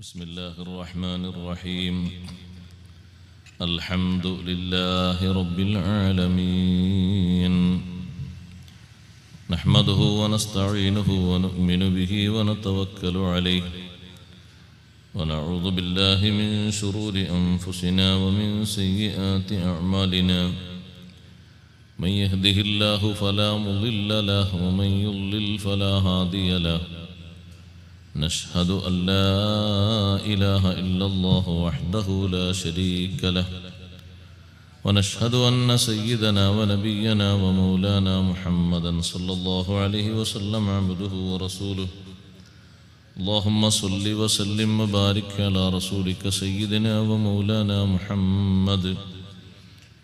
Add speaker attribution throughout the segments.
Speaker 1: بسم الله الرحمن الرحيم. الحمد لله رب العالمين، نحمده ونستعينه ونؤمن به ونتوكل عليه، ونعوذ بالله من شرور أنفسنا ومن سيئات أعمالنا. من يهده الله فلا مضل له ومن يضلل فلا هادي له. نشهد أن لا إله إلا الله وحده لا شريك له، ونشهد أن سيدنا ونبينا ومولانا محمدا صلى الله عليه وسلم عبده ورسوله. اللهم صل وسلم وبارك على رسولك سيدنا ومولانا محمد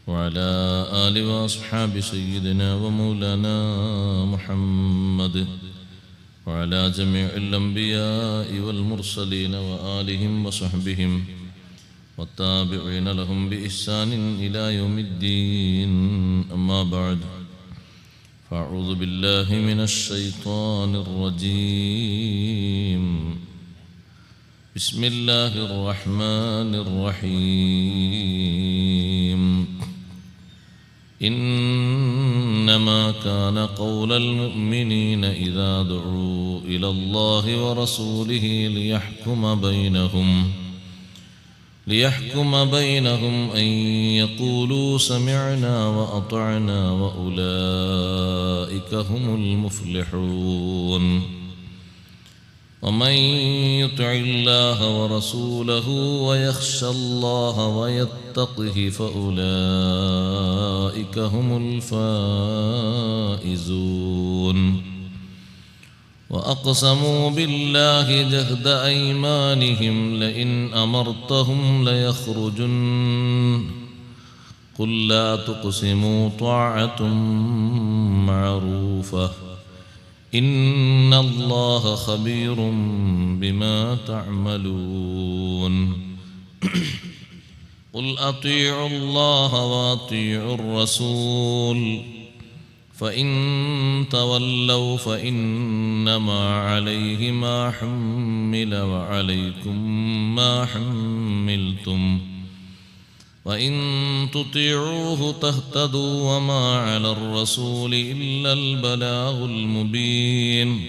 Speaker 1: وعلى آل وأصحاب سيدنا ومولانا محمد وعلى جميع الأنبياء والمرسلين وآلهم وصحبهم والتابعين لهم بإحسان إلى يوم الدين. أما بعد، فأعوذ بالله من الشيطان الرجيم. بسم الله الرحمن الرحيم. إنما كان قول المؤمنين إذا دعوا إلى الله ورسوله ليحكم بينهم أن يقولوا سمعنا وأطعنا وأولئك هم المفلحون. ومن يطع الله ورسوله ويخشى الله ويتقه فأولئك هم الفائزون. وأقسموا بالله جهد أيمانهم لئن أمرتهم ليخرجن قل لا تقسموا طاعة معروفة إن الله خبير بما تعملون. قل أطيعوا الله وأطيعوا الرسول فإن تولوا فإنما عليه ما حمل وعليكم ما حملتم وإن تطيعوه تهتدوا وما على الرسول إلا البلاغ المبين.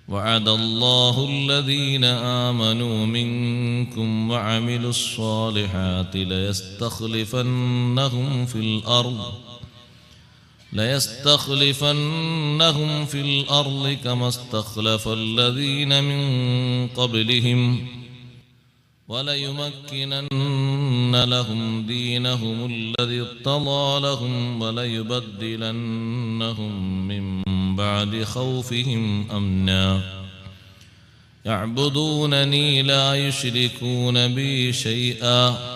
Speaker 1: وعد الله الذين آمنوا منكم وعملوا الصالحات ليستخلفنهم في الأرض كما استخلف الذين من قبلهم وليمكنن لهم دينهم الذي ارتضى لهم وليبدلنهم من بعد خوفهم أمنا يعبدونني لا يشركون بي شيئا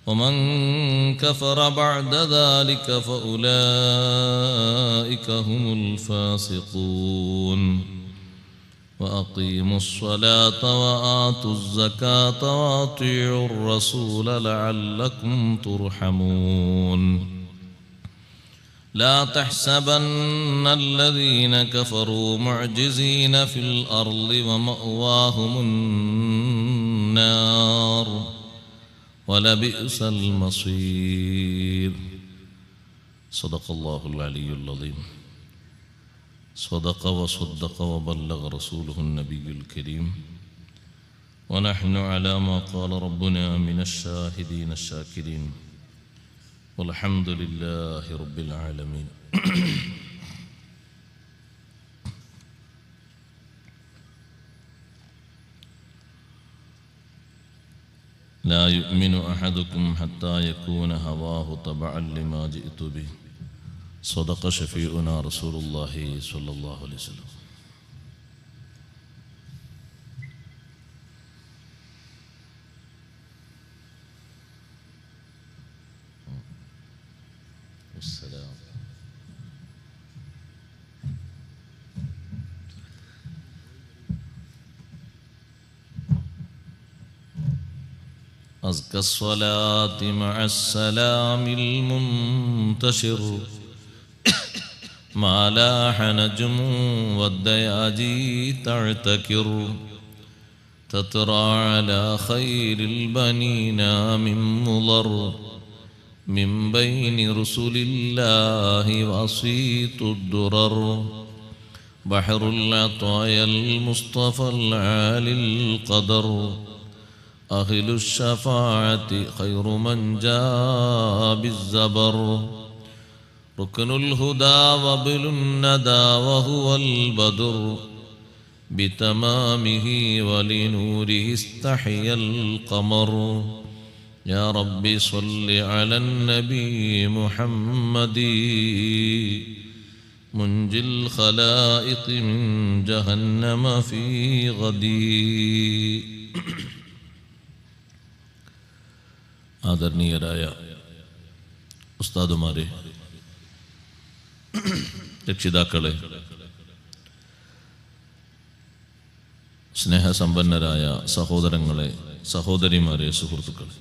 Speaker 1: ومن كفر بعد ذلك فأولئك هم الفاسقون. وأقيموا الصلاة وآتوا الزكاة وأطيعوا الرسول لعلكم ترحمون. لا تحسبن الذين كفروا معجزين في الأرض ومأواهم النار ولبئس المصير. صدق الله العلي العظيم. صدق وصدق وبلغ رسوله النبي الكريم. ونحن على ما قال ربنا من الشاهدين الشاكرين والحمد لله رب العالمين. لا يؤمن أحدكم حتى يكون هواه تبعا لما جئت به. صدق شفيعنا رسول الله صلى الله عليه وسلم. والسلام. أزكى الصلاة مع السلام المنتشر ما لاح نجم والدياجي تعتكر تترى على خير البنين من مضر من بين رسل الله وسيط الدرر بحر العطايا المصطفى العالي القدر أهل الشفاعة خير من جاء بالزبر ركن الهدى وابل الندى وهو البدر بتمامه ولنوره استحيا القمر يا رب صل على النبي محمد منجي الخلائق من جهنم في غدي. ആദരണീയരായ ഉസ്താദുമാരെ, രക്ഷിതാക്കളെ, സ്നേഹസമ്പന്നരായ സഹോദരങ്ങളെ, സഹോദരിമാരെ, സുഹൃത്തുക്കളെ,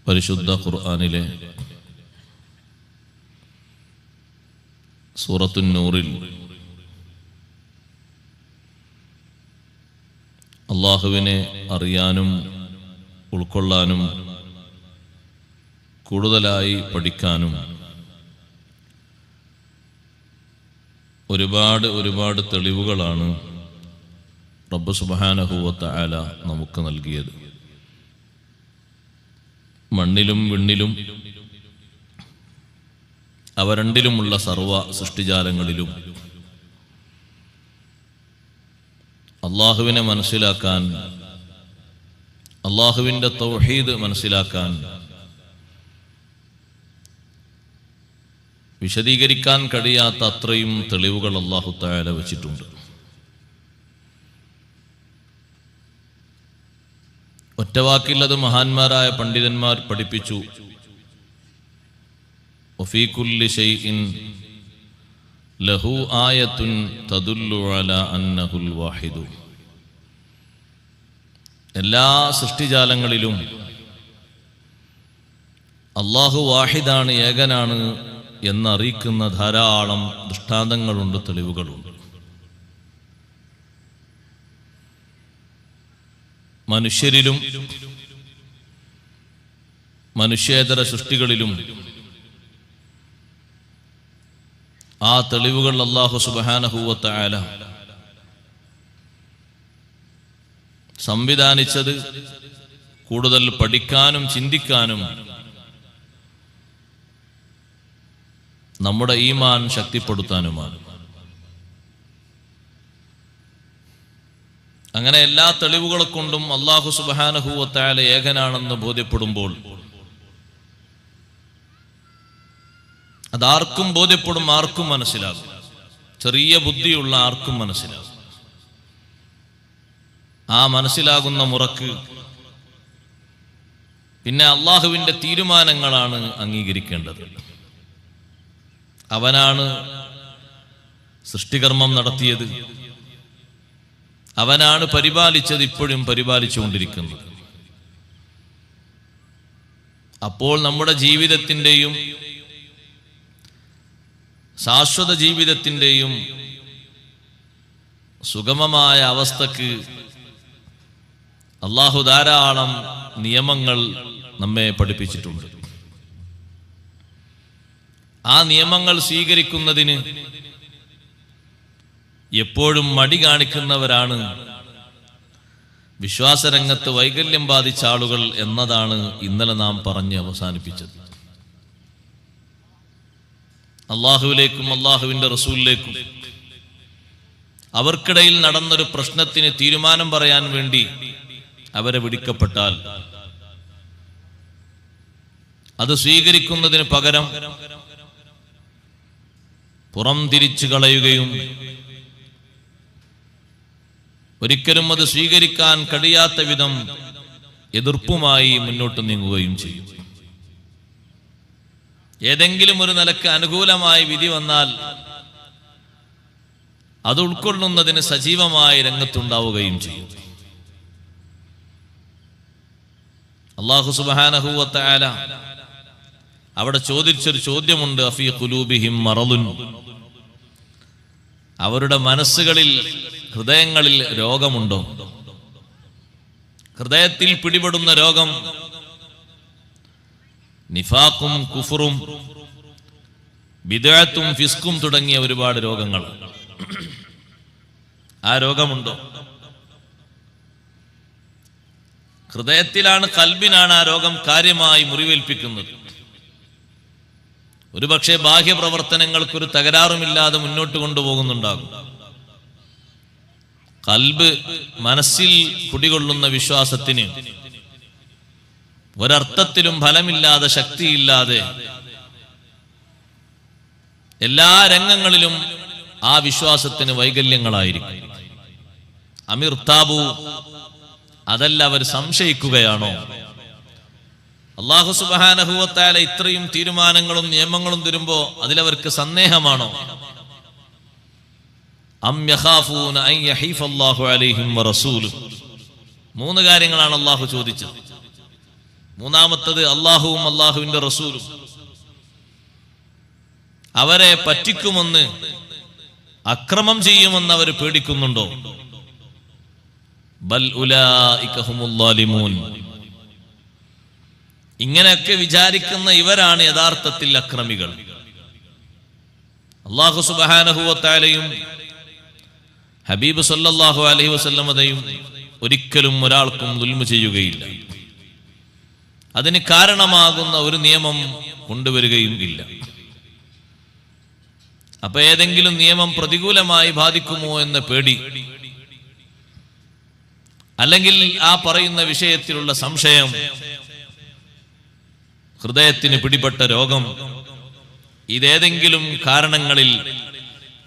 Speaker 1: പരിശുദ്ധ ഖുർആനിലെ സൂറത്തുൻ നൂറിൽ അള്ളാഹുവിനെ അറിയാനും ഉൾക്കൊള്ളാനും കൂടുതലായി പഠിക്കാനും ഒരുപാട് തെളിവുകളാണ് റബ്ബ് സുബ്ഹാനഹു വ തആല നമുക്ക് നൽകിയത്. മണ്ണിലും വിണ്ണിലും അവ രണ്ടിലുമുള്ള സർവ സൃഷ്ടിജാലങ്ങളിലും അള്ളാഹുവിനെ മനസ്സിലാക്കാൻ, അള്ളാഹുവിൻ്റെ തൗഹീദ് മനസ്സിലാക്കാൻ, വിശദീകരിക്കാൻ കഴിയാത്ത അത്രയും തെളിവുകൾ അല്ലാഹു തആല വച്ചിട്ടുണ്ട്. ഒറ്റവാക്കിൽ അത് മഹാന്മാരായ പണ്ഡിതന്മാർ പഠിപ്പിച്ചു. വഫീ കുല്ലി ശൈഇൻ ലഹു ആയത്തുൻ തദുല്ലു അലാ അന്നഹുൽ വാഹിദു. എല്ലാ സൃഷ്ടിജാലങ്ങളിലും അല്ലാഹു വാഹിദാണ്, ഏകനാണ് എന്നറിയിക്കുന്ന ധാരാളം ദൃഷ്ടാന്തങ്ങളുണ്ട്, തെളിവുകളുണ്ട്. മനുഷ്യരിലും മനുഷ്യേതര സൃഷ്ടികളിലും ആ തെളിവുകൾ അല്ലാഹു സുബ്ഹാനഹു വ തആല സംവിധാനിച്ചത് കൂടുതൽ പഠിക്കാനും ചിന്തിക്കാനും നമ്മുടെ ഈമാൻ ശക്തിപ്പെടുത്താനുമാണ്. അങ്ങനെ എല്ലാ തെളിവുകളെ കൊണ്ടും അല്ലാഹു സുബ്ഹാനഹു വ തആല ഏകനാണെന്ന് ബോധ്യപ്പെടുമ്പോൾ അതാർക്കും ബോധ്യപ്പെടും, ആർക്കും മനസ്സിലാകും. ചെറിയ ബുദ്ധിയുള്ള ആർക്കും മനസ്സിലാകും. ആ മനസ്സിലാകുന്ന മുറക്ക് പിന്നെ അള്ളാഹുവിൻ്റെ തീരുമാനങ്ങളാണ് അംഗീകരിക്കേണ്ടത്. അവനാണ് സൃഷ്ടികർമ്മം നടത്തിയത്, അവനാണ് പരിപാലിച്ചത്, ഇപ്പോഴും പരിപാലിച്ചുകൊണ്ടിരിക്കുന്നത്. അപ്പോൾ നമ്മുടെ ജീവിതത്തിൻ്റെയും ശാശ്വത ജീവിതത്തിൻ്റെയും സുഗമമായ അവസ്ഥക്ക് അല്ലാഹു ധാരാളം നിയമങ്ങൾ നമ്മെ പഠിപ്പിച്ചിട്ടുണ്ട്. ആ നിയമങ്ങൾ സ്വീകരിക്കുന്നതിന് എപ്പോഴും മടി കാണിക്കുന്നവരാണ് വിശ്വാസരംഗത്ത് വൈകല്യം ബാധിച്ച ആളുകൾ എന്നതാണ് ഇന്നലെ നാം പറഞ്ഞ് അവസാനിപ്പിച്ചത്. അള്ളാഹുവിലേക്കും അള്ളാഹുവിൻ്റെ റസൂലിലേക്കും അവർക്കിടയിൽ നടന്നൊരു പ്രശ്നത്തിന് തീരുമാനം പറയാൻ വേണ്ടി അവരെ വിളിക്കപ്പെട്ടാൽ അത് സ്വീകരിക്കുന്നതിന് പകരം പുറം തിരിച്ചു കളയുകയും ഒരിക്കലും അത് സ്വീകരിക്കാൻ കഴിയാത്ത വിധം എതിർപ്പുമായി മുന്നോട്ട് നീങ്ങുകയും ചെയ്യും. ഏതെങ്കിലും ഒരു നിലക്ക് അനുകൂലമായ വിധി വന്നാൽ അത് ഉൾക്കൊള്ളുന്നതിന് സജീവമായി രംഗത്തുണ്ടാവുകയും ചെയ്യും. അല്ലാഹു സുബ്ഹാനഹു വ തആല അവിടെ ചോദിച്ചൊരു ചോദ്യമുണ്ട്, അഫീ ഖുലൂബിഹിം മറദുൻ, അവരുടെ മനസ്സുകളിൽ, ഹൃദയങ്ങളിൽ രോഗമുണ്ടോ? ഹൃദയത്തിൽ പിടിപെടുന്ന രോഗം നിഫാഖും കുഫറും ബിദ്അത്തും ഫിസ്കും തുടങ്ങിയ ഒരുപാട് രോഗങ്ങൾ. ആ രോഗമുണ്ടോ? ഹൃദയത്തിലാണ്, കൽബിനാണ് ആ രോഗം കാര്യമായി മുറിവേൽപ്പിക്കുന്നത്. ഒരുപക്ഷെ ബാഹ്യപ്രവർത്തനങ്ങൾക്കൊരു തകരാറുമില്ലാതെ മുന്നോട്ട് കൊണ്ടുപോകുന്നുണ്ടാകും. കൽബ്, മനസ്സിൽ കുടികൊള്ളുന്ന വിശ്വാസത്തിന് ഒരർത്ഥത്തിലും ഫലമില്ലാതെ, ശക്തിയില്ലാതെ എല്ലാ രംഗങ്ങളിലും ആ വിശ്വാസത്തിന് വൈകല്യങ്ങളായിരിക്കും. അമിർതാബു, അതല്ല അവർ സംശയിക്കുകയാണോ? അല്ലാഹു സുബ്ഹാനഹു വ തആല ഇത്രയും തീരുമാനങ്ങളും നിയമങ്ങളും തരുമ്പോ അതിലവർക്ക് സന്ദേഹമാണോ? അം യഖാഫൂന അൻ യഹീഫല്ലാഹു അലൈഹിം വറസൂലുഹു. 3 കാര്യങ്ങളാണ് അല്ലാഹു ചോദിച്ചത്. മൂന്നാമത്തത് അല്ലാഹുവും അല്ലാഹുവിന്റെ റസൂലും അവരെ പറ്റിക്കുമെന്ന്, അക്രമം ചെയ്യുമെന്ന് അവർ പേടിക്കുന്നുണ്ടോ? ബൽ ഉലൈക ഹുമുൽ ളാലിമൂൻ. ഇങ്ങനെയൊക്കെ വിചാരിക്കുന്ന ഇവരാണ് യഥാർത്ഥത്തിൽ അക്രമികൾ. അല്ലാഹു സുബ്ഹാനഹു വ തആലയും ഹബീബ് സല്ലല്ലാഹു അലൈഹി വസല്ലമയും ഒരിക്കലും ഒരാൾക്കും ദുൽമ് ചെയ്യുകയില്ല. അതിന് കാരണമാകുന്ന ഒരു നിയമം കൊണ്ടുവരികയും ഇല്ല. അപ്പൊ ഏതെങ്കിലും നിയമം പ്രതികൂലമായി ബാധിക്കുമോ എന്ന പേടി, അല്ലെങ്കിൽ ആ പറയുന്ന വിഷയത്തിലുള്ള സംശയം, ഹൃദയത്തിന് പിടിപെട്ട രോഗം, ഇതേതെങ്കിലും കാരണങ്ങളിൽ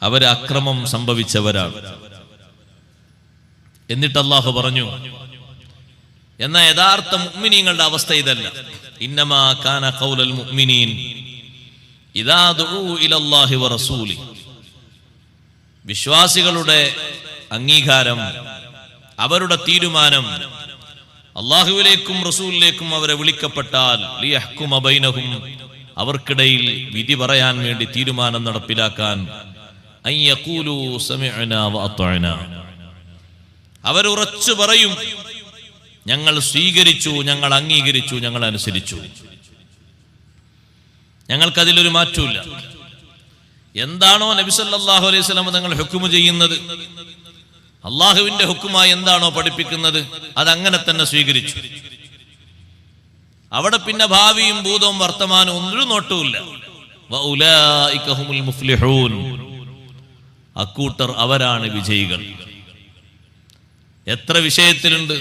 Speaker 1: അവർ അക്രമം സംഭവിച്ചവരാണ്. എന്നിട്ട് അല്ലാഹു പറഞ്ഞു, എന്നാൽ യഥാർത്ഥ മുഅ്മിനീങ്ങളുടെ അവസ്ഥ ഇതല്ല. ഇന്നമാ കാന ഖൗലൽ മുഅ്മിനീൻ ഇദാ ദുഉ ഇലല്ലാഹി വറസൂലി. വിശ്വാസികളുടെ അംഗീകാരം, അവരുടെ തീരുമാനം, അല്ലാഹുവിലേക്കും റസൂലിലേക്കും അവരെ വിളിക്കപ്പെട്ടാൽ ലിയഹ്കുമ ബൈനഹും, അവർക്കിടയിൽ വിധി പറയാൻ വേണ്ടി, തീരുമാനം നടപ്പിലാക്കാൻ, അൻ യഖൂലു സമിഅനാ വഅത്വഅനാ, അവർ ഉറച്ചു പറയും, ഞങ്ങൾ സ്വീകരിച്ചു, ഞങ്ങൾ അംഗീകരിച്ചു, ഞങ്ങൾ അനുസരിച്ചു, ഞങ്ങൾക്കതിലൊരു മാറ്റമില്ല. എന്താണോ നബി സല്ലല്ലാഹു അലൈഹി വസല്ലം തങ്ങൾ ഹുക്മ് ചെയ്യുന്നത്, അള്ളാഹുവിന്റെ ഹുക്കുമായി എന്താണോ പഠിപ്പിക്കുന്നത്, അതങ്ങനെ തന്നെ സ്വീകരിച്ചു. അവിടെ പിന്നെ ഭാവിയും ഭൂതവും വർത്തമാനവും ഒരു നോട്ടവുമില്ല. വഉലൈക ഹുമുൽ മുഫ്ലിഹൂൻ, അക്കൂട്ടർ അവരാണ് വിജയികൾ. എത്ര വിഷയത്തിലുണ്ട്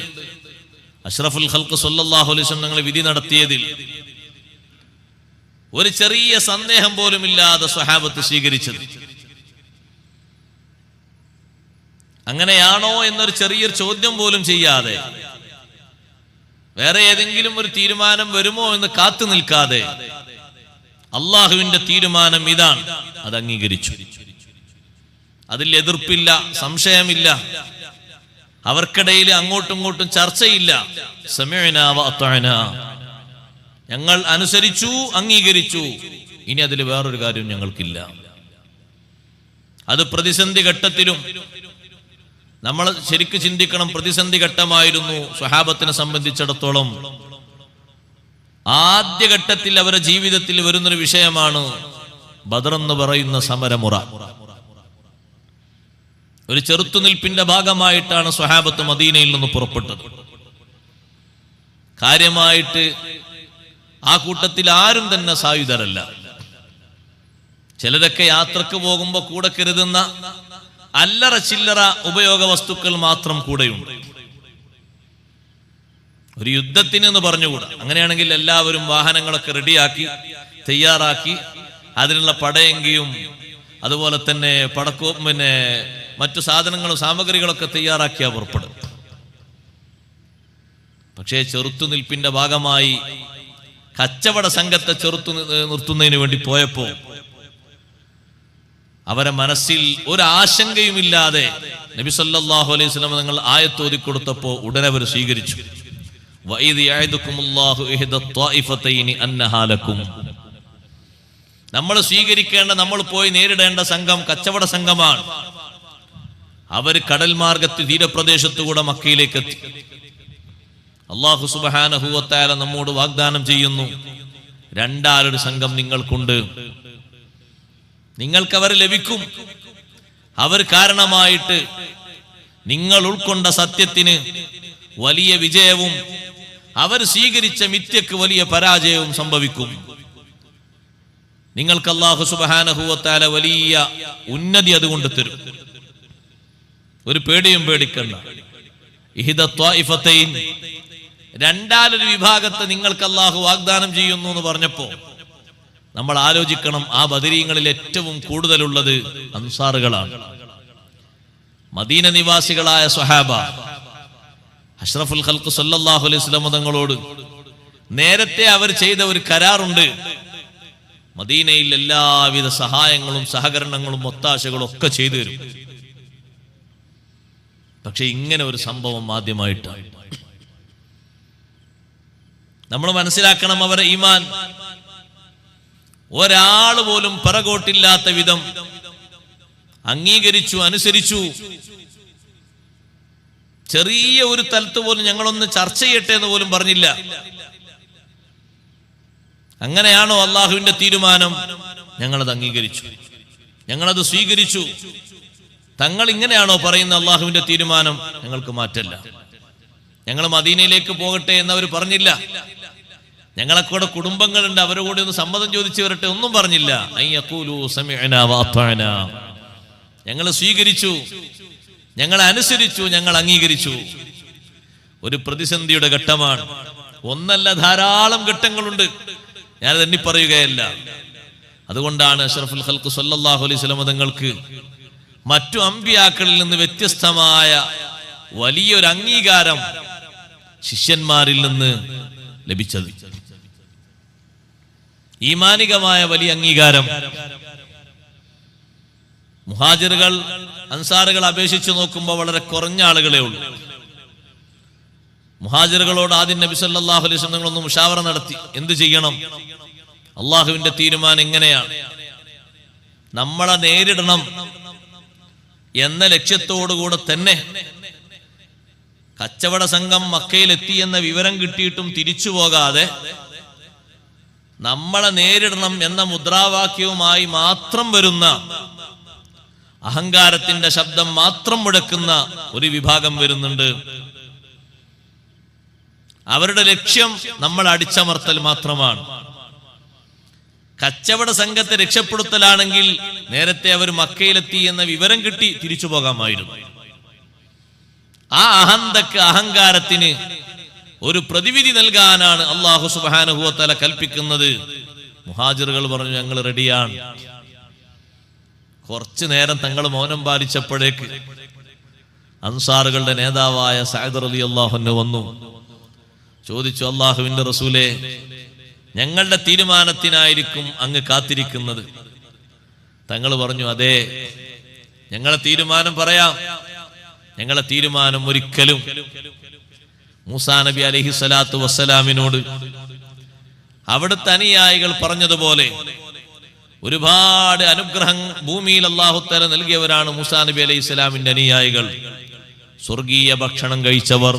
Speaker 1: അഷ്റഫുൽ ഖൽഖ് സല്ലല്ലാഹു അലൈഹി വസല്ലം തങ്ങൾ വിധി നടത്തിയതിൽ ഒരു ചെറിയ സന്ദേഹം പോലും ഇല്ലാതെ സ്വഹാബത്ത് സ്വീകരിച്ചത്. അങ്ങനെയാണോ എന്നൊരു ചെറിയൊരു ചോദ്യം പോലും ചെയ്യാതെ, വേറെ ഏതെങ്കിലും ഒരു തീരുമാനം വരുമോ എന്ന് കാത്തു നിൽക്കാതെ, അള്ളാഹുവിന്റെ തീരുമാനം ഇതാണ്, അത് അംഗീകരിച്ചു. അതിൽ എതിർപ്പില്ല, സംശയമില്ല, അവർക്കിടയിൽ അങ്ങോട്ടും ഇങ്ങോട്ടും ചർച്ചയില്ല. സമിഅനാ വഅത്വഅനാ, ഞങ്ങൾ അനുസരിച്ചു, അംഗീകരിച്ചു, ഇനി അതിൽ വേറൊരു കാര്യം ഞങ്ങൾക്കില്ല. അത് പ്രതിസന്ധി ഘട്ടത്തിലും നമ്മൾ ശരിക്ക് ചിന്തിക്കണം. പ്രതിസന്ധി ഘട്ടമായിരുന്നു സ്വഹാബത്തിനെ സംബന്ധിച്ചിടത്തോളം. ആദ്യഘട്ടത്തിൽ അവരുടെ ജീവിതത്തിൽ വരുന്നൊരു വിഷയമാണ് ബദർ എന്ന് പറയുന്ന സമരമുറ. ഒരു ചെറുത്തുനിൽപ്പിന്റെ ഭാഗമായിട്ടാണ് സ്വഹാബത്ത് മദീനയിൽ നിന്ന് പുറപ്പെട്ടത്. കാര്യമായിട്ട് ആ കൂട്ടത്തിൽ ആരും തന്നെ സായുധരല്ല. ചിലരൊക്കെ യാത്രക്ക് പോകുമ്പോ കൂടെ കരുതുന്ന അല്ലറ ചില്ലറ ഉപയോഗ വസ്തുക്കൾ മാത്രം കൂടെയുണ്ട്. ഒരു യുദ്ധത്തിന് എന്ന് പറഞ്ഞുകൂടാ. അങ്ങനെയാണെങ്കിൽ എല്ലാവരും വാഹനങ്ങളൊക്കെ റെഡിയാക്കി തയ്യാറാക്കി അതിനുള്ള പടയങ്കിയും അതുപോലെ തന്നെ പടക്കവും പിന്നെ മറ്റു സാധനങ്ങളും സാമഗ്രികളൊക്കെ തയ്യാറാക്കിയാ പുറപ്പെടും. പക്ഷേ ചെറുത്തുനിൽപ്പിന്റെ ഭാഗമായി കച്ചവട സംഘത്തെ ചെറുത്തു നിർത്തുന്നതിന് വേണ്ടി പോയപ്പോ അവരെ മനസ്സിൽ ഒരാശങ്കയുമില്ലാതെ നബി സല്ലല്ലാഹു അലൈഹി വസല്ലം തങ്ങൾ ആയത്തോതി കൊടുത്തപ്പോ ഉടനെ അവർ സ്വീകരിച്ചു. വഇദ് യഅദുകുമുല്ലാഹു ഇഹ്ദ ത്വായിഫതൈനി അന്നഹാ ലക്കും. നമ്മൾ സ്വീകരിക്കേണ്ട, നമ്മൾ പോയി നേരിടേണ്ട സംഘം കച്ചവട സംഘമാണ്. അവർ കടൽ മാർഗത്തിൽ തീരപ്രദേശത്തുകൂടെ മക്കയിലേക്ക് എത്തി. അല്ലാഹു സുബ്ഹാനഹു വ തആല നമ്മോട് വാഗ്ദാനം ചെയ്യുന്നു, രണ്ടാലൊരു സംഘം നിങ്ങൾക്കുണ്ട്, നിങ്ങൾക്ക് അവർ ലഭിക്കും. അവർ കാരണമായിട്ട് നിങ്ങൾ ഉൾക്കൊണ്ട സത്യത്തിന് വലിയ വിജയവും അവർ സ്വീകരിച്ച മിഥ്യക്ക് വലിയ പരാജയവും സംഭവിക്കും. നിങ്ങൾക്ക് അല്ലാഹു സുബ്ഹാനഹു വ തആല വലിയ ഉന്നതി അതുകൊണ്ട് തരും. ഒരു പേടിയും പേടിക്കണ്ട. ഇഹ്ദ ത്വായിഫത്തൈൻ, രണ്ടാലൊരു വിഭാഗത്തെ നിങ്ങൾക്ക് അല്ലാഹു വാഗ്ദാനം ചെയ്യുന്നു എന്ന് പറഞ്ഞപ്പോ നമ്മൾ ആലോചിക്കണം, ആ ബദരീങ്ങളിൽ ഏറ്റവും കൂടുതലുള്ളത് അൻസാറുകളാണ്. മദീന നിവാസികളായ സ്വഹാബ അഷ്റഫുൽ ഖൽഖ് സല്ലല്ലാഹു അലൈഹി വസല്ലം തങ്ങളോട് നേരത്തെ അവർ ചെയ്ത ഒരു കരാറുണ്ട്. മദീനയിൽ എല്ലാവിധ സഹായങ്ങളും സഹകരണങ്ങളും ഒത്താശകളും ഒക്കെ ചെയ്തു തരും. പക്ഷെ ഇങ്ങനെ ഒരു സംഭവം ആദ്യമായിട്ടാണ്. നമ്മൾ മനസ്സിലാക്കണം, അവരെ ഈമാൻ ഒരാൾ പോലും പിറകോട്ടില്ലാത്ത വിധം അംഗീകരിച്ചു, അനുസരിച്ചു. ചെറിയ ഒരു തലത്ത് പോലും ഞങ്ങളൊന്ന് ചർച്ച ചെയ്യട്ടെ എന്ന് പോലും പറഞ്ഞില്ല. അങ്ങനെയാണോ അള്ളാഹുവിന്റെ തീരുമാനം? ഞങ്ങളത് അംഗീകരിച്ചു, ഞങ്ങളത് സ്വീകരിച്ചു. തങ്ങൾ ഇങ്ങനെയാണോ പറയുന്ന അള്ളാഹുവിന്റെ തീരുമാനം? ഞങ്ങൾക്ക് മാറ്റല്ല. ഞങ്ങൾ മദീനയിലേക്ക് പോകട്ടെ എന്നവർ പറഞ്ഞില്ല. ഞങ്ങളൊക്കെ കൂടെ കുടുംബങ്ങളുണ്ട്, അവരുടെ കൂടെ ഒന്ന് സമ്മതം ചോദിച്ചു വരട്ടെ, ഒന്നും പറഞ്ഞില്ല. ഞങ്ങൾ സ്വീകരിച്ചു, ഞങ്ങൾ അനുസരിച്ചു, ഞങ്ങൾ അംഗീകരിച്ചു. ഒരു പ്രതിസന്ധിയുടെ ഘട്ടമാണ്. ഒന്നല്ല, ധാരാളം ഘട്ടങ്ങളുണ്ട്. ഞാനത് എണ്ണി പറയുകയല്ല. അതുകൊണ്ടാണ് അഷ്റഫുൽ ഖൽഖ് സല്ലല്ലാഹു അലൈഹി വസല്ലം തങ്ങൾക്ക് മറ്റു അമ്പിയാക്കളിൽ നിന്ന് വ്യത്യസ്തമായ വലിയൊരു അംഗീകാരം ശിഷ്യന്മാരിൽ നിന്ന് ലഭിച്ചത്. ഈമാനികമായ വലിയ അംഗീകാരം. മുഹാജിറുകൾ അൻസാറുകൾ അപേക്ഷിച്ച് നോക്കുമ്പോൾ വളരെ കുറഞ്ഞ ആളുകളെ ഉള്ളൂ. മുഹാജിറുകളോട് ആദ്യം നബി സല്ലല്ലാഹു അലൈഹി വസല്ലം ഒന്ന് മുശാവറ നടത്തി. എന്ത് ചെയ്യണം? അള്ളാഹുവിന്റെ തീരുമാനം എങ്ങനെയാണ്? നമ്മളെ നേരിടണം എന്ന ലക്ഷ്യത്തോടുകൂടെ തന്നെ കച്ചവട സംഘം മക്കയിലെത്തി എന്ന വിവരം കിട്ടിയിട്ടും തിരിച്ചു പോകാതെ നമ്മളെ നേരിടണം എന്ന മുദ്രാവാക്യവുമായി മാത്രം വരുന്ന, അഹങ്കാരത്തിന്റെ ശബ്ദം മാത്രം മുഴക്കുന്ന ഒരു വിഭാഗം വരുന്നുണ്ട്. അവരുടെ ലക്ഷ്യം നമ്മൾ അടിച്ചമർത്തൽ മാത്രമാണ്. കച്ചവട സംഘത്തെ രക്ഷപ്പെടുത്തലാണെങ്കിൽ നേരത്തെ അവർ മക്കയിലെത്തി എന്ന വിവരം കിട്ടി തിരിച്ചു പോകാമായിരുന്നു. ആ അഹന്തക്ക്, അഹങ്കാരത്തിന് ഒരു പ്രതിവിധി നൽകാനാണ് അല്ലാഹു സുബ്ഹാനഹു വ തആല കൽപ്പിക്കുന്നത്. മുഹാജിറുകൾ പറഞ്ഞു, ഞങ്ങൾ റെഡിയാണ്. കുറച്ചു നേരം തങ്ങൾ മൗനം പാലിച്ചപ്പോഴേക്ക് അൻസാറുകളുടെ നേതാവായ സഅദ് റളിയല്ലാഹു അൻഹു വന്നു. ചോദിച്ചു, അല്ലാഹുവിന്റെ റസൂലേ, ഞങ്ങളുടെ തീരുമാനത്തിനായിരിക്കും അങ്ങ് കാത്തിരിക്കുന്നത്? തങ്ങൾ പറഞ്ഞു, അതെ, ഞങ്ങളെ തീരുമാനം പറയാം. ഞങ്ങളെ തീരുമാനം ഒരിക്കലും മൂസാ നബി അലൈഹി സ്വലാത്തു വസ്സലാമിനോട് അവിടുത്തെ അനുയായികൾ പറഞ്ഞതുപോലെ ഒരുപാട് അനുഗ്രഹം ഭൂമിയിൽ അല്ലാഹു തആല നൽകിയവരാണ് മൂസാ നബി അലൈഹി സ്വലാമിന്റെ അനുയായികൾ. സ്വർഗീയ ഭക്ഷണം കഴിച്ചവർ,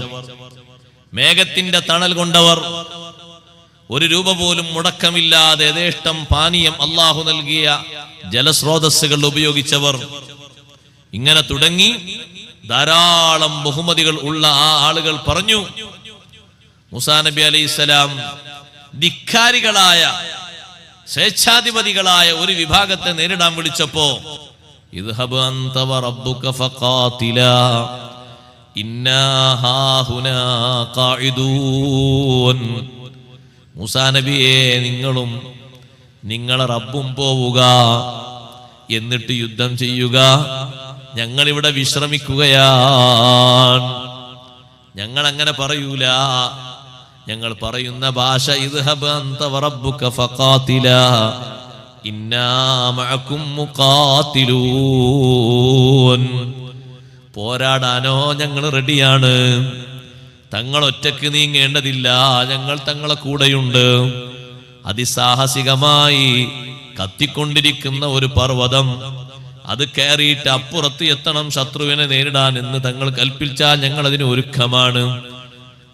Speaker 1: മേഘത്തിന്റെ തണൽ കൊണ്ടവർ, ഒരു രൂപ പോലും മുടക്കമില്ലാതെ യഥേഷ്ടം പാനീയം അല്ലാഹു നൽകിയ ജലസ്രോതസ്സുകൾ ഉപയോഗിച്ചവർ, ഇങ്ങനെ തുടങ്ങി ധാരാളം ബഹുമതികൾ ഉള്ള ആ ആളുകൾ പറഞ്ഞു, മൂസാ നബി അലൈഹിസ്സലാം ധിക്കാരികളായ സ്വേച്ഛാധിപതികളായ ഒരു വിഭാഗത്തെ നേരിടാൻ വിളിച്ചപ്പോ, ഇദ്ഹബ് അൻത വറബ്ബുക ഫഖാതിലാ ഇന്നാ ഹാഹുനാ ഖാഇദൂൻ. മൂസാ നബിയെ, നിങ്ങളും നിങ്ങളെ റബ്ബും പോവുക, എന്നിട്ട് യുദ്ധം ചെയ്യുക, ഞങ്ങളിവിടെ വിശ്രമിക്കുകയാണ്. ഞങ്ങൾ അങ്ങനെ പറയൂല. ഞങ്ങൾ പറയുന്ന ഭാഷ ഇദ്ഹബ് അൻത വറബ്ബുക ഫഖാതിലാ ഇന്നാ മഅകും മുഖാതിലൂൻ. പോരാടാനോ ഞങ്ങൾ റെഡിയാണ്. തങ്ങൾ ഒറ്റക്ക് നീങ്ങേണ്ടതില്ല, ഞങ്ങൾ തങ്ങളെ കൂടെയുണ്ട്. അതിസാഹസികമായി കത്തിക്കൊണ്ടിരിക്കുന്ന ഒരു പർവ്വതം, അത് കയറിയിട്ട് അപ്പുറത്ത് എത്തണം ശത്രുവിനെ നേരിടാൻ എന്ന് തങ്ങൾ കൽപ്പിച്ചാൽ ഞങ്ങൾ അതിന് ഒരുക്കമാണ്.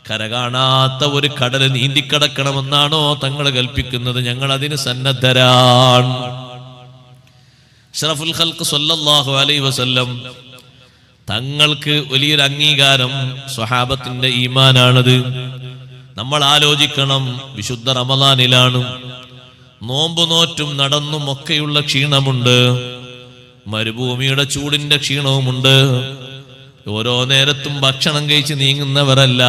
Speaker 1: കര കാണാത്ത ഒരു കടല് നീന്തിക്കടക്കണമെന്നാണോ തങ്ങൾ കൽപ്പിക്കുന്നത്? ഞങ്ങൾ അതിന് സന്നദ്ധരാണ്. അഷ്റഫുൽ ഖൽഖ് സ്വല്ലല്ലാഹു അലൈഹി വസല്ലം തങ്ങൾക്ക് വലിയൊരു അംഗീകാരം സ്വഹാബത്തിന്റെ ഈമാനാണത്. നമ്മൾ ആലോചിക്കണം, വിശുദ്ധ റമദാനിലാണ്, നോമ്പ് നോറ്റും നടന്നും ഒക്കെയുള്ള ക്ഷീണമുണ്ട്, മരുഭൂമിയുടെ ചൂടിന്റെ ക്ഷീണവുമുണ്ട്. ഓരോ നേരത്തും ഭക്ഷണം കഴിച്ച് നീങ്ങുന്നവരല്ല.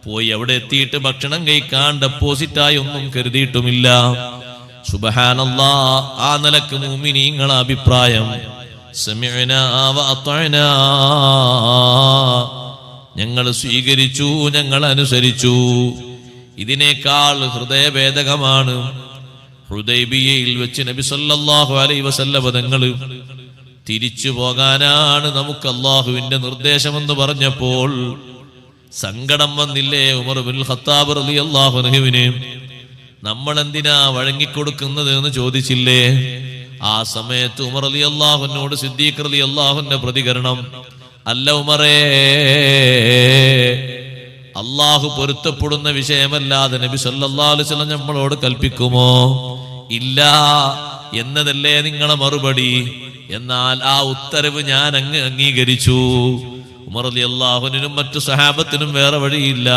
Speaker 1: പോയി അവിടെ എത്തിയിട്ട് ഭക്ഷണം കഴിക്കാൻ ഡെപ്പോസിറ്റായി ഒന്നും കരുതിയിട്ടുമില്ല. സുബ്ഹാനല്ലാഹ്, ആ നിലക്ക് മുഅ്മിനീങ്ങളുടെ അഭിപ്രായം സമിഅനാ വ അത്അനാ, ഞങ്ങൾ സ്വീകരിച്ചു, ഞങ്ങൾ അനുസരിച്ചു. ഇതിനേക്കാൾ ഹൃദയഭേദകമാണ് ഹുദൈബിയയിൽ വെച്ച് നബി സല്ലല്ലാഹു അലൈഹി വസല്ലം തങ്ങൾ തിരിച്ചു പോകാനാണ് നമുക്ക് അല്ലാഹുവിന്റെ നിർദ്ദേശമെന്ന് പറഞ്ഞപ്പോൾ സങ്കടം വന്നില്ലേ ഉമർ ഇബ്നുൽ ഖത്താബ് റളിയല്ലാഹു അൻഹുവിന്? നമ്മൾ എന്തിനാ വഴങ്ങിക്കൊടുക്കുന്നത് എന്ന് ചോദിച്ചില്ലേ? ആ സമയത്ത് ഉമർ റളിയല്ലാഹു അൻഹുവോട് സിദ്ദീഖ് റളിയല്ലാഹുവിന്റെ പ്രതികരണം, അല്ല ഉമറേ, അള്ളാഹു പൊരുത്തപ്പെടുന്ന വിഷയമല്ലാതെ നബി സല്ലല്ലാഹു അലൈഹി വസല്ലം നമ്മളോട് കൽപ്പിക്കുമോ? ഇല്ല എന്നതല്ലേ നിങ്ങളെ മറുപടി. എന്നാൽ ആ ഉത്തരവ് ഞാൻ അങ്ങ് അംഗീകരിച്ചു. ഉമർ റളിയല്ലാഹു അൻഹുവിനും മറ്റു സഹാബത്തിനും വേറെ വഴിയില്ല.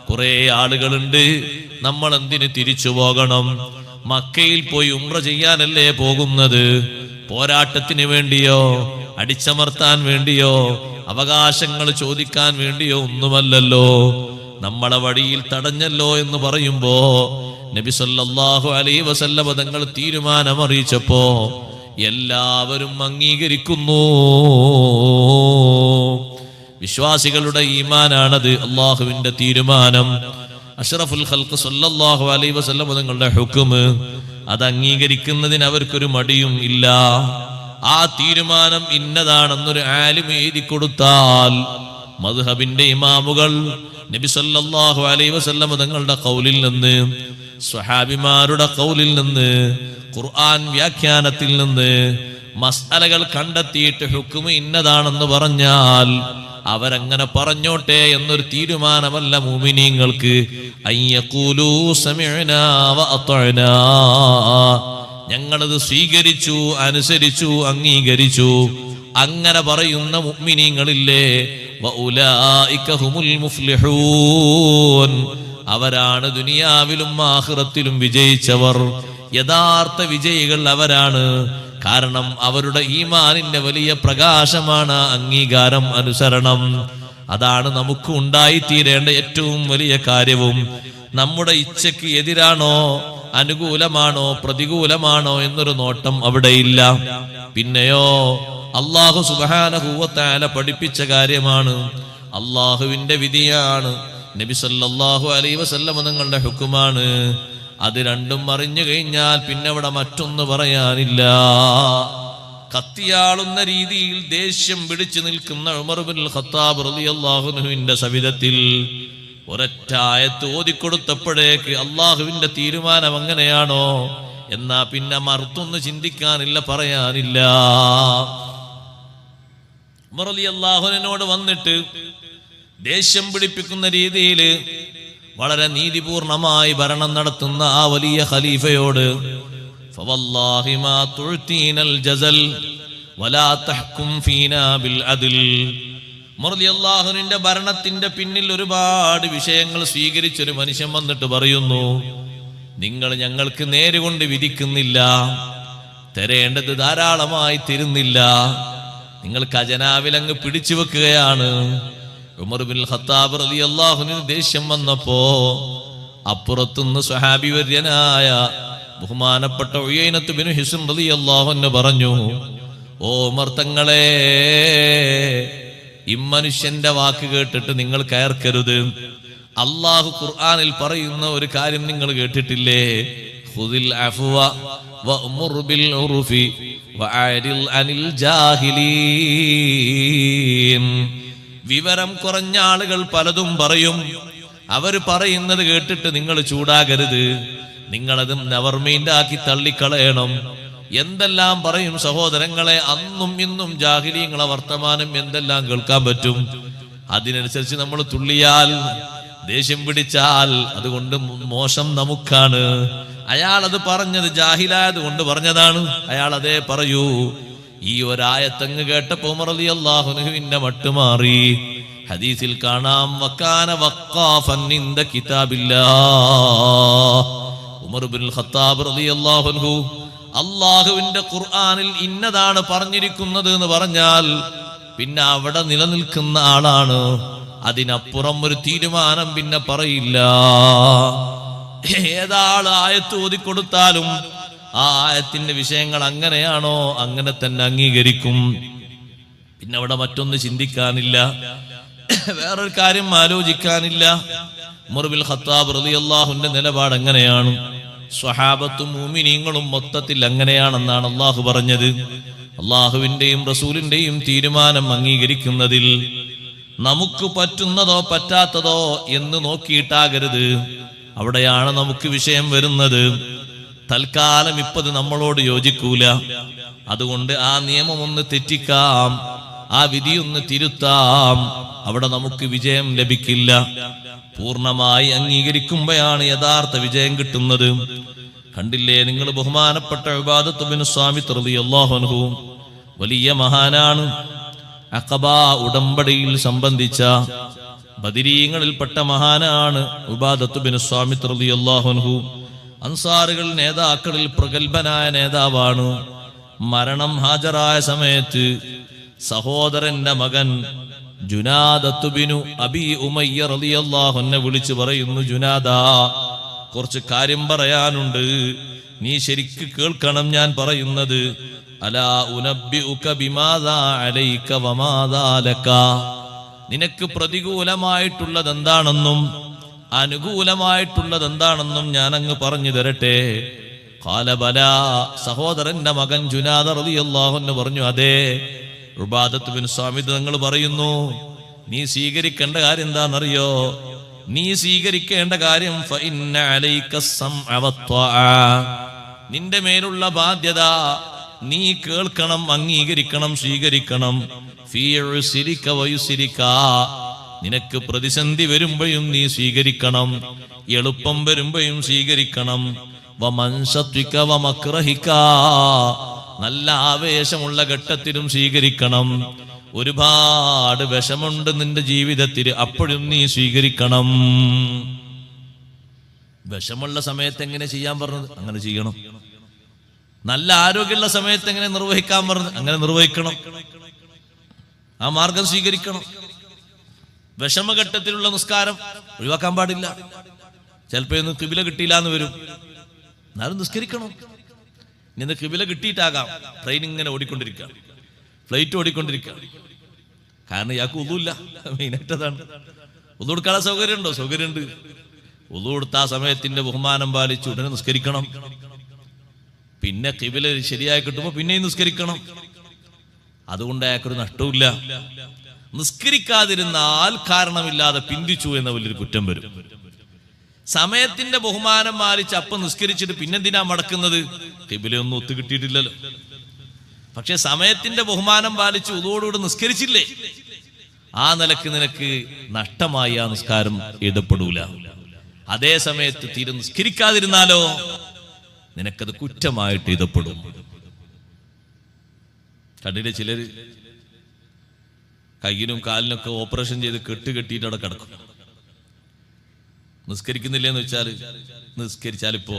Speaker 1: കുറെ ആളുകളുണ്ട്, നമ്മൾ എന്തിന് തിരിച്ചു പോകണം? മക്കയിൽ പോയി ഉംറ ചെയ്യാനല്ലേ പോകുന്നത്? പോരാട്ടത്തിന് വേണ്ടിയോ, അടിച്ചമർത്താൻ വേണ്ടിയോ, അവകാശങ്ങൾ ചോദിക്കാൻ വേണ്ടിയോ ഒന്നുമല്ലല്ലോ. നമ്മളെ വഴിയിൽ തടഞ്ഞല്ലോ എന്ന് പറയുമ്പോ നബി സല്ലല്ലാഹു അലൈഹി വസല്ലം തങ്ങൾ തീരുമാനം അറിയിച്ചപ്പോ എല്ലാവരും അംഗീകരിക്കുന്നു. വിശ്വാസികളുടെ ഈമാനാണത്, അള്ളാഹുവിന്റെ തീരുമാനം. അഷ്റഫുൽ ഖൽഖ് സല്ലല്ലാഹു അലൈഹി വസല്ലം തങ്ങളുടെ ഹുക്മ് അത് അംഗീകരിക്കുന്നതിന് അവർക്കൊരു മടിയും ഇല്ല. ആ തീരുമാനം ഇന്നതാണെന്നൊരു ആലിം എഴുതി കൊടുത്താൽ മദ്ഹബിന്റെ ഇമാമുകൾ നബി സല്ലല്ലാഹു അലൈഹി വസല്ലം തങ്ങളുടെ ഖൗലിൽ നിന്ന്, സ്വഹാബിമാരുടെ ഖൗലിൽ നിന്ന്, ഖുർആൻ വ്യാഖ്യാനത്തിൽ നിന്ന് മസ്അലകൾ കണ്ടെത്തിയിട്ട് ഹുക്മ് ഇന്നതാണെന്ന് പറഞ്ഞാൽ അവരങ്ങനെ പറഞ്ഞോട്ടെ എന്നൊരു തീരുമാനമല്ല മുഅ്മിനീങ്ങൾക്ക്. അയ്യഖൂലൂ സമിഅനാ വ അത്അനാ, ഞങ്ങളത് സ്വീകരിച്ചു, അനുസരിച്ചു, അംഗീകരിച്ചു. അങ്ങനെ പറയുന്ന മുഅ്മിനീങ്ങളില്ലേ, വഉലൈക ഹുമുൽ മുഫ്ലിഹൂൻ, അവരാണ് ദുനിയാവിലും ആഖിറത്തിലും വിജയിച്ചവർ. യഥാർത്ഥ വിജയികൾ അവരാണ്. കാരണം അവരുടെ ഈമാനിന്റെ വലിയ പ്രകാശമാണ് അംഗീകാരം, അനുസരണം. അതാണ് നമുക്ക് ഉണ്ടായിത്തീരേണ്ട ഏറ്റവും വലിയ കാര്യവും. നമ്മുടെ ഇച്ഛയ്ക്ക് എതിരാണോ, അനുകൂലമാണോ, പ്രതികൂലമാണോ എന്നൊരു നോട്ടം അവിടെയില്ല. പിന്നെയോ അല്ലാഹു സുബ്ഹാനഹു വ തആല പഠിപ്പിച്ച കാര്യമാണ്, അല്ലാഹുവിന്റെ വിധിയാണ്, നബി സല്ലല്ലാഹു അലൈഹി വസല്ലം തങ്ങളുടെ ഹുക്കുമാണ്. അത് രണ്ടും അറിഞ്ഞു കഴിഞ്ഞാൽ പിന്നെ അവിടെ മറ്റൊന്ന് പറയാനില്ല. കത്തിയാളുന്ന രീതിയിൽ ദേഷ്യം പിടിച്ചു നിൽക്കുന്ന ഉമർ ഇബ്നുൽ ഖത്താബ് റളിയല്ലാഹു അൻഹുവിന്റെ സവിധത്തിൽ ഒരൊറ്റ ആയത്ത് ഓതിക്കൊടുത്തപ്പോഴേക്ക് അള്ളാഹുവിന്റെ തീരുമാനം അങ്ങനെയാണോ എന്നാ പിന്നെ മറുത്തൊന്ന് ചിന്തിക്കാനില്ല, പറയാനില്ല. ഉമർ റളിയല്ലാഹു അൻഹുവിനോട് വന്നിട്ട് ദേഷ്യം പിടിപ്പിക്കുന്ന രീതിയിൽ വളരെ നീതിപൂർണമായി ഭരണം നടത്തുന്ന ആ വലിയ ഖലീഫയോട് ഫവല്ലാഹി മാ തുഅ്തീനൽ ജസൽ വലാ തഹ്കും ഫീനാ ബിൽ അദ്ൽ, ഉമർ റളിയല്ലാഹു അൻഹുവിന്റെ ഭരണത്തിന്റെ പിന്നിൽ ഒരുപാട് വിഷയങ്ങൾ സ്വീകരിച്ചൊരു മനുഷ്യൻ വന്നിട്ട് പറയുന്നു, നിങ്ങൾ ഞങ്ങൾക്ക് നേരുകൊണ്ട് വിധിക്കുന്നില്ല, തരേണ്ടത് ധാരാളമായി തരുന്നില്ല, നിങ്ങൾ ഖജനാവിലങ്ങ് പിടിച്ചു വെക്കുകയാണ്. ഉമർ ഇബ്നുൽ ഖത്താബ് റളിയല്ലാഹു അൻഹു ദേഷ്യം വന്നപ്പോ അപ്പുറത്തുനിന്ന് സ്വഹാബി വര്യനായ ബഹുമാനപ്പെട്ട ഉയൈനത്ത് ബിൻ ഹിസ്ൻ റളിയല്ലാഹു അൻഹു പറഞ്ഞു, ഓ ഉമർ തങ്ങളെ, ഇമ്മനുഷ്യന്റെ വാക്ക് കേട്ടിട്ട് നിങ്ങൾ കയർക്കരുത്. അല്ലാഹു ഖുർആനിൽ പറയുന്ന ഒരു കാര്യം നിങ്ങൾ കേട്ടിട്ടില്ലേ, ഖുദിൽ അഫ്വ വഅ്മുർ ബിൽ ഉർഫി വഅരിൽ അനിൽ ജാഹിലീൻ. വിവരം കുറഞ്ഞ ആളുകൾ പലതും പറയും, അവർ പറയുന്നത് കേട്ടിട്ട് നിങ്ങൾ ചൂടാകരുത്, നിങ്ങളത് നെവർ മൈൻഡ് ആക്കി തള്ളിക്കളയണം. എന്തെല്ലാം പറയും സഹോദരങ്ങളെ. അന്നും ഇന്നും ജാഹിലീങ്ങളെ വർത്തമാനം എന്തെല്ലാം കേൾക്കാൻ പറ്റും. അതിനനുസരിച്ച് നമ്മൾ തുള്ളിയാൽ, ദേഷ്യം പിടിച്ചാൽ അതുകൊണ്ട് മോശം നമുക്കാണ്. അയാൾ അത് പറഞ്ഞത് ജാഹിലായത് കൊണ്ട് പറഞ്ഞതാണ്. അയാൾ അതേ പറയൂ. ഈ ഒരായത്തങ്ങ് കേട്ടപ്പോ ഉമർ റളിയല്ലാഹു അൻഹുവിന്റെ മട്ടുമാറി. ഹദീസിൽ കാണാം, വക്കാന വഖാഫൻ ഇൻദ കിതാബില്ലാഹ്. ഉമർ ഇബ്നുൽ ഖത്താബ് റളിയല്ലാഹു അൻഹു അല്ലാഹുവിന്റെ ഖുർആനിൽ ഇന്നതാണ് പറഞ്ഞിരിക്കുന്നത് എന്ന് പറഞ്ഞാൽ പിന്നെ അവിടെ നിലനിൽക്കുന്ന ആളാണ്. അതിനപ്പുറം ഒരു തീരുമാനം പിന്നെ പറയില്ല. ഏതാൾ ആയത്ത് ഓതിക്കൊടുത്താലും ആ ആയത്തിന്റെ വിഷയങ്ങൾ അങ്ങനെയാണോ അങ്ങനെ തന്നെ അംഗീകരിക്കും. പിന്നെ അവിടെ മറ്റൊന്ന് ചിന്തിക്കാനില്ല, വേറൊരു കാര്യം ആലോചിക്കാനില്ല. ഉമർ ഇബ്നുൽ ഖത്താബ് റളിയല്ലാഹുവിന്റെ നിലപാട് അങ്ങനെയാണ്. സ്വഹാബത്തും മുഅ്മിനീങ്ങളും മൊത്തത്തിൽ അങ്ങനെയാണെന്നാണ് അള്ളാഹു പറഞ്ഞത്. അള്ളാഹുവിന്റെയും റസൂലിന്റെയും തീരുമാനം അംഗീകരിക്കുന്നതിൽ നമുക്ക് പറ്റുന്നതോ പറ്റാത്തതോ എന്ന് നോക്കിയിട്ടാകരുത്. അവിടെയാണ് നമുക്ക് വിഷയം വരുന്നത്. തൽക്കാലം ഇപ്പത് നമ്മളോട് യോജിക്കൂല, അതുകൊണ്ട് ആ നിയമം ഒന്ന് തെറ്റിക്കാം, ആ വിധി ഒന്ന് തിരുത്താം. അവിടെ നമുക്ക് വിജയം ലഭിക്കില്ല. പൂർണ്ണമായി അംഗീകരിക്കുമ്പോഴാണ് യഥാർത്ഥ വിജയം കിട്ടുന്നത്. കണ്ടില്ലേ നിങ്ങൾ, ബഹുമാനപ്പെട്ട ഉബാദത്ത് ബിൻ സ്വാമിത്ത് റളിയല്ലാഹു അൻഹു വലിയ മഹാനാണ്. അഖബ ഉടമ്പടിയിൽ സംബന്ധിച്ച ബദരീങ്ങളിൽപ്പെട്ട മഹാനാണ് ഉബാദത്ത് ബിൻ സ്വാമിത്ത് റളിയല്ലാഹു അൻഹു. അൻസാറുകൾ നേതാക്കളിൽ പ്രഗത്ഭനായ നേതാവാണ്. മരണം ഹാജരായ സമയത്ത് സഹോദരന്റെ മകൻ ജുനാദത്ത് ബിനു അബി ഉമയ്യ റളിയല്ലാഹു അൻഹു വിളിച്ചു പറയുന്നു, ജുനാദാ, കുറച്ച് കാര്യം പറയാനുണ്ട്, നീ ശരിക്ക് കേൾക്കണം ഞാൻ പറയുന്നത്. അലാ ഉനബ്ബിഉക ബിമാദാ അലൈക വമാദാ ലക. നിനക്ക് പ്രതികൂലമായിട്ടുള്ളത് എന്താണെന്നും അനുകൂലമായിട്ടുള്ളത് എന്താണെന്നും ഞാൻ അങ്ങ് പറഞ്ഞു തരട്ടെ. ഖാല ബലാ. സഹോദരന്റെ മകൻ ജുനാദ റളിയല്ലാഹു അൻഹു പറഞ്ഞു, അതെ. ഉബാദത്ത് ബിൻ സ്വാമിത്ത് തങ്ങൾ പറയുന്നു, നീ സ്വീകരിക്കേണ്ട കാര്യം എന്താണെന്നറിയോ? നീ സ്വീകരിക്കേണ്ട കാര്യം ഫഇന്ന അലൈക സ്സംഅ വത്ത്വാഅ. നിന്റെ മേലുള്ള ബാധ്യത നീ കേൾക്കണം, അംഗീകരിക്കണം, സ്വീകരിക്കണം. ഫീ ഉസ്രിക വയുസ്രിക. നിനക്ക് പ്രതിസന്ധി വരുമ്പോഴും നീ സ്വീകരിക്കണം, എളുപ്പം വരുമ്പോഴും സ്വീകരിക്കണം. വമൻശത്വിക വമക്രഹിക. നല്ല ആവേശമുള്ള ഘട്ടത്തിലും സ്വീകരിക്കണം. ഒരുപാട് വിഷമുണ്ട് നിന്റെ ജീവിതത്തിൽ, അപ്പോഴും നീ സ്വീകരിക്കണം. വിഷമുള്ള സമയത്ത് എങ്ങനെ ചെയ്യാൻ പറഞ്ഞത് അങ്ങനെ ചെയ്യണം. നല്ല ആരോഗ്യമുള്ള സമയത്ത് എങ്ങനെ നിർവഹിക്കാൻ പറഞ്ഞത് അങ്ങനെ നിർവഹിക്കണം. ആ മാർഗം സ്വീകരിക്കണം. വിഷമഘട്ടത്തിലുള്ള നിസ്കാരം ഒഴിവാക്കാൻ പാടില്ല. ചിലപ്പോ ഒന്നും കിബില കിട്ടിയില്ല എന്ന് വരും, എന്നാലും നിസ്കരിക്കണം. ഇന്ന് കിബില കിട്ടിയിട്ടാകാം ട്രെയിൻ ഇങ്ങനെ ഓടിക്കൊണ്ടിരിക്കുക, ഫ്ലൈറ്റ് ഓടിക്കൊണ്ടിരിക്കുക. കാരണം ഇയാൾക്ക് ഉദുല്ല, മെയിനായിട്ട് അതാണ്. ഉദു കൊടുക്കാനുള്ള സൗകര്യം ഉണ്ടോ? സൗകര്യമുണ്ട്. ഉദു കൊടുത്ത ആ സമയത്തിന്റെ ബഹുമാനം പാലിച്ച് ഉടനെ നിസ്കരിക്കണം. പിന്നെ കിബില ശരിയായി കിട്ടുമ്പോൾ പിന്നെയും നിസ്കരിക്കണം. അതുകൊണ്ട് അയാൾക്കൊരു നഷ്ടവുമില്ല. നിസ്കരിക്കാതിരുന്നാൽ കാരണമില്ലാതെ പിന്തിച്ചു എന്ന വലിയൊരു കുറ്റം വരും. സമയത്തിന്റെ ബഹുമാനം പാലിച്ച് അപ്പം നിസ്കരിച്ചിട്ട് പിന്നെന്തിനാ മടക്കുന്നത്? കിബിലയൊന്നും ഒത്തു കിട്ടിയിട്ടില്ലല്ലോ. പക്ഷെ സമയത്തിന്റെ ബഹുമാനം പാലിച്ച് ഉദോടുകൂടി നിസ്കരിച്ചില്ലേ, ആ നിലക്ക് നിനക്ക് നഷ്ടമായി ആ നിസ്കാരം എഴുതപ്പെടൂല. അതേ സമയത്ത് തീരെ നിസ്കരിക്കാതിരുന്നാലോ നിനക്കത് കുറ്റമായിട്ട് എഴുതപ്പെടും. കണ്ടില്ലേ, ചിലര് കയ്യിനും കാലിനൊക്കെ ഓപ്പറേഷൻ ചെയ്ത് കെട്ടിയിട്ട് അവിടെ കിടക്കും. നിസ്കരിക്കുന്നില്ലെന്ന് വെച്ചാൽ നിസ്കരിച്ചാലിപ്പോ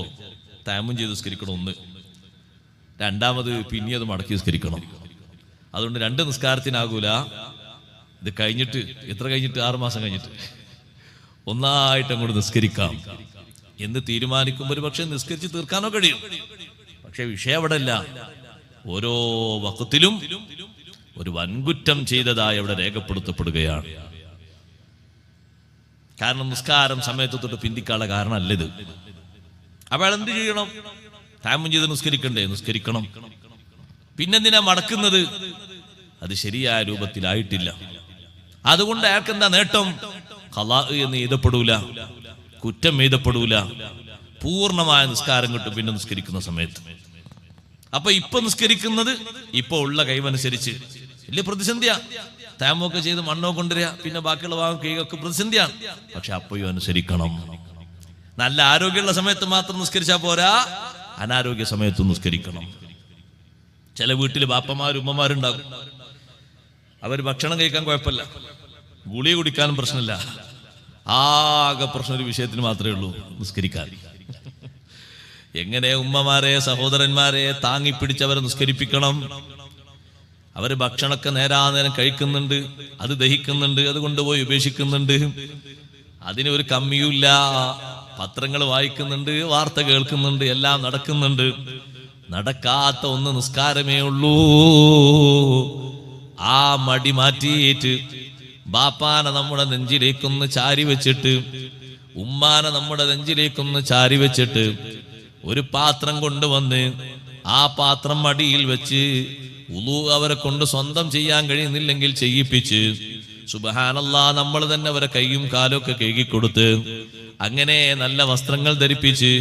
Speaker 1: തയമ്മും ചെയ്ത് നിസ്കരിക്കണം ഒന്ന്, രണ്ടാമത് പിന്നെ അത് മടക്കി നിസ്കരിക്കണം. അതുകൊണ്ട് രണ്ട് നിസ്കാരത്തിനാകൂല. ഇത് കഴിഞ്ഞിട്ട് എത്ര കഴിഞ്ഞിട്ട് 6 മാസം കഴിഞ്ഞിട്ട് ഒന്നായിട്ട് അങ്ങോട്ട് നിസ്കരിക്കാം എന്ന് തീരുമാനിക്കുമ്പോൾ ഒരു പക്ഷെ നിസ്കരിച്ച് തീർക്കാനോ കഴിയും. പക്ഷെ വിഷയം അവിടെ അല്ല. ഓരോ വഖത്തിലും ഒരു വൻകുറ്റം ചെയ്തതായി അവിടെ രേഖപ്പെടുത്തപ്പെടുകയാണ്. കാരണം നിസ്കാരം സമയത്ത് തൊട്ട് പിന്തിക്കാനുള്ള കാരണമല്ല ഇത്. അപ്പോൾ എന്ത് ചെയ്യണം? തയമ്മും ചെയ്ത് നിസ്കരിക്കണ്ടേ? നിസ്കരിക്കണം. പിന്നെന്തിനാ മടക്കുന്നത്? അത് ശരിയായ രൂപത്തിലായിട്ടില്ല. അതുകൊണ്ട് അയാൾക്ക് എന്താ നേട്ടം? ഖളാ എന്ന് എഴുതപ്പെടൂല, കുറ്റം എഴുതപ്പെടൂല. പൂർണ്ണമായ നിസ്കാരം കിട്ടും പിന്നെ നിസ്കരിക്കുന്ന സമയത്ത്. അപ്പൊ ഇപ്പൊ നിസ്കരിക്കുന്നത് ഇപ്പൊ ഉള്ള കഴിവനുസരിച്ച് വലിയ പ്രതിസന്ധിയാ. തേമൊക്കെ ചെയ്ത് മണ്ണോ കൊണ്ടുവരിക, പിന്നെ ബാക്കിയുള്ള ഭാഗം കൈകൊക്കെ പ്രതിസന്ധിയാണ്. പക്ഷെ അപ്പോഴും അനുസരിക്കണം. നല്ല ആരോഗ്യമുള്ള സമയത്ത് മാത്രം നിസ്കരിച്ചാൽ പോരാ, അനാരോഗ്യ സമയത്തും നിസ്കരിക്കണം. ചില വീട്ടിൽ ബാപ്പമാരും ഉമ്മമാരുണ്ടാകും, അവർ ഭക്ഷണം കഴിക്കാൻ കുഴപ്പമില്ല, ഗുളിക കുടിക്കാനും പ്രശ്നമില്ല, ആകെ പ്രശ്നം ഒരു വിഷയത്തിന് മാത്രമേ ഉള്ളൂ, നിസ്കരിക്കാൻ. എങ്ങനെ ഉമ്മമാരെ സഹോദരന്മാരെ താങ്ങിപ്പിടിച്ചവരെ നിസ്കരിപ്പിക്കണം? അവര് ഭക്ഷണമൊക്കെ നേരാനേരം കഴിക്കുന്നുണ്ട്, അത് ദഹിക്കുന്നുണ്ട്, അത് കൊണ്ടുപോയി ഉപേക്ഷിക്കുന്നുണ്ട്, അതിന് ഒരു കമ്മിയുമില്ല. പത്രങ്ങൾ വായിക്കുന്നുണ്ട്, വാർത്ത കേൾക്കുന്നുണ്ട്, എല്ലാം നടക്കുന്നുണ്ട്. നടക്കാത്ത ഒന്ന് നിസ്കാരമേ ഉള്ളൂ. ആ മടി മാറ്റിയിട്ട് ബാപ്പാനെ നമ്മുടെ നെഞ്ചിലേക്കൊന്ന് ചാരി വെച്ചിട്ട്, ഉമ്മാനെ നമ്മുടെ നെഞ്ചിലേക്കൊന്ന് ചാരി വെച്ചിട്ട് ഒരു പാത്രം കൊണ്ടുവന്ന് ആ പാത്രം മടിയിൽ വെച്ച് ഉളു അവരെ കൊണ്ട് സ്വന്തം ചെയ്യാൻ കഴിയുന്നില്ലെങ്കിൽ ചെയ്യിപ്പിച്ച് സുബ്ഹാനല്ലാഹ് നമ്മൾ തന്നെ അവരെ കൈയും കാലൊക്കെ കഴുകിക്കൊടുത്ത് അങ്ങനെ നല്ല വസ്ത്രങ്ങൾ ധരിപ്പിച്ച്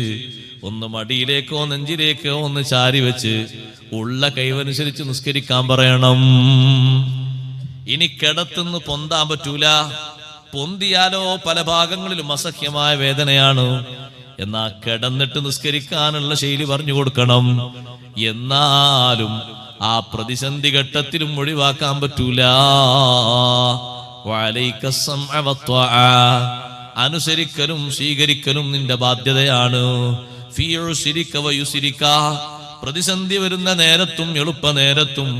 Speaker 1: ഒന്ന് മടിയിലേക്കോ നെഞ്ചിലേക്കോ ഒന്ന് ചാരി വെച്ച് ഉള്ള കൈവനുസരിച്ച് നിസ്കരിക്കാൻ പറയണം. ഇനി കിടത്തുനിന്ന് പൊന്താൻ പറ്റൂല, പൊന്തിയാലോ പല ഭാഗങ്ങളിലും അസഹ്യമായ വേദനയാണ്. എന്നാ കിടന്നിട്ട് നിസ്കരിക്കാനുള്ള ശൈലി പറഞ്ഞു കൊടുക്കണം. എന്നാലും ആ പ്രതിസന്ധി ഘട്ടത്തിലും ഒഴിവാക്കാൻ പറ്റൂല. അനുസരിക്കലും സ്വീകരിക്കലും നിന്റെ ബാധ്യതയാണ്. പ്രതിസന്ധി വരുന്ന നേരത്തും എളുപ്പ നേരത്തും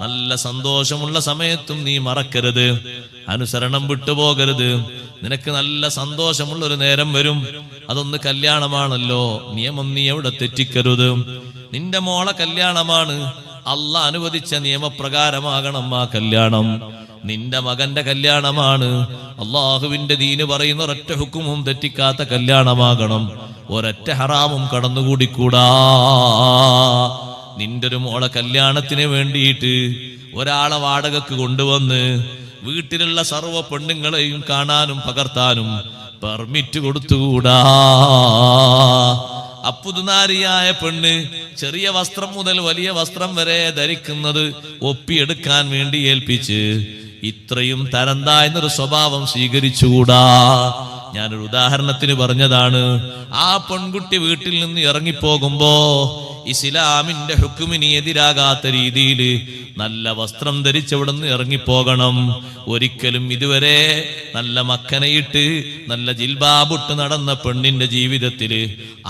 Speaker 1: നല്ല സന്തോഷമുള്ള സമയത്തും നീ മറക്കരുത്, അനുസരണം വിട്ടുപോകരുത്. നിനക്ക് നല്ല സന്തോഷമുള്ള ഒരു നേരം വരും, അതൊന്ന് കല്യാണമാണല്ലോ, നിയമം നീ എവിടെ തെറ്റിക്കരുത്. നിന്റെ മോളെ കല്യാണമാണ്, അള്ളാഹ് അനുവദിച്ച നിയമപ്രകാരമാകണം ആ കല്യാണം. നിന്റെ മകന്റെ കല്യാണമാണ്, അള്ളാഹുവിന്റെ ദീന് പറയുന്ന ഒരൊറ്റ ഹുക്കുമും തെറ്റിക്കാത്ത കല്യാണമാകണം, ഒരൊറ്റ ഹറാമും കടന്നുകൂടിക്കൂടാ. നിന്റെ ഒരു മോളെ കല്യാണത്തിന് വേണ്ടിയിട്ട് ഒരാളെ വാടകക്ക് കൊണ്ടുവന്ന് വീട്ടിലുള്ള സർവ്വ പെണ്ണുങ്ങളെയും കാണാനും പകർത്താനും പെർമിറ്റ് കൊടുത്തുകൂടാ. അപ്പുതുനാരിയായ പെണ്ണ് ചെറിയ വസ്ത്രം മുതൽ വലിയ വസ്ത്രം വരെ ധരിക്കുന്നത് ഒപ്പിയെടുക്കാൻ വേണ്ടി ഏൽപ്പിച്ച് ഇത്രയും തരംതാഴ്ന്നൊരു സ്വഭാവം സ്വീകരിച്ചുകൂടാ. ഞാനൊരു ഉദാഹരണത്തിന് പറഞ്ഞതാണ്. ആ പെൺകുട്ടി വീട്ടിൽ നിന്ന് ഇറങ്ങിപ്പോകുമ്പോ ഇസ്ലാമിന്റെ ഹുക്കുമിന് എതിരാകാത്ത രീതിയിൽ നല്ല വസ്ത്രം ധരിച്ചവിടെ നിന്ന് ഇറങ്ങിപ്പോകണം. ഒരിക്കലും ഇതുവരെ നല്ല മക്കനയിട്ട് നല്ല ജിൽബാബുട്ട് നടന്ന പെണ്ണിന്റെ ജീവിതത്തിൽ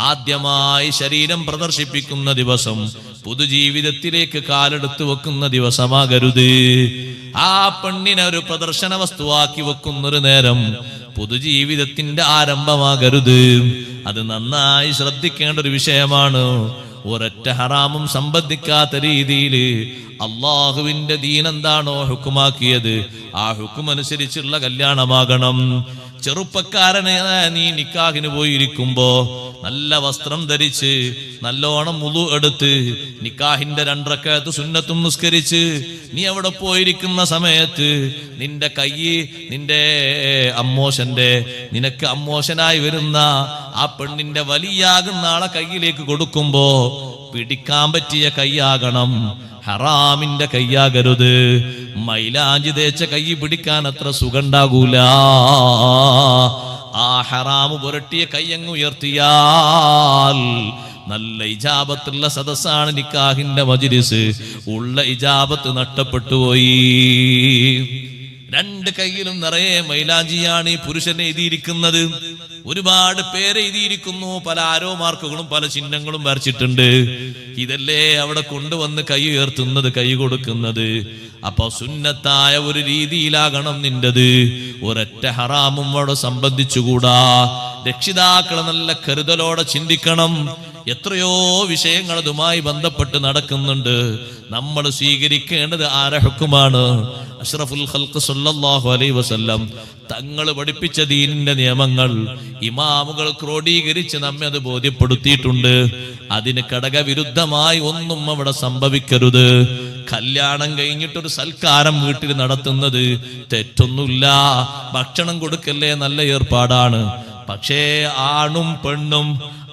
Speaker 1: ആദ്യമായി ശരീരം പ്രദർശിപ്പിക്കുന്ന ദിവസം, പുതുജീവിതത്തിലേക്ക് കാലെടുത്ത് വെക്കുന്ന ദിവസമാകരുത്. ആ പെണ്ണിനെ ഒരു പ്രദർശന വസ്തുവാക്കി വെക്കുന്നൊരു നേരം പുതുജീവിതത്തിന്റെ ആരംഭമാകരുത്. അത് നന്നായി ശ്രദ്ധിക്കേണ്ട ഒരു വിഷയമാണ്. ഒരൊറ്റ ഹറാമും സംബന്ധിക്കാത്ത രീതിയിൽ അള്ളാഹുവിന്റെ ദീൻ എന്താണോ ഹുക്കുമാക്കിയത് ആ ഹുക്കുമനുസരിച്ചുള്ള കല്യാണമാകണം. ചെറുപ്പക്കാരനെ നീ നിക്കാഹിന് പോയിരിക്കുമ്പോ നല്ല വസ്ത്രം ധരിച്ച് നല്ലോണം വുളു എടുത്ത് നിക്കാഹിന്റെ 2 റക്അത്ത് സുന്നത്തും നിസ്കരിച്ച് നീ അവിടെ പോയിരിക്കുന്ന സമയത്ത് നിന്റെ കൈ നിന്റെ നിനക്ക് അമ്മോശനായി വരുന്ന ആ പെണ്ണിന്റെ വലിയാകുന്ന ആളെ കയ്യിലേക്ക് കൊടുക്കുമ്പോ പിടിക്കാൻ പറ്റിയ കൈയാകണം, ഹറാമിന്റെ കയ്യാകരുത്. മൈലാഞ്ചി തേച്ച കൈ പിടിക്കാൻ അത്ര സുഖണ്ടാകൂല. ആ ഹറാമ് പുരട്ടിയ കയ്യങ്ങ് ഉയർത്തിയാൽ നല്ല ഇജാബത്തുള്ള സദസ്സാണ് നിക്കാഹിന്റെ മജ്‌ലിസ്, ഉള്ള ഇജാബത്ത് നഷ്ടപ്പെട്ടു പോയി. 2 കൈയിലും നിറയെ മൈലാഞ്ചിയാണ് ഈ പുരുഷൻ എഴുതിയിരിക്കുന്നത്. ഒരുപാട് പേര് എഴുതിയിരിക്കുന്നു, പല ആരോ മാർക്കുകളും പല ചിഹ്നങ്ങളും വരച്ചിട്ടുണ്ട്. ഇതല്ലേ അവിടെ കൊണ്ടുവന്ന് കൈ ഉയർത്തുന്നത്, കൈ കൊടുക്കുന്നത്. അപ്പൊ സുന്നത്തായ ഒരു രീതിയിലാകണം നിന്റത്. ഒരൊറ്റ ഹറാമും അവിടെ സംബന്ധിച്ചുകൂടാ. രക്ഷിതാക്കളെ നല്ല കരുതലോടെ ചിന്തിക്കണം. എത്രയോ വിഷയങ്ങൾ അതുമായി ബന്ധപ്പെട്ട് നടക്കുന്നുണ്ട്. നമ്മൾ സ്വീകരിക്കേണ്ടത് ആരെ ഹുക്കുമാണ്? അഷ്റഫുൽ ഖൽഖ് സല്ലല്ലാഹു അലൈഹി വസല്ലം തങ്ങൾ പഠിപ്പിച്ച ദീനിന്റെ നിയമങ്ങൾ ഇമാമുകൾ ക്രോഡീകരിച്ച് നമ്മെ അത് ബോധ്യപ്പെടുത്തിയിട്ടുണ്ട്. അതിന് ഘടകവിരുദ്ധമായി ഒന്നും അവിടെ സംഭവിക്കരുത്. കല്യാണം കഴിഞ്ഞിട്ടൊരു സൽക്കാരം വീട്ടിൽ നടത്തുന്നത് തെറ്റൊന്നുമില്ല. ഭക്ഷണം കൊടുക്കല്ലേ, നല്ല ഏർപ്പാടാണ്. പക്ഷേ ആണും പെണ്ണും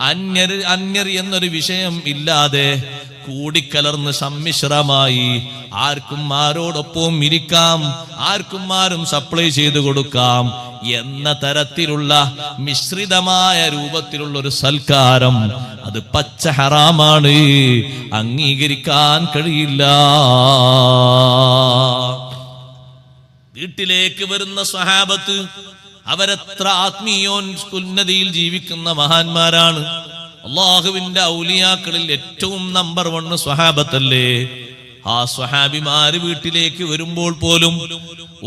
Speaker 1: അന്യർ എന്നൊരു വിഷയം ഇല്ലാതെ കൂടിക്കലർന്ന് സമ്മിശ്രമായി ആർക്കും ആരോടൊപ്പവും ഇരിക്കാം, ആർക്കും ആരും സപ്ലൈ ചെയ്തു കൊടുക്കാം എന്ന തരത്തിലുള്ള മിശ്രിതമായ രൂപത്തിലുള്ള ഒരു സൽക്കാരം അത് പച്ച ഹറാമാണ്, അംഗീകരിക്കാൻ കഴിയില്ല. വീട്ടിലേക്ക് വരുന്ന സ്വഹാബത്ത് അവരെത്ര ആത്മീയോന്നതിയിൽ ജീവിക്കുന്ന മഹാന്മാരാണ്. അള്ളാഹുവിന്റെ ഔലിയാക്കളിൽ ഏറ്റവും നമ്പർ 1 സ്വഹാബത്തല്ലേ. ആ സ്വഹാബിമാര് വീട്ടിലേക്ക് വരുമ്പോൾ പോലും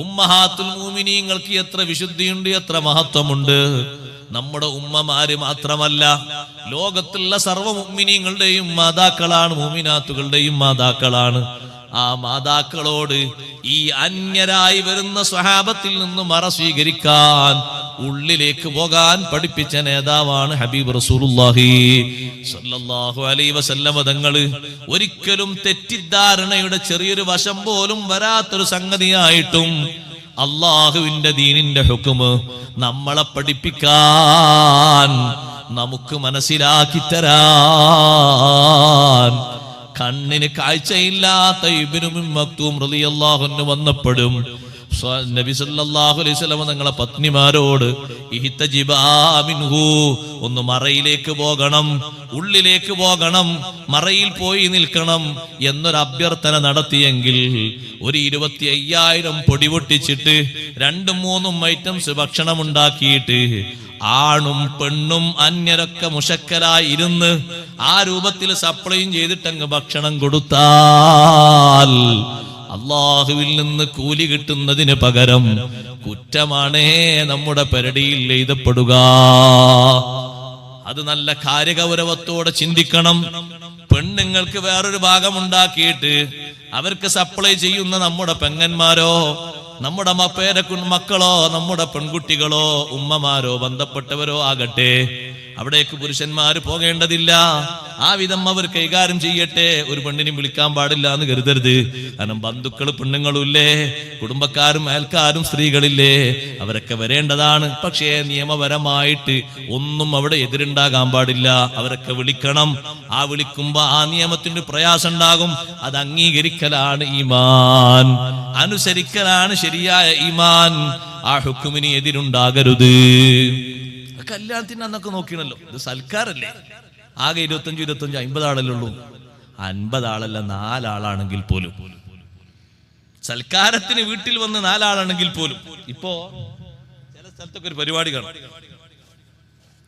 Speaker 1: ഉമ്മഹാത്തുൽ മുഅ്മിനീങ്ങൾക്ക് എത്ര വിശുദ്ധിയുണ്ട്, എത്ര മഹത്വമുണ്ട്. നമ്മുടെ ഉമ്മമാര് മാത്രമല്ല, ലോകത്തുള്ള സർവ്വ മുഅ്മിനീങ്ങളുടെയും മാതാക്കളാണ്, മുഅ്മിനാത്തുകളുടെയും മാതാക്കളാണ്. ആ മാതാക്കളോട് ഈ അന്യരായി വരുന്ന സ്വഹാബത്തിൽ നിന്ന് മറ സ്വീകരിക്കാൻ, ഉള്ളിലേക്ക് പോകാൻ പഠിപ്പിച്ച നേതാവാണ് ഹബീബ് റസൂലുള്ളാഹി സ്വല്ലല്ലാഹു അലൈഹി വസല്ലം തങ്ങള്. ഒരിക്കലും തെറ്റിദ്ധാരണയുടെ ചെറിയൊരു വശം പോലും വരാത്തൊരു സംഗതിയായിട്ടും അള്ളാഹുവിന്റെ ദീനിന്റെ ഹുക്മ് നമ്മളെ പഠിപ്പിക്കാൻ, നമുക്ക് മനസ്സിലാക്കി തരാൻ കണ്ണിന് കാഴ്ചയില്ലാത്ത ഇബ്നു മക്തൂം റളിയല്ലാഹു അൻഹു വന്നപ്പോഴും നബി സല്ലല്ലാഹു അലൈഹി വസല്ലം തങ്ങളെ പത്നിമാരോട് ഇഹ്തജിബാ മിൻഹു, ഒന്ന് മറയിലേക്ക് പോകണം, ഉള്ളിലേക്ക് പോകണം, മറയിൽ പോയി നിൽക്കണം എന്നൊരു അഭ്യർത്ഥന നടത്തിയെങ്കിൽ ഒരു 25,000 പൊടി പൊട്ടിച്ചിട്ട് 2-3 ഐറ്റംസ് ഭക്ഷണം ഉണ്ടാക്കിയിട്ട് ആണും പെണ്ണും അന്യരൊക്കെ മുഷക്കലായി ഇരുന്ന് ആ രൂപത്തിൽ സപ്ലൈയും ചെയ്തിട്ടങ്ങ് ഭക്ഷണം കൊടുത്താൽ അള്ളാഹുവിൽ നിന്ന് കൂലി കിട്ടുന്നതിന് പകരം കുറ്റമാണേ നമ്മുടെ പെരടിയിൽ എഴുതപ്പെടുക. അത് നല്ല കാര്യഗൗരവത്തോടെ ചിന്തിക്കണം. പെണ്ണുങ്ങൾക്ക് വേറൊരു ഭാഗം ഉണ്ടാക്കിയിട്ട് അവർക്ക് സപ്ലൈ ചെയ്യുന്ന നമ്മുടെ പെങ്ങന്മാരോ, നമ്മുടെ മക്കളോ, നമ്മുടെ പെൺകുട്ടികളോ, ഉമ്മമാരോ, ബന്ധപ്പെട്ടവരോ ആകട്ടെ, അവിടേക്ക് പുരുഷന്മാര് പോകേണ്ടതില്ല. ആ വിധം അവർ കൈകാര്യം ചെയ്യട്ടെ. ഒരു പെണ്ണിനും വിളിക്കാൻ പാടില്ല എന്ന് കരുതരുത്. കാരണം ബന്ധുക്കൾ പെണ്ണുങ്ങളുമില്ലേ, കുടുംബക്കാരും അയൽക്കാരും സ്ത്രീകളില്ലേ, അവരൊക്കെ വരേണ്ടതാണ്. പക്ഷേ നിയമപരമായിട്ട് ഒന്നും അവിടെ എതിരുണ്ടാകാൻ പാടില്ല. അവരൊക്കെ വിളിക്കണം. ആ വിളിക്കുമ്പോ ആ നിയമത്തിന്റെ പ്രയാസം ഉണ്ടാകും. അത് അംഗീകരിക്കലാണ് ഈമാൻ, അനുസരിക്കലാണ് ശരിയായ ഈമാൻ. ആ ഹുക്കുമിന് എതിരുണ്ടാകരുത്. കല്യാണത്തിന് അന്നൊക്കെ നോക്കിയണല്ലോ, ഇത് സൽക്കാരല്ലേ. ആകെ 25, 50 ആളല്ലേ ഉള്ളൂ. 50 ആളല്ല, 4 ആളാണെങ്കിൽ പോലും, സൽക്കാരത്തിന് വീട്ടിൽ വന്ന് 4 ആളാണെങ്കിൽ പോലും. ഇപ്പോ ചില സ്ഥലത്തൊക്കെ ഒരു പരിപാടി കാണും.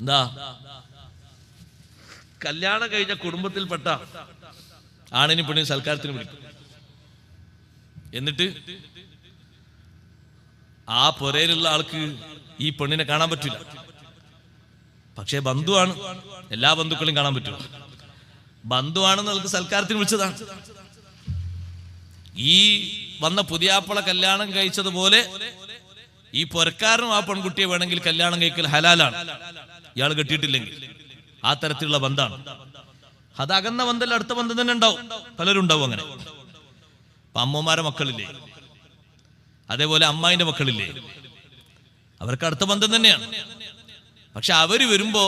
Speaker 1: എന്താ, കല്യാണം കഴിഞ്ഞ കുടുംബത്തിൽപ്പെട്ട ആണിനും പെണ്ണിനും സൽക്കാരത്തിന് വിളിക്കും. എന്നിട്ട് ആ പുരയിലുള്ള ആൾക്ക് ഈ പെണ്ണിനെ കാണാൻ പറ്റില്ല. പക്ഷേ ബന്ധുവാണ്, എല്ലാ ബന്ധുക്കളെയും കാണാൻ പറ്റും. ബന്ധുവാണെന്ന് നമുക്ക് സൽക്കാരത്തിന് വിളിച്ചതാണ്. ഈ വന്ന പുതിയാപ്പള കല്യാണം കഴിച്ചതുപോലെ ഈ പുരക്കാരനും ആ പെൺകുട്ടിയെ വേണമെങ്കിൽ കല്യാണം കഴിക്കൽ ഹലാലാണ്, ഇയാൾ കെട്ടിയിട്ടില്ലെങ്കിൽ. ആ തരത്തിലുള്ള ബന്ധമാണ്. അത് അകന്ന ബന്ധമല്ല, അടുത്ത ബന്ധം തന്നെ ഉണ്ടാവും. പലരും ഉണ്ടാവും അങ്ങനെ. അമ്മമാരെ മക്കളില്ലേ, അതേപോലെ അമ്മായിന്റെ മക്കളില്ലേ, അവർക്ക് അടുത്ത ബന്ധം തന്നെയാണ്. പക്ഷെ അവര് വരുമ്പോ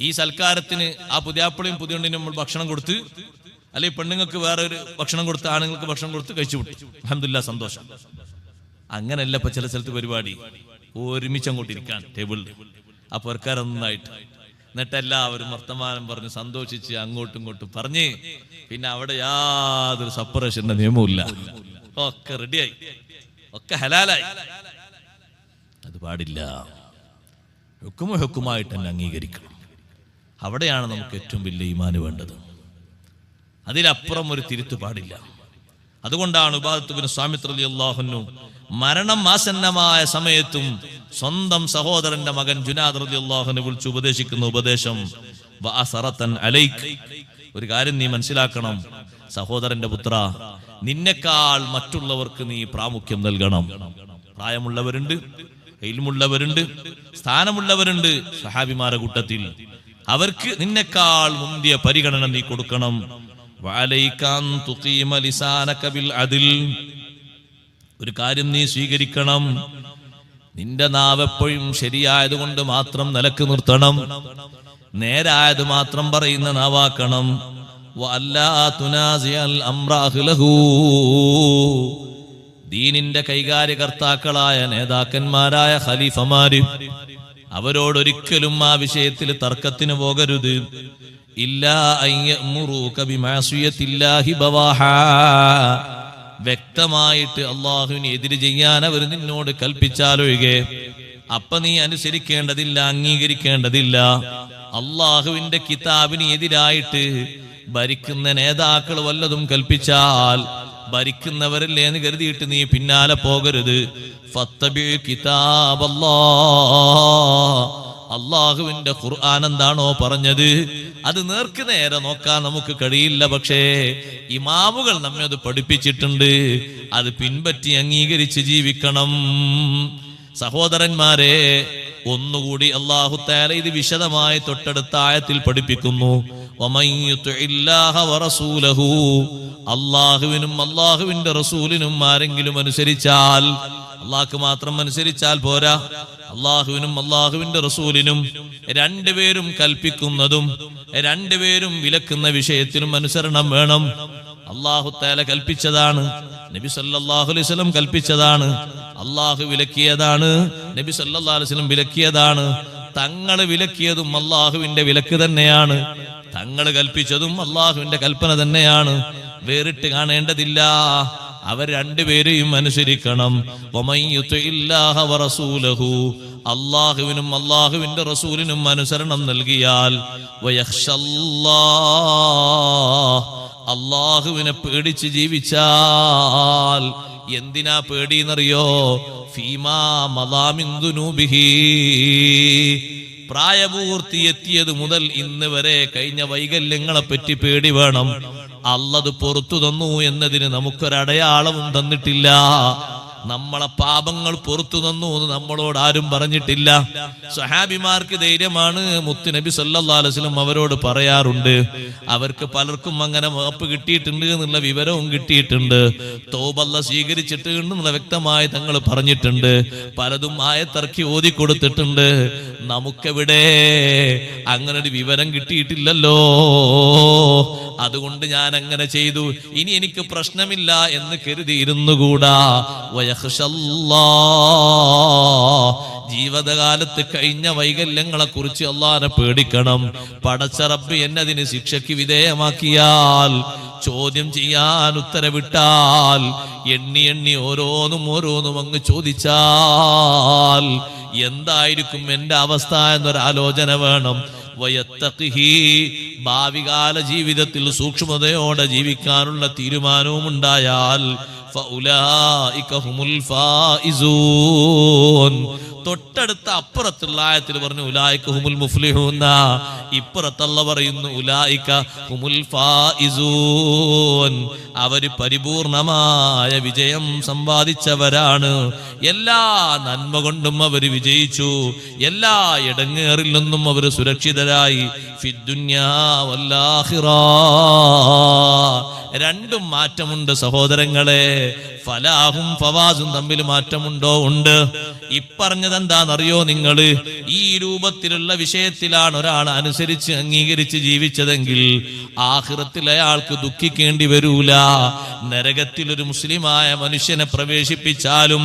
Speaker 1: ഈ സൽക്കാരത്തിന് ആ പുതിയാപ്പിളയും പുതിയണ്ണിനും നമ്മൾ ഭക്ഷണം കൊടുത്ത്, അല്ലെങ്കിൽ പെണ്ണുങ്ങൾക്ക് വേറെ ഒരു ഭക്ഷണം കൊടുത്ത് ആണുങ്ങൾക്ക് ഭക്ഷണം കൊടുത്ത് കഴിച്ചു വിട്ടു. അൽഹംദുലില്ലാഹ്, സന്തോഷം. അങ്ങനെയല്ല ഇപ്പൊ ചില സ്ഥലത്ത് പരിപാടി. ഒരുമിച്ച് അങ്ങോട്ടിരിക്കാൻ ടേബിളിൽ ആ പുരക്കാർ നന്നായിട്ട്, എന്നിട്ട് എല്ലാവരും വർത്തമാനം പറഞ്ഞ് സന്തോഷിച്ച് അങ്ങോട്ടും ഇങ്ങോട്ടും പറഞ്ഞ്, പിന്നെ അവിടെ യാതൊരു സെപ്പറേഷന്റെ നിയമവും. ഒക്കെ റെഡിയായി, ഒക്കെ ഹലാലായി. അത് പാടില്ല. ഹുക്കുമായിട്ട് തന്നെ അംഗീകരിക്കണം. അവിടെയാണ് നമുക്ക് ഏറ്റവും വലിയ ഈമാൻ വേണ്ടത്. അതിലപ്പുറം ഒരു തിരുത്ത് പാടില്ല. അതുകൊണ്ടാണ് ഉബാദത്ത് ബിൻ സ്വാമിത്ത് റളിയല്ലാഹു അൻഹു മരണം ആസന്നമായ സമയത്തും സ്വന്തം സഹോദരന്റെ മകൻ ജുനാദ് റളിയല്ലാഹു അൻഹു വിളിച്ച് ഉപദേശിക്കുന്ന ഉപദേശം, വഅസറതൻ അലൈക്, ഒരു കാര്യം നീ മനസ്സിലാക്കണം സഹോദരന്റെ പുത്ര, നിന്നെക്കാൾ മറ്റുള്ളവർക്ക് നീ പ്രാമുഖ്യം നൽകണം. പ്രായമുള്ളവരുണ്ട്, ഇൽമുള്ളവരുണ്ട്, സ്ഥാനമുള്ളവരുണ്ട് സഹാബിമാരുടെ കൂട്ടത്തിൽ. അവർക്ക് നിന്നെക്കാൾ മുന്തിയ പരിഗണന നീ കൊടുക്കണം. ഒരു കാര്യം നീ സ്വീകരിക്കണം, നിന്റെ നാവ് എപ്പോഴും ശരിയായത് കൊണ്ട് മാത്രം നിലക്ക് നിർത്തണം, നേരായത് മാത്രം പറയുന്ന നാവാക്കണം. വഅല്ലാ തുനാസിഅൽ അംറ അഹ്ലഹു, ദീനിന്റെ കൈകാര്യകർത്താക്കളായ നേതാക്കന്മാരായ ഖലീഫമാര്, അവരോടൊരിക്കലും ആ വിഷയത്തിൽ തർക്കത്തിന് പോകരുത്. ഇല്ലാ അയ്യമുറൂക ബിമഅസിയത്തില്ലാഹി ബവാഹാ, വ്യക്തമായിട്ട് അള്ളാഹുവിനെ എതിര് ചെയ്യാൻ അവർ നിന്നോട് കൽപ്പിച്ചാലൊഴികെ അപ്പൊ നീ അനുസരിക്കേണ്ടതില്ല, അംഗീകരിക്കേണ്ടതില്ല. അള്ളാഹുവിന്റെ കിതാബിന് എതിരായിട്ട് ഭരിക്കുന്ന നേതാക്കൾ വല്ലതും കൽപ്പിച്ചാൽ ഭരിക്കുന്നവരല്ലേ എന്ന് കരുതിയിട്ട് നീ പിന്നാലെ പോകരുത്. ഫത്തബി കിതാബല്ലാഹ്, അള്ളാഹുവിന്റെ ഖുർആൻ എന്താണോ പറഞ്ഞത് അത് നേർക്ക് നേരെ നോക്കാൻ നമുക്ക് കഴിയില്ല. പക്ഷേ ഇമാമുകൾ നമ്മെ അത് പഠിപ്പിച്ചിട്ടുണ്ട്, അത് പിൻപറ്റി അംഗീകരിച്ച് ജീവിക്കണം. സഹോദരന്മാരെ, ഒന്നുകൂടി അല്ലാഹു തആല ഇത് വിശദമായി തൊട്ടടുത്ത ആയത്തിൽ പഠിപ്പിക്കുന്നു. വമൻ യുതിഇല്ലാഹ വറസൂലഹു, അല്ലാഹുവിനും അല്ലാഹുവിന്റെ റസൂലിനും ആരെങ്കിലും അനുസരിച്ചാൽ, അല്ലാഹുക്ക് മാത്രം അനുസരിച്ചാൽ പോരാ, അല്ലാഹുവിനും അല്ലാഹുവിന്റെ റസൂലിനും രണ്ടുപേരും കൽപ്പിക്കുന്നതും രണ്ടുപേരും വിലക്കുന്ന വിഷയത്തിനും അനുസരണം വേണം. അല്ലാഹു തആല കൽപ്പിച്ചതാണ്, നബി സല്ലല്ലാഹു അലൈഹി വസല്ലം കൽപ്പിച്ചതാണ്, അല്ലാഹു വിലക്കിയതാണ്, നബി സല്ലല്ലാഹു അലൈഹി വസല്ലം വിലക്കിയതാണ്. തങ്ങൾ വിലക്കിയതും അല്ലാഹുവിന്റെ വിലക്ക് തന്നെയാണ്, തങ്ങൾ കൽപ്പിച്ചതും അല്ലാഹുവിന്റെ കൽപ്പന തന്നെയാണ്. വേറിട്ട് കാണേണ്ടതില്ല, അവർ രണ്ടുപേരെയും അനുസരിക്കണം. വമൻ യുതിഇല്ലാഹ വറസൂലഹു, അല്ലാഹുവിനും അല്ലാഹുവിന്റെ റസൂലിനും അനുസരണം നൽകിയാൽ, വയഖ്ഷല്ലാഹ്, അല്ലാഹുവിനെ പേടിച്ച് ജീവിച്ചാൽ. എന്തിനാ പേടിയെന്നറിയോ? ഫീമാ മദാ മിൻ ദുനൂബിഹി, പ്രായപൂർത്തി എത്തിയത് മുതൽ ഇന്ന് വരെ കഴിഞ്ഞ വൈകല്യങ്ങളെ പറ്റി പേടി വേണം. അല്ലത് പുറത്തു തന്നു എന്നതിന് നമുക്കൊരടയാളവും തന്നിട്ടില്ല. നമ്മളെ പാപങ്ങൾ പുറത്തു തന്നു എന്ന് നമ്മളോട് ആരും പറഞ്ഞിട്ടില്ല. സ്വഹാബിമാർക്ക് ധൈര്യമാണ്, മുത്ത് നബി സല്ലല്ലാഹു അലൈഹി വസല്ലം അവരോട് പറയാറുണ്ട്. അവർക്ക് പലർക്കും അങ്ങനെ മാപ്പ് കിട്ടിയിട്ടുണ്ട് എന്നുള്ള വിവരവും കിട്ടിയിട്ടുണ്ട്. തൗബ അല്ലാഹ് സ്വീകരിച്ചിട്ടുണ്ട് എന്നുള്ള വ്യക്തമായി തങ്ങൾ പറഞ്ഞിട്ടുണ്ട്. പലതും ആയത്തിറക്കി ഓതി കൊടുത്തിട്ടുണ്ട്. നമുക്കെവിടെ അങ്ങനെ ഒരു വിവരം കിട്ടിയിട്ടില്ലല്ലോ. അതുകൊണ്ട് ഞാൻ അങ്ങനെ ചെയ്തു, ഇനി എനിക്ക് പ്രശ്നമില്ല എന്ന് കരുതിയിരുന്നുകൂടാ. ജീവിതകാലത്ത് കഴിഞ്ഞ വൈകല്യങ്ങളെ കുറിച്ച് അല്ലാഹനെ പേടിക്കണം. പടച്ച റബ്ബ് എന്നതിന് ശിക്ഷയ്ക്ക് വിധേയമാക്കിയാൽ, ചോദ്യം ചെയ്യാൻ ഉത്തരവിട്ടാൽ, എണ്ണി എണ്ണി ഓരോന്നും അങ്ങ് ചോദിച്ചാൽ എന്തായിരിക്കും എന്റെ അവസ്ഥ എന്നൊരാലോചന വേണം. വയത്തഖിഹി, ഭാവികാല ജീവിതത്തിൽ സൂക്ഷ്മതയോടെ ജീവിക്കാനുള്ള തീരുമാനവും ഉണ്ടായാൽ, ഫഉലൈക ഹുമുൽ ഫായിസൂൻ. തൊട്ടടുത്ത അപ്പുറത്തുള്ള ആയത്തിൽ പറഞ്ഞു ഉലൈക ഹുമുൽ മുഫ്ലിഹൂൻ, ഇപ്പുറത്തല്ല പറയുന്നു ഉലൈക ഹുമുൽ ഫായിസൂൻ. അവര് പരിപൂർണമായ വിജയം സമ്പാദിച്ചവരാണ്. എല്ലാ നന്മ കൊണ്ടും അവർ വിജയിച്ചു, എല്ലാ ഇടങ്ങേറിൽ നിന്നും അവർ സുരക്ഷിതരായി. ഫിദ്ദുന്യാ വല്ലാഖിറ, രണ്ടും മാറ്റമുണ്ട് സഹോദരങ്ങളെ. ഫലാഹും ഫവാസും തമ്മിൽ മാറ്റമുണ്ടോ? ഉണ്ട്. ഇപ്പറഞ്ഞത് എന്താണെന്നറിയോ നിങ്ങൾ? ഈ രൂപത്തിലുള്ള വിഷയത്തിലാണ് ഒരാൾ അനുസരിച്ച് അംഗീകരിച്ച് ജീവിച്ചതെങ്കിൽ ആഖിറത്തിൽ അയാൾക്ക് ദുഃഖിക്കേണ്ടി വരൂല. നരകത്തിൽ ഒരു മുസ്ലിമായ മനുഷ്യനെ പ്രവേശിപ്പിച്ചാലും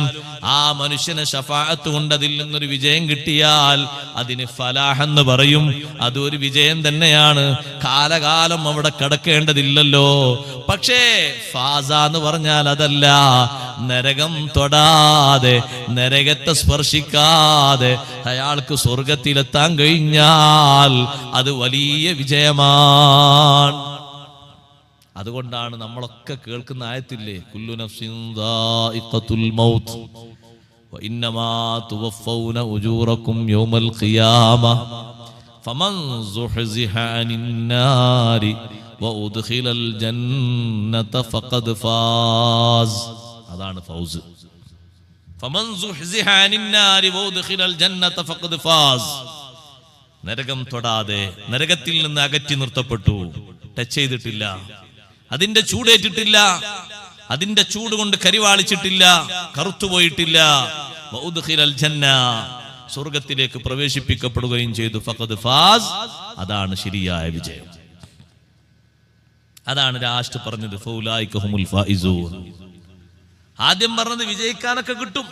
Speaker 1: ആ മനുഷ്യനെ ശഫാഅത്ത് കൊണ്ട് അതിൽ നിന്നൊരു വിജയം കിട്ടിയാൽ അതിന് ഫലാഹ് എന്ന് പറയും. അതൊരു വിജയം തന്നെയാണ്. കാലകാലം അവിടെ കടക്കേണ്ടതില്ലല്ലോ. പക്ഷേ ഫാസ എന്ന് പറഞ്ഞാൽ അതല്ല. നരകം തൊടാതെ, നരകത്തെ സ്പർശിക്കാതെ അയാൾക്ക് സ്വർഗത്തിലെത്താൻ കഴിഞ്ഞാൽ അത് വലിയ വിജയമാണ്. അതുകൊണ്ടാണ് നമ്മളൊക്കെ കേൾക്കുന്ന ആയത്തില്ലേ, കുല്ലു നഫ്സിൻ ദാഇഖത്തുൽ മൗത്ത് വഇന്നമാ തുവഫൗന ഉജൂറക്കും യൗമൽ ഖിയാമ ഫമൻ സുഹ്സിഹ അനിൻ നാരി വഉദ്ഖിലൽ ജന്നത ഫഖദ് ഫാസ്. അതാണ് ഫൗസ്. ഫമൻ സുഹ്സിഹ അനിൻ നാരി വഉദ്ഖിലൽ ജന്നത ഫഖദ് ഫാസ്. നരകം തൊടാതെ, നരകത്തിൽ നിന്ന് അകറ്റി നിർത്തപ്പെട്ടു, ടച്ച് ചെയ്തിട്ടില്ല, അതിന്റെ ചൂടേറ്റിട്ടില്ല, അതിന്റെ ചൂട് കൊണ്ട് കരിവാളിച്ചിട്ടില്ല, കറുത്തുപോയിട്ടില്ല, വഉദ്ഖിലൽ ജന്ന, സ്വർഗ്ഗത്തിലേക്ക് പ്രവേശിപ്പിക്കപ്പെടുകയും ചെയ്തു. ഫഖദ് ഫാസ്, അതാണ് ശരിയായ വിജയം. അതാണ് ലാസ്റ്റ് പറഞ്ഞത് ഫൗലായിക ഹുമുൽ ഫായിസൂൻ. ആദ്യം പറഞ്ഞത് വിജയിക്കാനൊക്കെ കിട്ടും.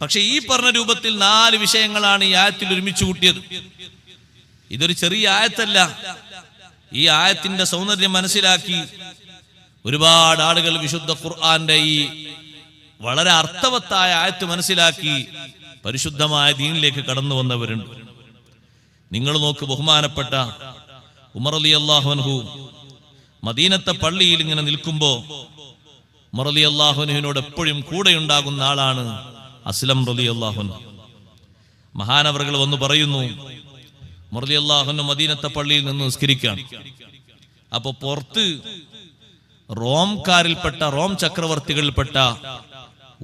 Speaker 1: പക്ഷെ ഈ പറഞ്ഞ രൂപത്തിൽ 4 വിഷയങ്ങളാണ് ഈ ആയത്തിൽ ഒരുമിച്ച് കൂട്ടിയത്. ഇതൊരു ചെറിയ ആയത്തല്ല. ഈ ആയത്തിന്റെ സൗന്ദര്യം മനസ്സിലാക്കി ഒരുപാട് ആളുകൾ വിശുദ്ധ ഖുർആന്റെ ഈ വളരെ അർത്ഥവത്തായ ആയത്ത് മനസ്സിലാക്കി പരിശുദ്ധമായ ദീനിലേക്ക് കടന്നു വന്നവരുണ്ട്. നിങ്ങൾ നോക്ക്, ബഹുമാനപ്പെട്ട ഉമർ റളിയല്ലാഹു അൻഹു മദീനത്തെ പള്ളിയിൽ ഇങ്ങനെ നിൽക്കുമ്പോ ഉമർ റളിയല്ലാഹു അൻഹുവിനോട് എപ്പോഴും കൂടെ ഉണ്ടാകുന്ന ആളാണ് അസ്ലം റളിയല്ലാഹു അൻഹു. മഹാനവറുകൾ വന്ന് പറയുന്നു, ഉമർ റളിയല്ലാഹു അൻഹു മദീനത്തെ പള്ളിയിൽ നിന്ന് നിസ്കരിക്കുകയാണ്. അപ്പൊ പുറത്ത് റോംകാരിൽപ്പെട്ട, റോം ചക്രവർത്തികളിൽപ്പെട്ട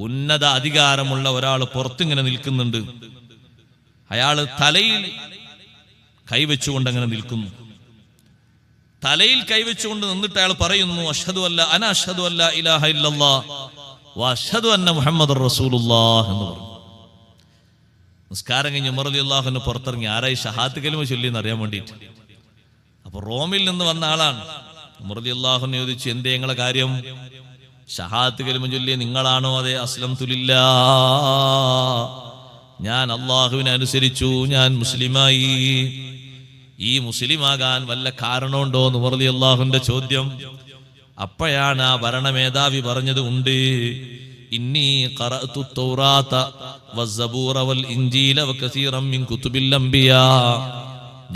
Speaker 1: ഉന്നത അധികാരമുള്ള ഒരാൾ പുറത്തിങ്ങനെ നിൽക്കുന്നുണ്ട്. അയാള് തലയിൽ കൈവച്ചുകൊണ്ട് അങ്ങനെ നിൽക്കുന്നു. തലയിൽ കൈവച്ചുകൊണ്ട് നിന്നിട്ട് അയാൾ പറയുന്നു, അഷ്ഹദു അല്ലാ അന അഷ്ഹദു അല്ലാ ഇലാഹ ഇല്ലല്ലാഹ് വ അഷ്ഹദു അന്ന മുഹമ്മദർ റസൂലുള്ളാഹ് എന്ന് പറഞ്ഞു. നിസ്കാരം കഴിഞ്ഞ് ഉമർ റളിയല്ലാഹു അൻഹു പുറത്തിറങ്ങി. ആരായി ഷഹാദത്ത് കലിമ ചൊല്ലിയെന്ന് അറിയാൻ വേണ്ടിയിട്ട്. അപ്പൊ റോമിൽ നിന്ന് വന്ന ആളാണ്. ഉമർ റളിയല്ലാഹു അൻഹു ചോദിച്ചു, എന്തേ നിങ്ങളെ കാര്യം? ഷഹാദത്ത് കലിമ ചൊല്ലിയ നിങ്ങളാണോ? അതെ. അസ്ലംതു ലില്ലാഹ്, ഞാൻ അള്ളാഹുവിനെ അനുസരിച്ചു, ഞാൻ മുസ്ലിമായി. ഈ മുസ്ലിമാകാൻ വല്ല കാരണമുണ്ടോ എന്ന് ഉമർ റളിയല്ലാഹുവിന്റെ ചോദ്യം. അപ്പോഴാണ് ആ ഭരണമേധാവി പറഞ്ഞത്, ഉണ്ട്. ഇന്നി ഖറഅതു തൗറാത വസ്സബൂറ വൽ ഇൻജീല വകസീറൻ മിൻ കുതുബിൽ അംബിയാ,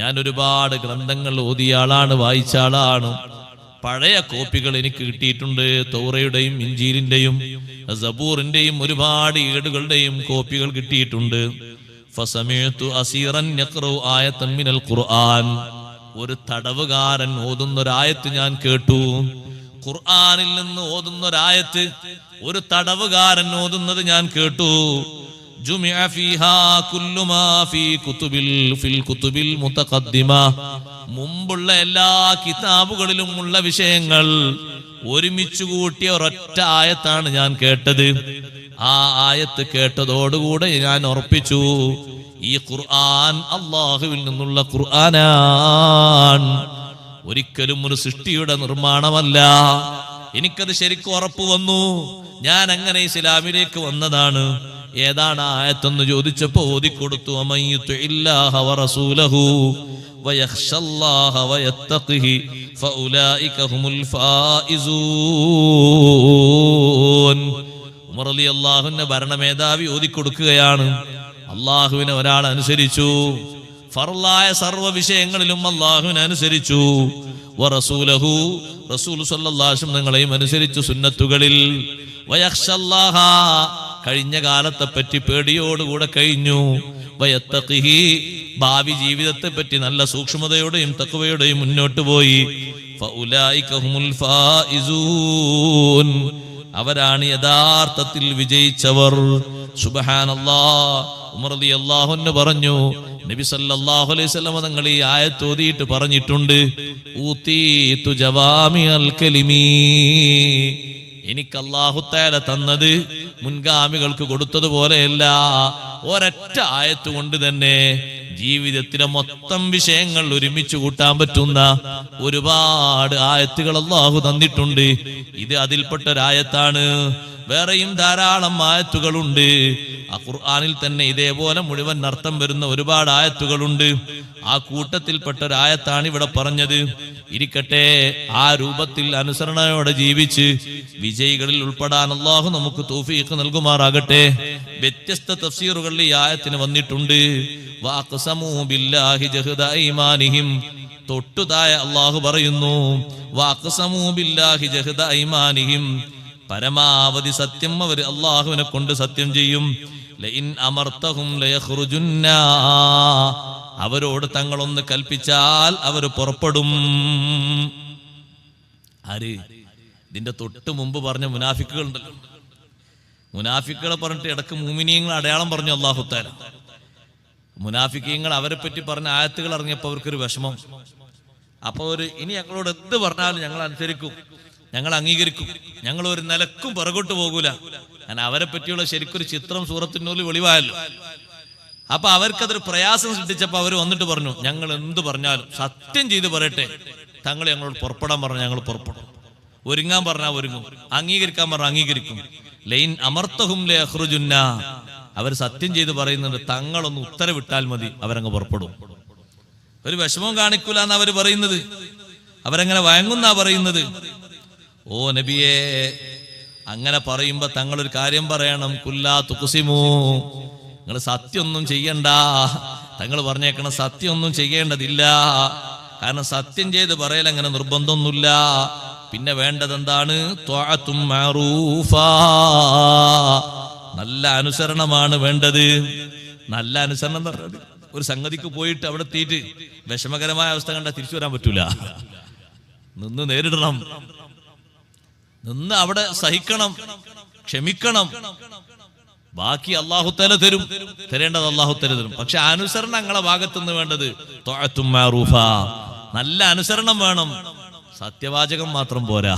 Speaker 1: ഞാൻ ഒരുപാട് ഗ്രന്ഥങ്ങൾ ഓതിയ ആളാണ്, വായിച്ച ആളാണ്. പഴയ കോപ്പികൾ എനിക്ക് കിട്ടിയിട്ടുണ്ട്. തൗറയുടെയും ഇൻജീലിന്റെയും സബൂറിന്റെയും ഒരുപാട് ഏടുകളുടെയും കോപ്പികൾ കിട്ടിയിട്ടുണ്ട്. ഫസമിഅതു അസീറൻ യഖറഉ ആയതൻ മിനൽ ഖുർആൻ, ഒരു തടവുകാരൻ ഓതുന്ന ഒരായത്ത് ഞാൻ കേട്ടു. ഖുർആനിൽ നിന്ന് ഓതുന്ന ഒരായത്ത് ഒരു തടവുകാരൻ ഓതുന്നത് ഞാൻ കേട്ടു. ജുമിഅ ഫീഹാ കുല്ലു മാ ഫീ ഫിൽ കുതുബിൽ മുതഖദ്ദിമ, മുമ്പുള്ള എല്ലാ കിതാബുകളിലും ഉള്ള വിഷയങ്ങൾ ഒരുമിച്ച് കൂട്ടിയ ഒരൊറ്റ ആയത്താണ് ഞാൻ കേട്ടത്. ആ ആയത്ത് കേട്ടതോടുകൂടെ ഞാൻ ഉറപ്പിച്ചു, ഈ ഖുർആൻ അല്ലാഹുവിൽ നിന്നുള്ള ഖുർആനാണ്, ഒരിക്കലും ഒരു സൃഷ്ടിയുടെ നിർമ്മാണമല്ല. എനിക്കത് ശരിക്കും ഉറപ്പ് വന്നു. ഞാൻ അങ്ങനെ ഇസ്ലാമിലേക്ക് വന്നതാണ്. ഏതാണ് ആയത്തെന്ന് ചോദിച്ചപ്പോ ഓതിക്കൊടുത്തു, അമയ്യുതു ഇല്ലാഹ വറസൂലഹു വയഖ്ശല്ലാഹ വയത്തഖിഹി ഫഉലൈക ഹുമുൽ ഫായിസൂൻ. ഉമർ റളിയല്ലാഹുവിന്റെ ഭരണമേധാവി ഓതിക്കൊടുക്കുകയാണ്, അള്ളാഹുവിനെ ഒരാൾ അനുസരിച്ചു, ഫർളായ സർവ്വ വിഷയങ്ങളിലും അള്ളാഹുവിനെ അനുസരിച്ചു, വറസൂലഹു, റസൂൽ സല്ലല്ലാഹു അലൈഹി വസല്ലം നിങ്ങളെയും അനുസരിച്ചു സുന്നത്തുകളിൽ, വയഖ്ശല്ലാഹ, കഴിഞ്ഞ കാലത്തെ പറ്റി പേടിയോടുകൂടെ കഴിഞ്ഞു, വയത്തഖിഹി, ഭാവി ജീവിതത്തെ പറ്റി നല്ല സൂക്ഷ്മതയോടെയും തഖ്വയോടെയും മുന്നോട്ട് പോയി, ഫഉലൈക ഹുമുൽ ഫായിസൂൻ, അവരാണ് യഥാർത്ഥത്തിൽ വിജയിച്ചവർ. സുബ്ഹാനല്ലാഹ്. ഉമർ റളിയല്ലാഹു അൻഹു പറഞ്ഞു, നബി സല്ലല്ലാഹു അലൈഹി വസല്ലം തങ്ങൾ ഈ ആയത്ത് ഓതിയിട്ട് പറഞ്ഞിട്ടുണ്ട്, ഊതീതു ജവാമിഅൽ കലിമി, എനിക്ക് അല്ലാഹു തആല തന്നത് മുൻഗാമികൾക്ക് കൊടുത്തതുപോലെയല്ല, ഒരൊറ്റ ആയത്ത് കൊണ്ട് തന്നെ ജീവിതത്തിലെ മൊത്തം വിഷയങ്ങൾ ഒരുമിച്ച് കൂട്ടാൻ പറ്റുന്ന ഒരുപാട് ആയത്തുകൾ അല്ലാഹു തന്നിട്ടുണ്ട്. ഇത് അതിൽപ്പെട്ട ഒരായത്താണ്. വേറെയും ധാരാളം ആയത്തുകളുണ്ട്. ആ ഖുർആനിൽ തന്നെ ഇതേപോലെ മുഴുവൻ അർത്ഥം വരുന്ന ഒരുപാട് ആയത്തുകളുണ്ട്. ആ കൂട്ടത്തിൽപ്പെട്ട ഒരായത്താണ് ഇവിടെ പറഞ്ഞത്. ഇരിക്കട്ടെ, ആ രൂപത്തിൽ അനുസരണയോടെ ജീവിച്ച് വിജയികളിൽ ഉൾപ്പെടാൻ അല്ലാഹു നമുക്ക് തൗഫീഖ് നൽകുമാറാകട്ടെ. വ്യത്യസ്ത തഫ്സീറുകളിൽ ഈ ആയത്തിന് വന്നിട്ടുണ്ട്. വഅഖ്സമൂ ബില്ലാഹി ജഹദ ഐമാനിഹിം, തൊട്ടുതായ അല്ലാഹു പറയുന്നു, വഅഖ്സമൂ ബില്ലാഹി ജഹദ ഐമാനിഹിം, പരമാവധി സത്യം അവർ അല്ലാഹുവിനെ കൊണ്ട് സത്യം ചെയ്യും. ലഇൻ അമർതഹും ലയഖ്റുജുന്ന, അവരോട് തങ്ങളൊന്ന് കൽപ്പിച്ചാൽ അവർ പുറപ്പെടും. ആര്? ഇതിന്റെ തൊട്ട് മുമ്പ് പറഞ്ഞ മുനാഫിക്കുകൾ ഉണ്ടല്ലോ, മുനാഫിക്കുകളെ പറഞ്ഞിട്ട് ഇടക്ക് മുഅ്മിനീങ്ങൾ അടയാളം പറഞ്ഞു അല്ലാഹു തആല. മുനാഫിക്കീങ്ങൾ അവരെ പറ്റി പറഞ്ഞ ആയത്തുകൾ ഇറങ്ങിയപ്പോൾ അവർക്കൊരു വിഷമം. അപ്പൊ ഇനി ഞങ്ങളോട് എന്ത് പറഞ്ഞാലും ഞങ്ങൾ അനുസരിക്കും, ഞങ്ങൾ അംഗീകരിക്കും, ഞങ്ങൾ ഒരു നിലക്കും പുറകോട്ട് പോകൂല, കാരണം അവരെ പറ്റിയുള്ള ശരിക്കൊരു ചിത്രം സൂറത്തിനുള്ളിൽ വെളിവായല്ലോ. അപ്പൊ അവർക്കതൊരു പ്രയാസം സൃഷ്ടിച്ചപ്പോ അവർ വന്നിട്ട് പറഞ്ഞു, ഞങ്ങൾ എന്ത് പറഞ്ഞാലും സത്യം ചെയ്ത് പറയട്ടെ, തങ്ങൾ ഞങ്ങളോട് പുറപ്പെടാൻ പറഞ്ഞാൽ ഞങ്ങൾ പുറപ്പെടും, ഒരുങ്ങാൻ പറഞ്ഞാൽ ഒരുങ്ങും, അംഗീകരിക്കാൻ പറഞ്ഞാൽ അംഗീകരിക്കും. ലൈൻ അമർത്തഹും ലേ അഖ്റുജുന്ന, അവർ സത്യം ചെയ്ത് പറയുന്നുണ്ട്, തങ്ങളൊന്ന് ഉത്തരവിട്ടാൽ മതി, അവരങ്ങ് പുറപ്പെടും. ഒരു വിഷമവും കാണിക്കൂല എന്നാ അവര് പറയുന്നത്, അവരങ്ങനെ വഴങ്ങുന്നാ പറയുന്നത്. ഓ നബിയേ, അങ്ങനെ പറയുമ്പോ തങ്ങളൊരു കാര്യം പറയണം, കുല്ലാ തുഖ്സിമൂ, നിങ്ങൾ സത്യമൊന്നും ചെയ്യണ്ട. തങ്ങൾ പറഞ്ഞേക്കണം സത്യമൊന്നും ചെയ്യേണ്ടതില്ല. കാരണം സത്യം ചെയ്ത് പറയൽ അങ്ങനെ നിർബന്ധമൊന്നുമില്ല. പിന്നെ വേണ്ടത് എന്താണ്? ത്വഅത്തും മഅറൂഫാ, നല്ല അനുസരണമാണ് വേണ്ടത്. നല്ല അനുസരണം എന്ന് പറഞ്ഞത് ഒരു സംഗതിക്ക് പോയിട്ട് അവിടെ എത്തിയിട്ട് വിഷമകരമായ അവസ്ഥ കണ്ടാൽ തിരിച്ചു വരാൻ പറ്റൂല. നിന്ന് നേരിടണം, നിന്ന് അവിടെ സഹിക്കണം, ക്ഷമിക്കണം. ബാക്കി അല്ലാഹു തആല തരും, തരേണ്ടത് അല്ലാഹു തആല തരും. പക്ഷെ അനുസരണം ഞങ്ങളെ ഭാഗത്തുനിന്ന് വേണ്ടത് ത്വഅത്തും മഅറൂഫാ, നല്ല അനുസരണം വേണം. സത്യവാചകം മാത്രം പോരാ,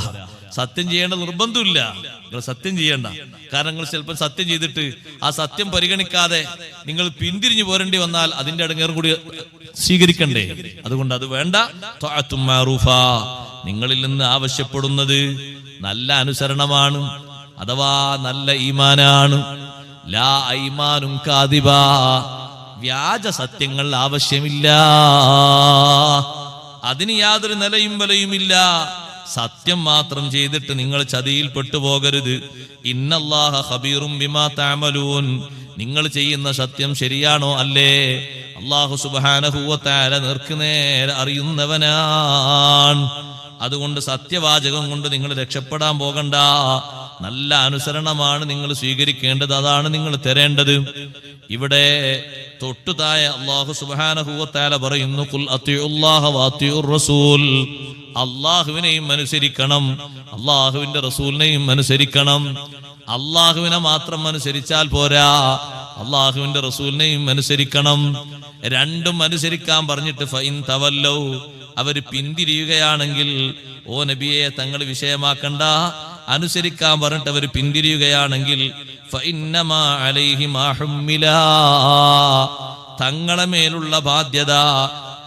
Speaker 1: സത്യം ചെയ്യേണ്ട നിർബന്ധമില്ല. നിങ്ങൾ സത്യം ചെയ്യണ്ട. കാരണം നിങ്ങൾ ചിലപ്പോൾ സത്യം ചെയ്തിട്ട് ആ സത്യം പരിഗണിക്കാതെ നിങ്ങൾ പിന്തിരിഞ്ഞു പോരേണ്ടി വന്നാൽ അതിന്റെ അടങ്ങേറും കൂടി സ്വീകരിക്കണ്ടേ. അതുകൊണ്ട് അത് വേണ്ട. ത്വഅത്തും മഅറൂഫാ, നിങ്ങളിൽ നിന്ന് ആവശ്യപ്പെടുന്നത് നല്ല അനുസരണമാണ്, അഥവാ നല്ല ഈമാനാണ്. ലാ ഐമാനും കാദിബാ, വ്യാജ സത്യങ്ങൾ ആവശ്യമില്ല, അതിന് യാതൊരു നിലയും വിലയുമില്ല. സത്യം മാത്രം ചെയ്തിട്ട് നിങ്ങൾ ചതിയിൽ പെട്ടുപോകരുത്. ഇന്നല്ലാഹ ഖബീറും ബിമാ തഅമലൂൻ, നിങ്ങൾ ചെയ്യുന്ന സത്യം ശരിയാണോ അല്ലേ അല്ലാഹു സുബ്ഹാനഹു വ തആല നേർക്കുനേരെ അറിയുന്നവനാണ്. അതുകൊണ്ട് സത്യവാചകം കൊണ്ട് നിങ്ങൾ രക്ഷപ്പെടാൻ പോകണ്ട. നല്ല അനുസരണമാണ് നിങ്ങൾ സ്വീകരിക്കേണ്ടത്, അതാണ് നിങ്ങൾ തരേണ്ടത്. ഇവിടെ തൊട്ടുതായ അല്ലാഹു സുബ്ഹാനഹു വ തആല പറയുന്നു, ഖുൽ അത്തിഉല്ലാഹ വ അത്തിഉർ റസൂൽ, അല്ലാഹുവിനെയും അനുസരിക്കണം, അല്ലാഹുവിന്റെ റസൂലിനെയും അനുസരിക്കണം. അല്ലാഹുവിനെ മാത്രം അനുസരിച്ചാൽ പോരാ, അല്ലാഹുവിന്റെ റസൂലിനെയും അനുസരിക്കണം. രണ്ടും അനുസരിക്കാൻ പറഞ്ഞിട്ട് ഫഇൻ തവല്ലൗ, അവർ പിന്തിരിയുകയാണെങ്കിൽ, ഓ നബിയെ തങ്ങൾ വിഷയമാക്കണ്ട, അനുസരിക്കാൻ പറഞ്ഞിട്ട് അവർ പിന്തിരിയുകയാണെങ്കിൽ ഫഇന്നമാ അലൈഹി മാ ഹുമ്മിലാ, തങ്ങളെ മേലുള്ള ബാധ്യത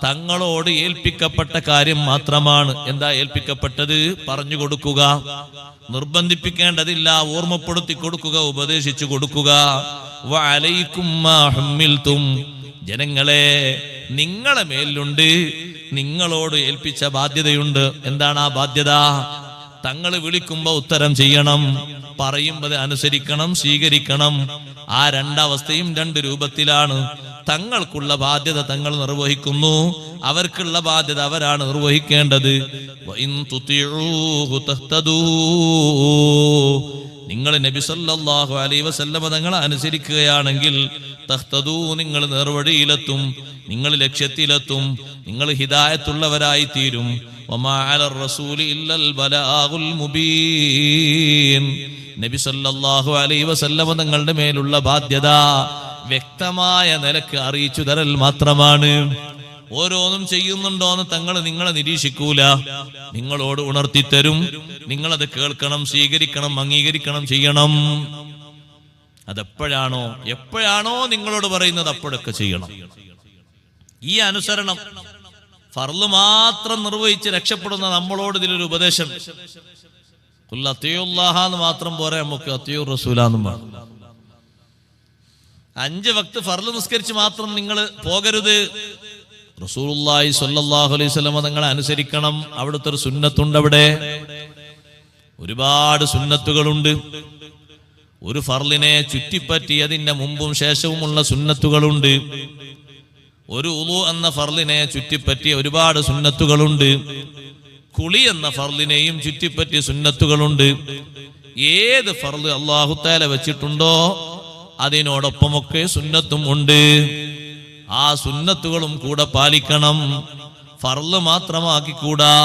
Speaker 1: തങ്ങളോട് ഏൽപ്പിക്കപ്പെട്ട കാര്യം മാത്രമാണ്. എന്താ ഏൽപ്പിക്കപ്പെട്ടത്? പറഞ്ഞു കൊടുക്കുക, നിർബന്ധിപ്പിക്കേണ്ടതില്ല, ഓർമ്മപ്പെടുത്തി കൊടുക്കുക, ഉപദേശിച്ചു കൊടുക്കുക. വഅലൈക്കും മാ ഹുമ്മിൽതും, ജനങ്ങളെ നിങ്ങളെ മേലുണ്ട്, നിങ്ങളോട് ഏൽപ്പിച്ച ബാധ്യതയുണ്ട്. എന്താണ് ആ ബാധ്യത? തങ്ങൾ വിളിക്കുമ്പോ ഉത്തരം ചെയ്യണം, പറയുമ്പോൾ അനുസരിക്കണം, സ്വീകരിക്കണം. ആ രണ്ടവസ്ഥയും രണ്ട് രൂപത്തിലാണ്. തങ്ങൾക്കുള്ള ബാധ്യത തങ്ങൾ നിർവഹിക്കുന്നു, അവർക്കുള്ള ബാധ്യത അവരാണ് നിർവഹിക്കേണ്ടത്. നിങ്ങൾ നബി സല്ലല്ലാഹു അലൈഹി വസല്ലമ തങ്ങളെ അനുസരിക്കുകയാണെങ്കിൽ തഹ്തദൂ, നിങ്ങൾ നേർവഴിയിലെത്തും, നിങ്ങൾ ലക്ഷ്യത്തിലെത്തും, നിങ്ങൾ ഹിദായത്തുള്ളവരായി തീരും. വമാ അലർ റസൂലി ഇല്ലൽ ബലാഗുൽ മുബീൻ, നബി സല്ലല്ലാഹു അലൈഹി വസല്ലമ തങ്ങളുടെ മേലുള്ള ബാധ്യത വ്യക്തമായ നിലക്ക് അറിയിച്ചു തരൽ മാത്രമാണ്. ഓരോന്നും ചെയ്യുന്നുണ്ടോന്ന് തങ്ങൾ നിങ്ങളെ നിരീക്ഷിക്കൂല, നിങ്ങളോട് ഉണർത്തിത്തരും. നിങ്ങളത് കേൾക്കണം, സ്വീകരിക്കണം, അംഗീകരിക്കണം, ചെയ്യണം. അതെപ്പോഴാണോ എപ്പോഴാണോ നിങ്ങളോട് പറയുന്നത് അപ്പോഴൊക്കെ ചെയ്യണം. ഈ അനുസരണം ഫർള് മാത്രം നിർവഹിച്ച് രക്ഷപ്പെടുന്ന നമ്മളോട് ഇതിലൊരു ഉപദേശം, ഖുൽ അത്തിയുല്ലാഹ എന്ന് മാത്രം പോരാ, നമുക്ക് അത്തിയുർ റസൂലാന്നും വേണം. 5 വക്ത് ഫർള് നിസ്കരിച്ച് മാത്രം നിങ്ങൾ പോകരുത്. റസൂലുള്ളാഹി സ്വല്ലല്ലാഹു അലൈഹി വസല്ലം തങ്ങളെ അനുസരിക്കണം. അവിടുത്തെ ഒരു സുന്നത്തുണ്ട്, അവിടെ ഒരുപാട് സുന്നത്തുകളുണ്ട്. ഒരു ഫർളിനെ ചുറ്റിപ്പറ്റി അതിന്റെ മുമ്പും ശേഷവുമുള്ള സുന്നത്തുകളുണ്ട്. ഒരു ഉളു എന്ന ഫർളിനെ ചുറ്റിപ്പറ്റി ഒരുപാട് സുന്നത്തുകളുണ്ട്. കുളി എന്ന ഫർളിനെയും ചുറ്റിപ്പറ്റി സുന്നത്തുകളുണ്ട്. ഏത് ഫർള് അല്ലാഹു തആല വെച്ചിട്ടുണ്ടോ അതിനോടൊപ്പമൊക്കെ സുന്നത്തും ഉണ്ട്. ആ സുന്നത്തുകളും കൂടെ പാലിക്കണം, ഫർള് മാത്രമാക്കിക്കൂടാ.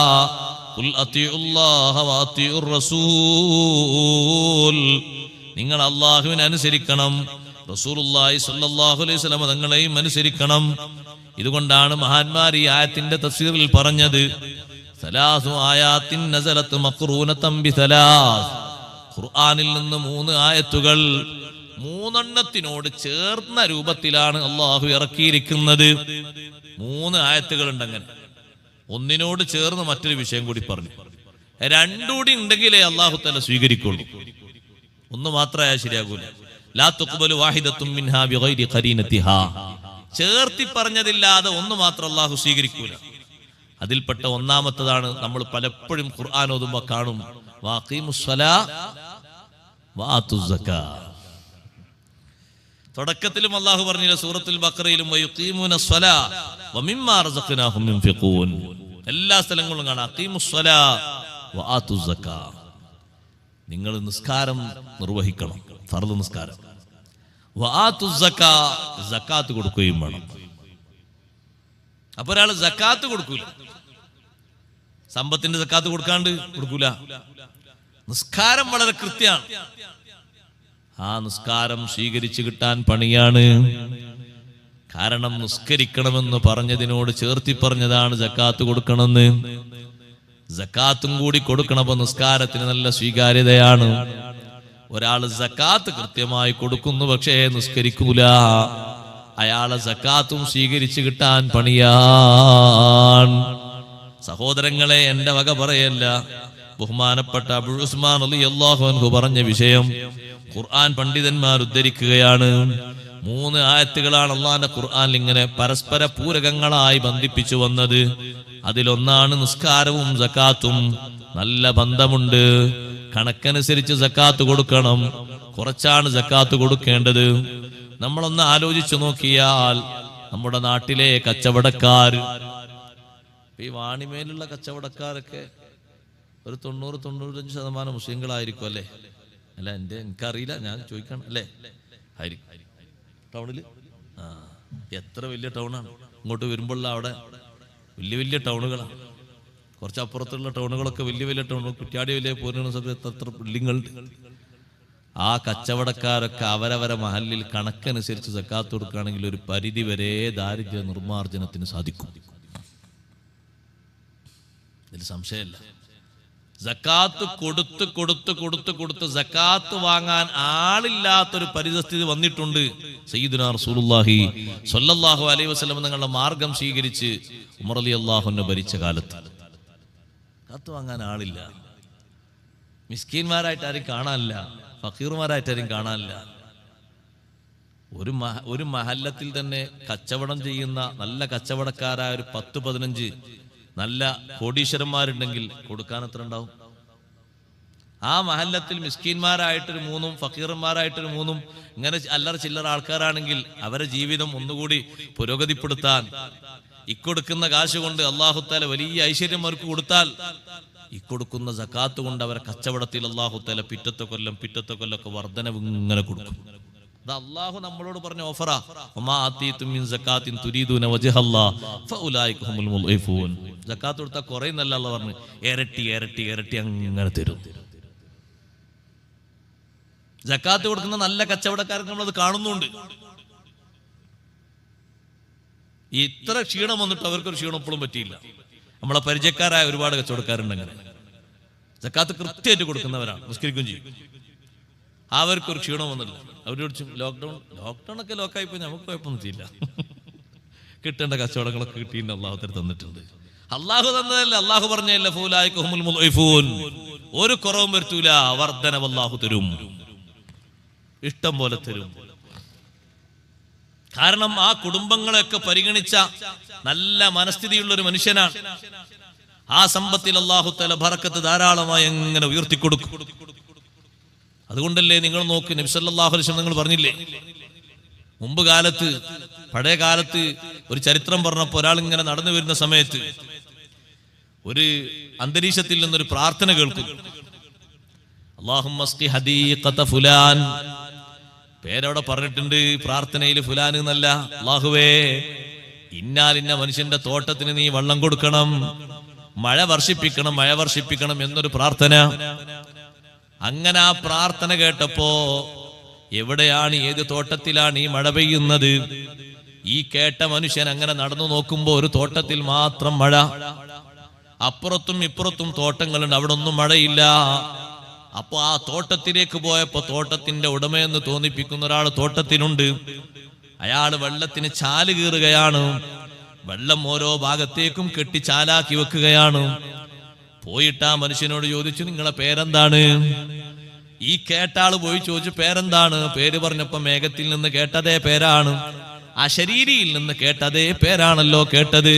Speaker 1: ഖുൽ അത്തിഉല്ലാഹ വ അത്തിഉർ റസൂൽ, നിങ്ങൾ അല്ലാഹുവിനെ അനുസരിക്കണം, റസൂലുള്ളാഹി സ്വല്ലല്ലാഹു അലൈഹി വസല്ലം തങ്ങളെയും അനുസരിക്കണം. ഇതുകൊണ്ടാണ് മഹാന്മാർ ഈ ആയത്തിന്റെ തഫ്സീറിൽ പറഞ്ഞത്, സലാസു ആയാത്തിൻ നസലത്ത് മഖ്റൂനതൻ ബിസലാസ്, ഖുർആനിൽ നിന്ന് 3 ആയത്തുകൾ 3 ചേർന്ന രൂപത്തിലാണ് അള്ളാഹു ഇറക്കിയിരിക്കുന്നത്. 3 ആയത്തുകൾ ഉണ്ട്. അങ്ങനെ ഒന്നിനോട് ചേർന്ന് മറ്റൊരു വിഷയം കൂടി പറഞ്ഞു. 2 കൂടി ഉണ്ടെങ്കിലേ അള്ളാഹു തആല സ്വീകരിക്കുള്ളൂ. ഒന്ന് മാത്രമായാൽ ശരിയാകൂല. ലാ തുഖ്ബലു വാഹിദത്തും മിൻഹാ ബിഗൈരി ഖരീനതിഹാ. ചേർത്തി പറഞ്ഞതില്ലാതെ ഒന്ന് മാത്രം അള്ളാഹു സ്വീകരിക്കൂല. അതിൽപ്പെട്ട ഒന്നാമത്തതാണ് നമ്മൾ പലപ്പോഴും ഖുർആൻ ഓതുമ്പോൾ കാണും, വഅഖീമുസ്സലാ വആതുസ്സക്കാ. തുടക്കത്തിലും അള്ളാഹു പറഞ്ഞില്ല, സൂറത്തുൽ ബഖറയിലും വയുഖീമുനസ്സലാ വമിമ്മാ റസഖ്നാഹും യുൻഫിഖൂൻ. എല്ലാ സ്ഥലങ്ങളിലും കാണാം അഖീമുസ്സലാ വആതുസ്സക്കാ. നിങ്ങൾ നിസ്കാരം നിർവഹിക്കണം, ഫർദ് നിസ്കാരം. വആതുസ്സക്കാ, സക്കാത്ത് കൊടുക്കുകയും വേണം. അപ്പൊ ഒരാൾ സക്കാത്ത് കൊടുക്കൂല, സമ്പത്തിന്റെ സക്കാത്ത് കൊടുക്കാണ്ട് കൊടുക്കൂല. നിസ്കാരം വളരെ കൃത്യമാണ്. ആ നിസ്കാരം സ്വീകരിച്ചു കിട്ടാൻ പണിയാണ്. കാരണം നിസ്കരിക്കണമെന്ന് പറഞ്ഞതിനോട് ചേർത്തി പറഞ്ഞതാണ് സക്കാത്ത് കൊടുക്കണമെന്ന്. സക്കാത്തും കൂടി കൊടുക്കണപ്പോ നിസ്കാരത്തിന് നല്ല സ്വീകാര്യതയാണ്. ഒരാൾ സക്കാത്ത് കൃത്യമായി കൊടുക്കുന്നു, പക്ഷേ നിസ്കരിക്കൂല, അയാളെ സക്കാത്തും സ്വീകരിച്ചു കിട്ടാൻ പണിയാണ്. സഹോദരങ്ങളെ, എന്റെ വക പറയല്ല, ബഹുമാനപ്പെട്ട അബൂ ഉസ്മാൻ റളിയല്ലാഹു അൻഹു പറഞ്ഞ വിഷയം ഖുർആൻ പണ്ഡിതന്മാർ ഉദ്ധരിക്കുകയാണ്. 3 ആയത്തുകളാണ് അള്ളാന്റെ ഖുർആനിൽ ഇങ്ങനെ പരസ്പര പൂരകങ്ങളായി ബന്ധിപ്പിച്ചു വന്നത്. അതിലൊന്നാണ് നിസ്കാരവും സക്കാത്തും. നല്ല ബന്ധമുണ്ട്. കണക്കനുസരിച്ച് സക്കാത്ത് കൊടുക്കണം. കുറച്ചാണ് സക്കാത്ത് കൊടുക്കേണ്ടത്. നമ്മളൊന്ന് ആലോചിച്ചു നോക്കിയാൽ നമ്മുടെ നാട്ടിലെ കച്ചവടക്കാർ, ഈ വാണിമേലുള്ള കച്ചവടക്കാരൊക്കെ ഒരു 90-95% മുസ്ലിങ്ങളായിരിക്കും അല്ലേ? അല്ല, എനിക്കറിയില്ല, ഞാൻ ചോദിക്കണം. അല്ലേ? ആയിരിക്കും. ടൗണില് എത്ര വലിയ ടൗണാണ്. ഇങ്ങോട്ട് വരുമ്പോൾ അവിടെ വലിയ വലിയ ടൗണുകളാണ്. കുറച്ചപ്പുറത്തുള്ള ടൗണുകളൊക്കെ വലിയ വലിയ ടൗണുകൾ. കുറ്റ്യാടി വലിയ പോരുന്ന സമയത്ത് എത്ര ബിൽഡിങ്ങുകളുണ്ട്. ആ കച്ചവടക്കാരൊക്കെ അവരവരെ മഹല്ലിൽ കണക്കനുസരിച്ച് സക്കാത്ത് കൊടുക്കുകയാണെങ്കിൽ ഒരു പരിധി വരെ ദാരിദ്ര്യ നിർമ്മാർജ്ജനത്തിന് സാധിക്കും. ഇതിൽ സംശയമില്ല. സക്കാത്ത് കൊടുത്ത് കൊടുത്ത് കൊടുത്ത് കൊടുത്ത് സക്കാത്ത് വാങ്ങാൻ ആളില്ലാത്തൊരു പരിസ്ഥിതി വന്നിട്ടുണ്ട്. സയ്യിദുനാ റസൂലുള്ളാഹി സ്വല്ലല്ലാഹു അലൈഹി വസല്ലം തങ്ങളുടെ മാർഗം സ്വീകരിച്ച് ഉമർ റളിയല്ലാഹു അൻഹു ഭരിച്ച കാലത്ത് സക്കാത്ത് വാങ്ങാൻ ആളില്ല. മിസ്കീന്മാരായിട്ട് ആരും കാണാനില്ല, ഫക്കീർമാരായിട്ട് ആരും കാണാനില്ല. ഒരു മഹല്ലത്തിൽ തന്നെ കച്ചവടം ചെയ്യുന്ന നല്ല കച്ചവടക്കാരായ ഒരു 10-15 നല്ല കോടീശ്വരന്മാരുണ്ടെങ്കിൽ കൊടുക്കാൻ എത്ര ഉണ്ടാവും? ആ മഹല്ലത്തിൽ മിസ്കീന്മാരായിട്ടൊരു 3 ഫക്കീർമാരായിട്ടൊരു 3 ഇങ്ങനെ അല്ലറ ചില്ലറ ആൾക്കാരാണെങ്കിൽ അവരെ ജീവിതം ഒന്നുകൂടി പുരോഗതിപ്പെടുത്താൻ ഇക്കൊടുക്കുന്ന കാശ് കൊണ്ട് അല്ലാഹു തആല വലിയ ഐശ്വര്യം അവർക്ക് കൊടുത്താൽ, ഇക്കൊടുക്കുന്ന സക്കാത്ത് കൊണ്ട് അവരെ കച്ചവടത്തിൽ അല്ലാഹു തആല പിറ്റത്തെ കൊല്ലമൊക്കെ വർധനവ് ഇങ്ങനെ കൊടുക്കും. അത് അല്ലാഹു നമ്മളോട് പറഞ്ഞ ഓഫറാ. വമാ ആതീതും മിൻ സക്കാത്തിൻ തുരീദൂന വജ്ഹല്ലാഹ് ഫഉലൈക ഹുമുൽ മുളൈഫൂൻ. സക്കാത്ത് കൊടുത്താൽ കുറയുന്നല്ല അല്ലാഹു പറഞ്ഞു, ഇരട്ടി ഇരട്ടി ഇരട്ടി അങ്ങനെ തരും. സക്കാത്ത് കൊടുക്കുന്ന നല്ല കച്ചവടക്കാർക്ക് നമ്മളത് കാണുന്നുണ്ട്. ഇത്ര ക്ഷീണം വന്നിട്ട് അവർക്കൊരു ക്ഷീണം എപ്പോഴും പറ്റിയില്ല. നമ്മളെ പരിചയക്കാരായ ഒരുപാട് കച്ചവടക്കാരുണ്ട്. അങ്ങനെ സക്കാത്ത് കൃത്യമായിട്ട് കൊടുക്കുന്നവരാണ്, നിസ്കരിക്കുകയും ചെയ്യും. അവർക്കൊരു ക്ഷീണം വന്നില്ല. അവരോട് ലോക്ക്ഡൗൺ ഒക്കെ ലോക്കായിപ്പോ നമുക്ക് കുഴപ്പമൊന്നും ചെയ്യില്ല. കിട്ടേണ്ട കച്ചവടങ്ങളൊക്കെ കിട്ടിയിട്ട് അള്ളാഹു തന്നിട്ടുണ്ട്. അള്ളാഹു തന്നതല്ല, അള്ളാഹു പറഞ്ഞല്ല, ഫൗലൈക ഹുമുൽ മുളൈഫൂൻ. ഒരു കുറവും വരുത്തൂല, വർധനവ് അള്ളാഹു തരും, ഇഷ്ടം പോലെ തരും. കാരണം ആ കുടുംബങ്ങളെയൊക്കെ പരിഗണിച്ച നല്ല മനസ്ഥിതിയുള്ള ഒരു മനുഷ്യനാണ്. ആ സമ്പത്തിൽ അല്ലാഹു തആല ബറക്കത്ത് ധാരാളമായി എങ്ങനെ ഉയർത്തിക്കൊടുക്കും. അതുകൊണ്ടല്ലേ നിങ്ങൾ നോക്ക്, നബി സല്ലല്ലാഹു അലൈഹി വസല്ലം നിങ്ങൾ പറഞ്ഞില്ലേ, മുമ്പ് കാലത്ത്, പഴയ കാലത്ത് ഒരു ചരിത്രം പറഞ്ഞപ്പോ ഒരാൾ ഇങ്ങനെ നടന്നു വരുന്ന സമയത്ത് ഒരു അന്തരീക്ഷത്തിൽ നിന്നൊരു പ്രാർത്ഥന കേൾക്കും. അല്ലാഹുമ്മ സ്ഖി ഹദീഖത ഫുലാൻ. പേരവിടെ പറഞ്ഞിട്ടുണ്ട് പ്രാർത്ഥനയിൽ, ഫുലാൻ എന്നല്ല. അല്ലാഹുവേ, ഇന്നാലിന്ന മനുഷ്യന്റെ തോട്ടത്തിന് നീ വെള്ളം കൊടുക്കണം, മഴ വർഷിപ്പിക്കണം എന്നൊരു പ്രാർത്ഥന. അങ്ങനെ ആ പ്രാർത്ഥന കേട്ടപ്പോ, എവിടെയാണ്, ഏത് തോട്ടത്തിലാണ് ഈ മഴ പെയ്യുന്നത്? ഈ കേട്ട മനുഷ്യൻ അങ്ങനെ നടന്നു നോക്കുമ്പോ ഒരു തോട്ടത്തിൽ മാത്രം മഴ, അപ്പുറത്തും ഇപ്പുറത്തും തോട്ടങ്ങളുണ്ട്, അവിടെ ഒന്നും മഴയില്ല. അപ്പൊ ആ തോട്ടത്തിലേക്ക് പോയപ്പോ തോട്ടത്തിന്റെ ഉടമയെന്ന് തോന്നിപ്പിക്കുന്ന ഒരാൾ തോട്ടത്തിനുണ്ട്. അയാൾ വെള്ളത്തിന് ചാല് കീറുകയാണ്. വെള്ളം ഓരോ ഭാഗത്തേക്കും കെട്ടി ചാലാക്കി വെക്കുകയാണ്. പോയിട്ട് ആ മനുഷ്യനോട് ചോദിച്ചു, നിങ്ങളെ പേരെന്താണ്? ഈ കേട്ടാള് പോയി ചോദിച്ചു, പേരെന്താണ്? പേര് പറഞ്ഞപ്പോ മേഘത്തിൽ നിന്ന് കേട്ടതേ പേരാണ്, അശരീരിയിൽ നിന്ന് കേട്ടതേ പേരാണല്ലോ കേട്ടത്.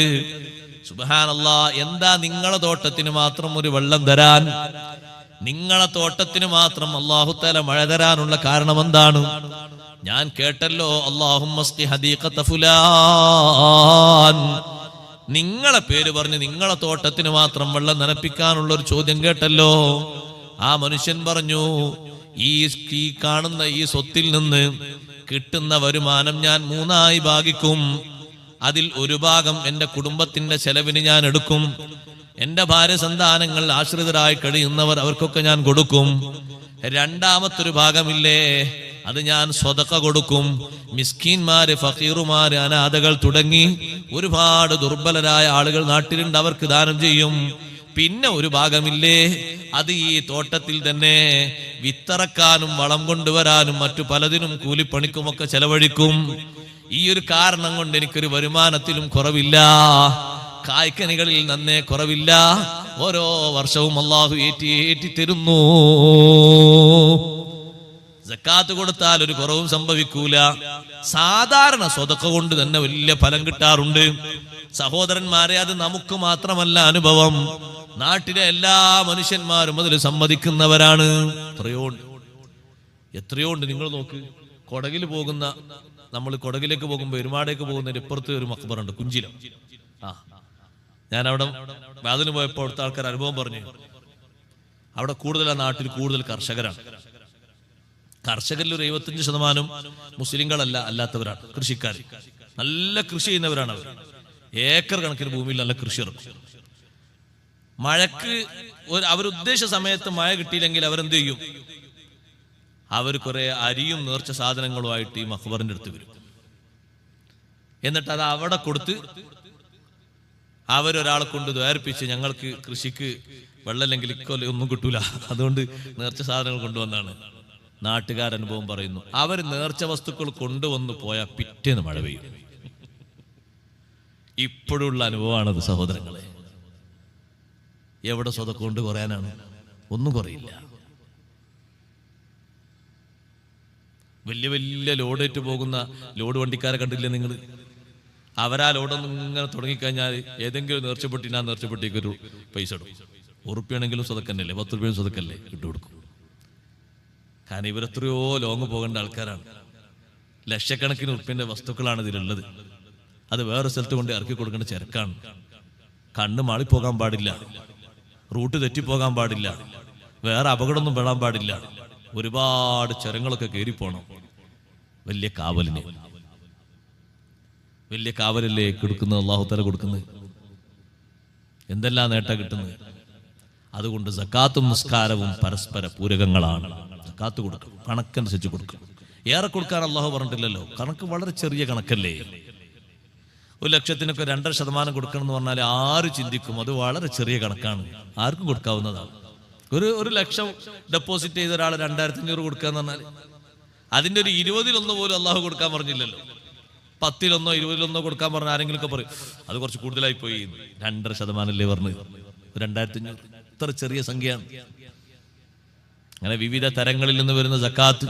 Speaker 1: സുബ്ഹാനല്ലാഹ്. എന്താ നിങ്ങളെ തോട്ടത്തിന് മാത്രം ഒരു വെള്ളം തരാൻ, നിങ്ങളെ തോട്ടത്തിന് മാത്രം അല്ലാഹു തആല മഴ തരാനുള്ള കാരണം എന്താണ്? ഞാൻ കേട്ടല്ലോ, അല്ലാഹുമ്മസ്ഖി ഹദീഖത ഫുലാൻ, നിങ്ങളെ പേര് പറഞ്ഞ് നിങ്ങളെ തോട്ടത്തിന് മാത്രം വെള്ളം നനപ്പിക്കാനുള്ള ഒരു ചോദ്യം കേട്ടല്ലോ. ആ മനുഷ്യൻ പറഞ്ഞു, ഈ കാണുന്ന ഈ സ്വത്തിൽ നിന്ന് കിട്ടുന്ന വരുമാനം ഞാൻ 3 ഭാഗിക്കും. അതിൽ ഒരു ഭാഗം എന്റെ കുടുംബത്തിന്റെ ചെലവിന് ഞാൻ എടുക്കും. എന്റെ ഭാര്യ സന്താനങ്ങൾ ആശ്രിതരായി കഴിയുന്നവർ അവർക്കൊക്കെ ഞാൻ കൊടുക്കും. രണ്ടാമത്തൊരു ഭാഗമില്ലേ, അത് ഞാൻ സ്വതക്ക കൊടുക്കും. മിസ്കീന്മാര്, ഫഖീറുമാര്, അനാഥകൾ തുടങ്ങി ഒരുപാട് ദുർബലരായ ആളുകൾ നാട്ടിലുണ്ട്, അവർക്ക് ദാനം ചെയ്യും. പിന്നെ ഒരു ഭാഗമില്ലേ, അത് ഈ തോട്ടത്തിൽ തന്നെ വിത്തറക്കാനും വളം കൊണ്ടുവരാനും മറ്റു പലതിനും കൂലിപ്പണിക്കുമൊക്കെ ചെലവഴിക്കും. ഈ ഒരു കാരണം കൊണ്ട് എനിക്കൊരു വരുമാനത്തിലും കുറവില്ല, കായ്ക്കനികളിൽ നന്നേ കുറവില്ല. ഓരോ വർഷവും അല്ലാഹു ഏറ്റി തരുന്നു. സക്കാത്ത് കൊടുത്താൽ ഒരു കുറവും സംഭവിക്കൂല. സാധാരണ സ്വതക്ക കൊണ്ട് തന്നെ വലിയ ഫലം കിട്ടാറുണ്ട്. സഹോദരന്മാരെ, അത് നമുക്ക് മാത്രമല്ല അനുഭവം, നാട്ടിലെ എല്ലാ മനുഷ്യന്മാരും അതിൽ സമ്മതിക്കുന്നവരാണ്. എത്രയോ ഉണ്ട്. നിങ്ങൾ നോക്ക്, കൊടകിൽ പോകുന്ന, നമ്മൾ കൊടകിലേക്ക് പോകുമ്പോൾ എരുമാടേക്ക് പോകുന്നതിന് ഇപ്പുറത്ത് ഒരു മക്ബറുണ്ട്, കുഞ്ചിലം. ഞാൻ അവിടെ വാതിന് പോയപ്പോൾ അവിടുത്തെ ആൾക്കാർ അനുഭവം പറഞ്ഞു, അവിടെ കൂടുതൽ, നാട്ടിൽ കൂടുതൽ കർഷകരാണ്. കർഷകരിൽ ഒരു 75% മുസ്ലിങ്ങളല്ല, അല്ലാത്തവരാണ്, കൃഷിക്കാർ. നല്ല കൃഷി ചെയ്യുന്നവരാണ് അവർ. ഏക്കർ കണക്കിന് ഭൂമിയിൽ നല്ല കൃഷി ഇറക്കും. മഴക്ക് അവരുദ്ദേശിച്ച സമയത്ത് മഴ കിട്ടിയില്ലെങ്കിൽ അവരെന്ത് ചെയ്യും? അവർ കുറെ അരിയും നേർച്ച സാധനങ്ങളുമായിട്ട് ഈ മഖ്ബറിന്റെ അടുത്ത് വരും. എന്നിട്ട് അത് അവിടെ കൊടുത്ത് അവരൊരാളെ കൊണ്ട് ദ്വാരിപ്പിച്ച്, ഞങ്ങൾക്ക് കൃഷിക്ക് വെള്ളമില്ലെങ്കിൽ ഇക്കൊല്ലം ഒന്നും കിട്ടൂല, അതുകൊണ്ട് നേർച്ച സാധനങ്ങൾ കൊണ്ടുവന്നാണ്. നാട്ടുകാരനുഭവം പറയുന്നു, അവർ നേർച്ച വസ്തുക്കൾ കൊണ്ടുവന്ന് പോയാൽ പിറ്റേന്ന് മഴ പെയ്യും. ഇപ്പോഴുള്ള അനുഭവമാണത് സഹോദരങ്ങളെ. എവിടെ സ്വതക്ക കൊണ്ട് കുറയാനാണ്? ഒന്നും കുറയില്ല. വലിയ വലിയ ലോഡേറ്റ് പോകുന്ന ലോഡ് വണ്ടിക്കാരെ കണ്ടില്ലേ നിങ്ങൾ? അവരാ ലോഡൊന്നും ഇങ്ങനെ തുടങ്ങിക്കഴിഞ്ഞാൽ ഏതെങ്കിലും നേർച്ചപ്പെട്ടിനാ നേർച്ചപ്പെട്ടിക്ക് ഒരു പൈസ ഇടും. ഉറുപ്പിയാണെങ്കിലും സ്വതക്കന്നല്ലേ, 10 രൂപയും സ്വതക്കല്ലേ ഇട്ട് കൊടുക്കും. കാരണം ഇവരെത്രയോ ലോങ് പോകേണ്ട ആൾക്കാരാണ്. ലക്ഷക്കണക്കിന് ഉറുപ്പിന്റെ വസ്തുക്കളാണ് ഇതിലുള്ളത്. അത് വേറെ സ്ഥലത്ത് കൊണ്ട് ഇറക്കി കൊടുക്കേണ്ട ചരക്കാണ്. കണ്ണ് മാളിപ്പോകാൻ പാടില്ല, റൂട്ട് തെറ്റിപ്പോകാൻ പാടില്ല, വേറെ അപകടമൊന്നും പെടാൻ പാടില്ല. ഒരുപാട് ചരങ്ങളൊക്കെ കയറിപ്പോണം. വലിയ കാവലല്ലേ കൊടുക്കുന്നത്, അല്ലാഹു തആല കൊടുക്കുന്നത്. എന്തെല്ലാം നേട്ടം കിട്ടുന്നത്. അതുകൊണ്ട് സക്കാത്തും നിസ്കാരവും പരസ്പര പൂരകങ്ങളാണ്. സക്കാത്ത് കൊടുക്കും, കണക്കനുസരിച്ച് കൊടുക്കും. ഏറെ കൊടുക്കാൻ അല്ലാഹു പറഞ്ഞിട്ടില്ലല്ലോ. കണക്ക് വളരെ ചെറിയ കണക്കല്ലേ. 1,00,000-നൊക്കെ 2.5% കൊടുക്കണം എന്ന് പറഞ്ഞാൽ ആര് ചിന്തിക്കും? അത് വളരെ ചെറിയ കണക്കാണ്, ആർക്കും കൊടുക്കാവുന്നതാണ്. ഒരു 1,00,000 ഡെപ്പോസിറ്റ് ചെയ്ത ഒരാൾ 2,500 കൊടുക്കുക എന്ന് പറഞ്ഞാൽ അതിന്റെ ഒരു 20-1 പോലും അല്ലാഹു കൊടുക്കാൻ പറഞ്ഞില്ലല്ലോ. 10-1, 20-1 കൊടുക്കാൻ പറഞ്ഞ ആരെങ്കിലും ഒക്കെ പറയും അത് കുറച്ച് കൂടുതലായി പോയി. 2.5% പറഞ്ഞ് 2,500, ഇത്ര ചെറിയ സംഖ്യയാണ്. അങ്ങനെ വിവിധ തരങ്ങളിൽ നിന്ന് വരുന്ന സക്കാത്ത്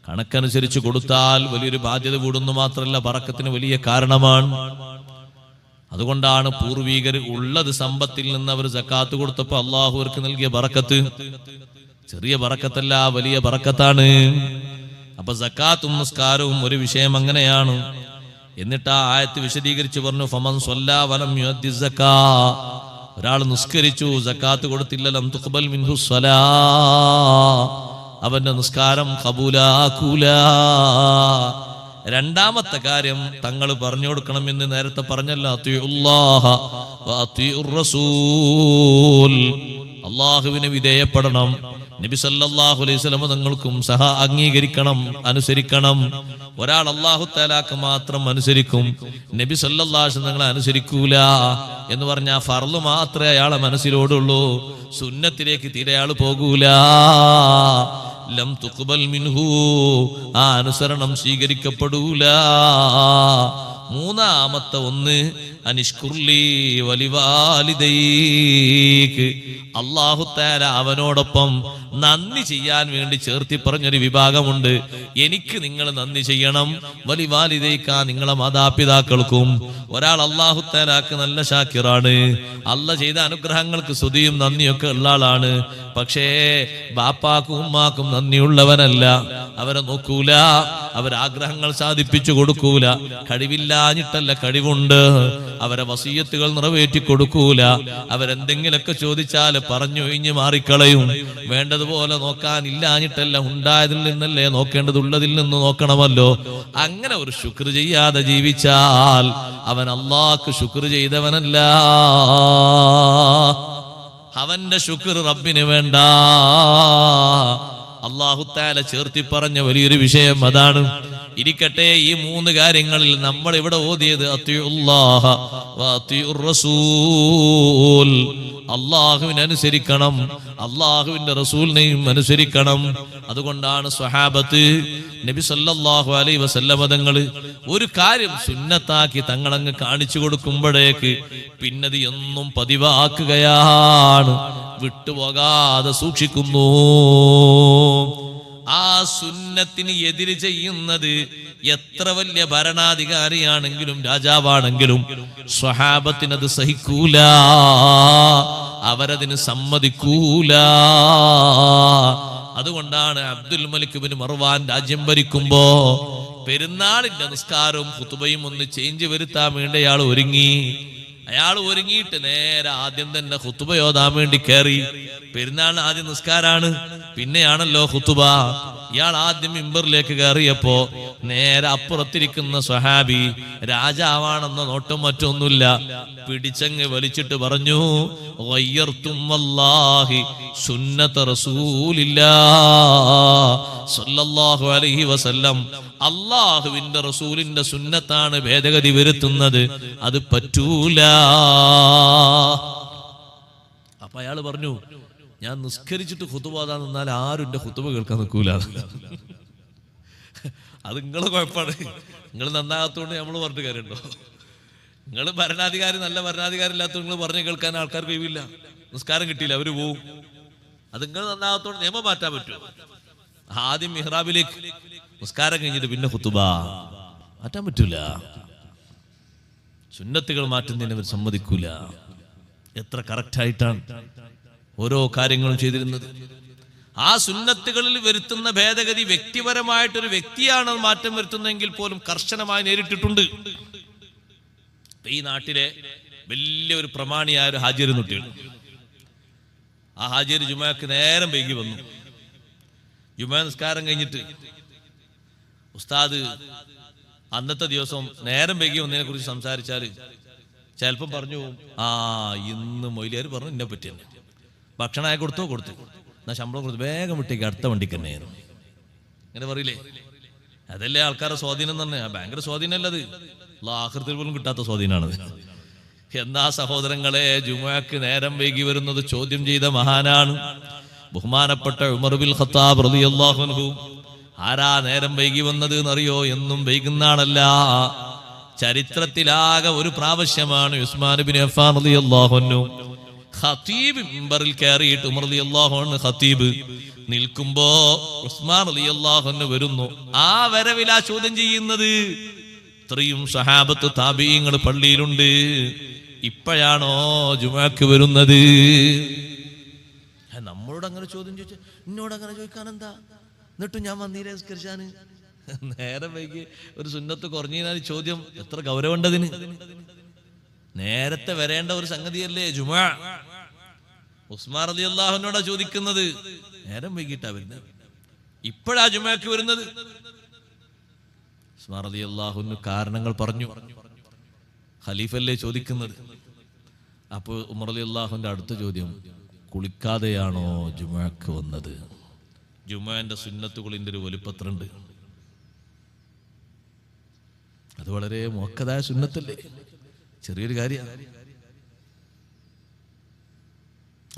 Speaker 1: കണക്കനുസരിച്ച് കൊടുത്താൽ വലിയൊരു ബാധ്യത കൂടുന്നു മാത്രമല്ല, ബറക്കത്തിന് വലിയ കാരണമാണ്. അതുകൊണ്ടാണ് പൂർവീകർ ഉള്ളത് സമ്പത്തിൽ നിന്ന് അവർ സക്കാത്ത് കൊടുത്തപ്പോൾ അള്ളാഹു അവർക്ക് നൽകിയ ബറക്കത്ത് ചെറിയ ബറക്കത്തല്ല, വലിയ ബറക്കത്താണ്. അപ്പൊ സക്കാത്തും നിസ്കാരവും ഒരു വിഷയം അങ്ങനെയാണ്. എന്നിട്ട് ആ ആയത്ത് വിശദീകരിച്ചു പറഞ്ഞു, ഫമൻ സ്വല്ലാ വലം യുഅദ്ദി സക്കാ, ഒരാൾ നിസ്കരിച്ചു സക്കാത്ത് കൊടുത്തില്ല, ലം തുഖ്ബൽ മിൻഹു സ്വലാ, അവന്റെ നിസ്കാരം ഖബൂലാകൂല. രണ്ടാമത്തെ കാര്യം തങ്ങൾ പറഞ്ഞു കൊടുക്കണം എന്ന് നേരത്തെ പറഞ്ഞല്ലോ, അത്തിഉല്ലാഹ വ അത്തിഉർ റസൂൽ, അല്ലാഹുവിനെ വിധേയപ്പെടണം, നബി സല്ലല്ലാഹു അലൈഹി വസല്ലം തങ്ങൾക്കും അംഗീകരിക്കണം, അനുസരിക്കണം. ഒരാൾ അല്ലാഹു തആലാക്ക് മാത്രം അനുസരിക്കും, നബി സല്ലല്ലാഹു അലൈഹി വസല്ലം തങ്ങളെ അനുസരിക്കൂല എന്ന് പറഞ്ഞാൽ ഫർള് മാത്രമേ അയാളെ മനസ്സിലോടുള്ളൂ, സുന്നത്തിലേക്ക് തീരെ അയാൾ പോകൂല. ലം തുഖ്ബൽ മിൻഹു, ആ അനുസരണം സ്വീകരിക്കപ്പെടൂല. മൂന്നാമത്തെ ഒന്ന് അനിഷ്കുർലി വലിവാലിദൈക്, അല്ലാഹു തആല അവനോടൊപ്പം നന്ദി ചെയ്യാൻ വേണ്ടി ചേർത്തി പറഞ്ഞൊരു വിഭാഗമുണ്ട്. എനിക്ക് നിങ്ങൾ നന്ദി ചെയ്യണം, വലിവാലിദൈക, നിങ്ങളെ മാതാപിതാക്കൾക്കും. ഒരാൾ അല്ലാഹു തആലാക്ക് നല്ല ഷാക്കിറാണ്, അല്ല ചെയ്ത അനുഗ്രഹങ്ങൾക്ക് സ്തുതിയും നന്ദിയൊക്കെ ഉള്ള ആളാണ്. പക്ഷേ ബാപ്പാക്കും ഉമ്മാക്കും നന്ദിയുള്ളവനല്ല, അവരെ നോക്കൂല, അവരാഗ്രഹങ്ങൾ സാധിപ്പിച്ചു കൊടുക്കൂല. കഴിവില്ലാഞ്ഞിട്ടല്ല, കഴിവുണ്ട്. അവരെ വസിയത്തുകൾ നിറവേറ്റി കൊടുക്കൂല. അവരെന്തെങ്കിലൊക്കെ ചോദിച്ചാൽ പറഞ്ഞു ഒഴിഞ്ഞ് മാറിക്കളയും. വേണ്ടതുപോലെ നോക്കാനില്ലാഞ്ഞിട്ടല്ല, ഉണ്ടായതിൽ നിന്നല്ലേ നോക്കേണ്ടത്, ഉള്ളതിൽ നിന്ന് നോക്കണമല്ലോ. അങ്ങനെ ഒരു ശുക്ർ ചെയ്യാതെ ജീവിച്ചാൽ അവൻ അല്ലാഹ്ക്ക് ശുക്ർ ചെയ്തവനല്ല, അവന്റെ ശുക്ർ റബ്ബിന് വേണ്ട. അല്ലാഹു തആല ചേർത്തി പറഞ്ഞ വലിയൊരു വിഷയം അതാണ്. ഇരിക്കട്ടെ, ഈ മൂന്ന് കാര്യങ്ങളിൽ നമ്മൾ ഇവിടെ ഓതിയത് അത്തിയുല്ലാഹ വ അത്തിയുർ റസൂൽ, അല്ലാഹുവിനെ അനുസരിക്കണം, അല്ലാഹുവിന്റെ റസൂലിനെയും അനുസരിക്കണം. അതുകൊണ്ടാണ് സ്വഹാബത്ത് നബി സല്ലല്ലാഹു അലൈഹി വസല്ലം തങ്ങൾ ഒരു കാര്യം സുന്നത്താക്കി തങ്ങളങ്ങ് കാണിച്ചു കൊടുക്കുമ്പോഴേക്ക് പിന്നത് എന്നും പതിവാക്കുകയാണ്, വിട്ടുപോകാതെ സൂക്ഷിക്കുന്നു. ആ സുന്നത്തിന് എതിര് ചെയ്യുന്നത് എത്ര വലിയ ഭരണാധികാരിയാണെങ്കിലും രാജാവാണെങ്കിലും സ്വഹാബത്തിനത് സഹിക്കൂല, അവരതിന് സമ്മതിക്കൂല. അതുകൊണ്ടാണ് അബ്ദുൽ മലിക് ഇബ്നു മർവാൻ രാജ്യം ഭരിക്കുമ്പോ പെരുന്നാളിന്റെ നിസ്കാരവും ഖുതുബയും ഒന്ന് ചേഞ്ച് വരുത്താൻ വേണ്ടി അയാൾ ഒരുങ്ങി. അയാൾ ഒരുങ്ങിയിട്ട് നേരെ ആദ്യം തന്നെ ഖുതുബ ഓതാൻ വേണ്ടി കയറി. പെരുന്നാളിന് ആദ്യം നിസ്കാരാണ്, പിന്നെയാണല്ലോ ഖുതുബ. ഇയാൾ ആദ്യം മിമ്പറിലേക്ക് കയറിയപ്പോ നേരെ അപ്പുറത്തിരിക്കുന്ന സ്വഹാബി രാജാവാണെന്ന നോട്ടം മറ്റൊന്നുമില്ല, പിടിച്ചങ്ങ് വലിച്ചിട്ട് പറഞ്ഞു, ഗയ്യർതും വല്ലാഹി സുന്നത റസൂലില്ലാഹ് സ്വല്ലല്ലാഹു അലൈഹി വസല്ലം, അല്ലാഹുവിന്റെ റസൂലിന്റെ സുന്നത്താണ് ഭേദഗതി വരുത്തുന്നത്, അത് പറ്റൂല. അപ്പൊ അയാൾ പറഞ്ഞു, ഞാൻ നിസ്കരിച്ചിട്ട് ഖുതുബ ഓതാൻ നിന്നാൽ ആരും എന്റെ ഖുതുബ കേൾക്കാൻ നിൽക്കൂല. അത് നിങ്ങളെ കുഴപ്പമാണ്, നിങ്ങൾ നന്നാകത്തോണ്ട് നമ്മൾ പറഞ്ഞിട്ട് കാര്യമുണ്ടോ? നിങ്ങൾ ഭരണാധികാരി, നല്ല ഭരണാധികാരി ഇല്ലാത്ത നിങ്ങൾ പറഞ്ഞു കേൾക്കാൻ ആൾക്കാർക്ക് കഴിവില്ല, നിസ്കാരം കിട്ടിയില്ല, അവര് പോവും. അത് നിങ്ങൾ നന്നാകത്തോണ്ട് നിയമം മാറ്റാൻ പറ്റുമോ? ആദ്യം മിഹ്റാബിലേക്ക് നിസ്കാരം കഴിഞ്ഞിട്ട് പിന്നെ ഖുതുബ മാറ്റാൻ പറ്റൂല. സുന്നത്തുകൾ മാറ്റുന്നതിന് അവർ സമ്മതിക്കൂല. എത്ര കറക്റ്റായിട്ടാണ് ഓരോ കാര്യങ്ങളും ചെയ്തിരുന്നത്. ആ സുന്നത്തുകളിൽ വരുത്തുന്ന ഭേദഗതി വ്യക്തിപരമായിട്ടൊരു വ്യക്തിയാണ് മാറ്റം വരുത്തുന്നതെങ്കിൽ പോലും കർശനമായി നേരിട്ടിട്ടുണ്ട്. ഈ നാട്ടിലെ വലിയ ഒരു പ്രമാണിയായ ഒരു ഹാജിർ കുട്ടിയാണ്. ആ ഹാജിർ ജുമാക്ക് നേരം വൈകി വന്നു. ജുമാ നിസ്കാരം കഴിഞ്ഞിട്ട് ഉസ്താദ് അന്നത്തെ ദിവസം നേരം വൈകി വന്നതിനെ കുറിച്ച് സംസാരിച്ചാൽ ചിലപ്പം പറഞ്ഞു, ഇന്ന് മൊയ്ലിയാർ പറഞ്ഞു എന്നെ പറ്റി തന്നെ, ഭക്ഷണമായി കൊടുത്തു, എന്നാ ശമ്പളം കൊടുത്തു, വേഗം വിട്ടേക്ക്, അടുത്ത വണ്ടിക്ക് തന്നെയായിരുന്നു. അങ്ങനെ പറയില്ലേ? അതല്ലേ ആൾക്കാരുടെ സ്വാധീനം തന്നെ. ഭയങ്കര സ്വാധീനമല്ലത്, ആഖിറത്തിൽ പോലും കിട്ടാത്ത സ്വാധീനമാണത്. എന്നാ സഹോദരങ്ങളെ, ജുമുഅക്ക് നേരം വൈകി വരുന്നത് ചോദ്യം ചെയ്ത മഹാനാണ് ബഹുമാനപ്പെട്ട ഉമർ ബിൻ ഖത്താബ് റളിയല്ലാഹു അൻഹു. ആരാ നേരം വൈകി വന്നത് എന്നറിയോ? എന്നും വൈകുന്ന ആളല്ല. ചരിത്രത്തിലാകെ ഒരു പ്രാവശ്യമാണ് ഉസ്മാൻ ബിൻ അഫ്ഫാൻ റളിയല്ലാഹു അൻഹു ഖതീബ് മിമ്പറിൽ കയറിയിട്ട് ഉമർ റളിയല്ലാഹു അൻഹു ഖതീബ് നിൽക്കുമ്പോ ഉസ്മാൻ റളിയല്ലാഹു അൻഹു വരുന്നു. ആ വരവിലാ ചോദ്യം ചെയ്യുന്നത്. ഇത്രയും സഹാബത്ത് താബീങ്ങൾ പള്ളിയിലുണ്ട്, ഇപ്പോഴാണോ ജുമുഅക്ക് വരുന്നത്? നമ്മളോട് അങ്ങനെ ചോദ്യം ചോദിച്ചു, എന്നോട് അങ്ങനെ ചോദിക്കാൻ എന്താ? എന്നിട്ടും ഞാൻ വന്നീരെ നിസ്കരിച്ചാന്. നേരം വൈകി ഒരു സുന്നത്ത് കുറഞ്ഞാൽ ചോദ്യം എത്ര ഗൗരവമുണ്ടതിന്. നേരത്തെ വരേണ്ട ഒരു സംഗതിയല്ലേ ജുമുഅ. ഉസ്മാൻ റളിയല്ലാഹു അൻഹുവിനോടാ ചോദിക്കുന്നത്, നേരം വൈകിട്ടാ വരുന്നത്, ഇപ്പോഴാ ജുമുഅക്ക് വരുന്നത്. ഉസ്മാൻ റളിയല്ലാഹു അൻഹു കാരണങ്ങൾ പറഞ്ഞു. ഖലീഫല്ലേ ചോദിക്കുന്നത്. അപ്പോൾ ഉമർ റളിയല്ലാഹുവിന്റെ അടുത്ത ചോദ്യം, കുളിക്കാതെയാണോ ജുമുഅക്ക് വന്നത്? ജുമുഅന്റെ സുന്നത്തുകളിൻ്റെ ഒരു വലിപ്പത്രണ്ട്. അത് വളരെ മുഅക്കദായ സുന്നത്തല്ലേ, ചെറിയൊരു കാര്യമാണ്.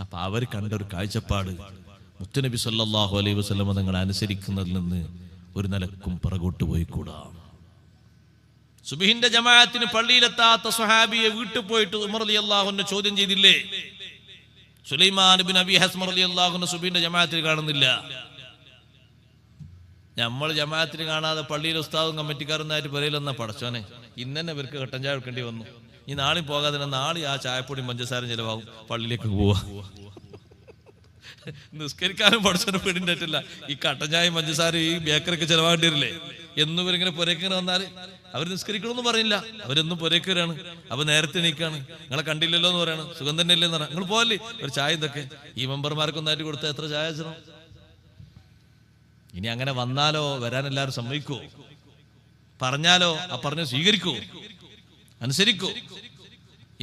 Speaker 1: അപ്പൊ അവർ കണ്ടൊരു കാഴ്ചപ്പാട് മുത്തുനബി സല്ലല്ലാഹു അലൈഹി വസല്ലം തങ്ങളെ അനുസരിക്കുന്നതിൽ നിന്ന് ഒരു നിലക്കും പിറകോട്ട് പോയിക്കൂടാ. സുബ്ഹിന്റെ ജമാഅത്തിന് പള്ളിയിലെത്താത്ത സ്വഹാബിയെ വീട്ടിൽ പോയിട്ട് ഉമർ റളിയല്ലാഹു അൻഹു ചോദ്യം ചെയ്തില്ലേ? സുലൈമാൻ ഇബ്നു അബി ഹസ്മ റളിയല്ലാഹു അൻഹു സുബ്ഹിന്റെ ജമാഅത്തിൽ കാണുന്നില്ല. നമ്മൾ ജമാഅത്തിന് കാണാതെ പള്ളിയിൽ ഉസ്താദും കമ്മിറ്റിക്കാരനായിട്ട് പറയില്ലെന്നാ പടച്ചോനെ, ഇന്നെ ഇവർക്ക് കട്ടൻ ചായ എടുക്കേണ്ടി വന്നു, ഈ നാളെ പോകാതെ നാളെ ആ ചായപ്പൊടിയും പഞ്ചസാരം ചിലവാകും, പള്ളിയിലേക്ക് പോവാ. നിസ്കരിക്കാനും പടച്ചോനെ പേടിണ്ടായിട്ടില്ല, ഈ കട്ടൻ ചായയും പഞ്ചസാരയും ഈ ബേക്കറിക്ക് ചിലവാകേണ്ടി വരില്ലേ? എന്നും ഇവരിങ്ങനെ പുരക്കിങ്ങനെ വന്നാൽ അവർ നിസ്കരിക്കണമെന്നും പറയില്ല, അവരെന്നും പുരക്കരാണ്. അപ്പൊ നേരത്തെ എണീക്കാണ്, നിങ്ങളെ കണ്ടില്ലല്ലോ എന്ന് പറയണം, സുഖം തന്നെ ഇല്ലെന്ന് പറയാം, നിങ്ങൾ പോവല്ലേ ഒരു ചായ ഇതൊക്കെ ഈ മെമ്പർമാർക്കൊന്നായിട്ട് കൊടുത്താൽ എത്ര ചായ വെച്ചണം? ഇനി അങ്ങനെ വന്നാലോ വരാൻ എല്ലാവരും സമ്മതിക്കുവോ? പറഞ്ഞാലോ ആ പറഞ്ഞ സ്വീകരിക്കുവോ, അനുസരിക്കോ?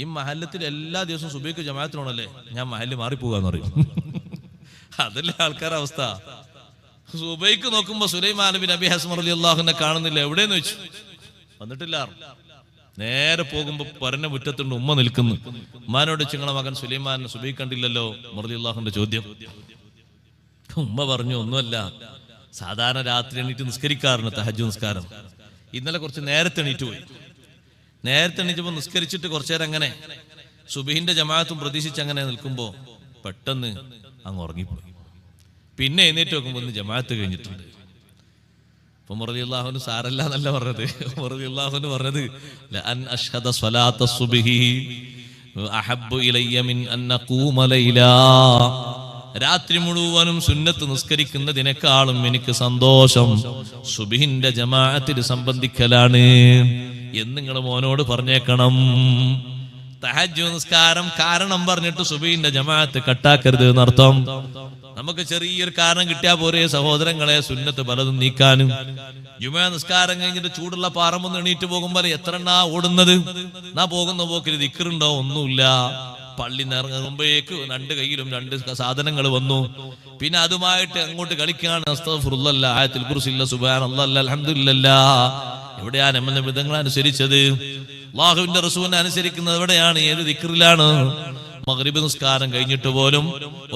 Speaker 1: ഈ മഹല്ലത്തിൽ എല്ലാ ദിവസവും സുബഹിക്ക് ജമാഅത്തിനാണല്ലേ, ഞാൻ മഹല്ല് മാറിപ്പോകാന്ന് പറയും. അതല്ലേ ആൾക്കാരുടെ അവസ്ഥ. സുബഹിക്ക് നോക്കുമ്പോ സുലൈമാൻ ബിൻ അബി ഹസ്മ റളിയല്ലാഹു അൻഹു കാണുന്നില്ല, എവിടെയെന്ന് വെച്ചു, വന്നിട്ടില്ല. നേരെ പോകുമ്പോ പരന്ന മുറ്റത്തുണ്ട് ഉമ്മ നിൽക്കുന്നു. ഉമ്മാനോട് ചിങ്ങളെ മകൻ സുലൈമാൻ സുബഹി കണ്ടില്ലല്ലോ റളിയല്ലാഹുവിന്റെ ചോദ്യം. ഉമ്മ പറഞ്ഞു, ഒന്നുമല്ല, സാധാരണ രാത്രി എണീറ്റ് നിസ്കരിക്കാറുണ്ട് തഹജ്ജുദ് നിസ്കാരം. ഇന്നലെ കുറച്ച് നേരത്തെ എണീറ്റ് പോയി. നേരത്തെ എണീറ്റപ്പോൾ നിസ്കരിച്ചിട്ട് കുറച്ചു നേരം അങ്ങനെ സുബഹിന്റെ ജമാഅത്തും പ്രതീക്ഷിച്ച് അങ്ങനെ നിൽക്കുമ്പോ പെട്ടെന്ന് അങ്ങ് ഉറങ്ങിപ്പോയി. പിന്നെ എഴുന്നേറ്റ് നോക്കുമ്പോൾ ഒന്ന് ജമാഅത്ത് കഴിഞ്ഞിട്ടുണ്ട്. അപ്പൊ ഉമർ റളിയല്ലാഹു അൻഹു സാരല്ല എന്നല്ല പറഞ്ഞത്. ഉമർ റളിയല്ലാഹു അൻഹു പറഞ്ഞത് ലഅൻ അഷ്ഹദ സ്വലാത്ത സുബ്ഹി അഹബ്ബു ഇലയ്യ മിൻ അൻ നഖൂമ ലൈലാ, രാത്രി മുഴുവനും സുന്നത്ത് നിസ്കരിക്കുന്നതിനേക്കാളും എനിക്ക് സന്തോഷം സുബ്ഹിന്റെ ജമാഅത്തിൽ സംബന്ധിക്കലാണ് എന്ന് നിങ്ങൾ മോനോട് പറഞ്ഞേക്കണം. തഹജ്ജുദ് നിസ്കാരം കാരണം പറഞ്ഞിട്ട് സുബ്ഹിന്റെ ജമാഅത്ത് കട്ടാക്കരുത് എന്നർത്ഥം. നമുക്ക് ചെറിയൊരു കാരണം കിട്ടിയാൽ പോരെ സഹോദരങ്ങളെ, സുന്നത്ത് പലതും നീക്കാനും. ജുമുഅ നിസ്കാരം കഴിഞ്ഞിട്ട് ചൂടുള്ള പാറമൊന്ന് എണീറ്റ് പോകുമ്പോൾ എത്ര എണ്ണാ ഓടുന്നത്? നാ പോകുന്ന പോക്കിൽ ദിക്റുണ്ടോ? ഒന്നുമില്ല. പള്ളി നിറങ്ങുമ്പോഴേക്ക് രണ്ട് കയ്യിലും രണ്ട് സാധനങ്ങൾ വന്നു. പിന്നെ അതുമായിട്ട് അങ്ങോട്ട് കളിക്കാണ്. അസ്തഗ്ഫിറുല്ലാഹ്, ആയത്തുൽ കുർസി ഇല്ല, സുബ്ഹാനല്ലാഹ്, അൽഹംദുലില്ലാഹ്. എവിടെയാണ് നമ്മൾ വിധങ്ങൾ അനുസരിച്ചത്? അല്ലാഹുവിന്റെ റസൂലിനെ അനുസരിക്കുന്നത് എവിടെയാണ്? ഏത് ദിക്റിലാണ്? മഗ്രിബ് നിസ്കാരം കഴിഞ്ഞിട്ട് പോലും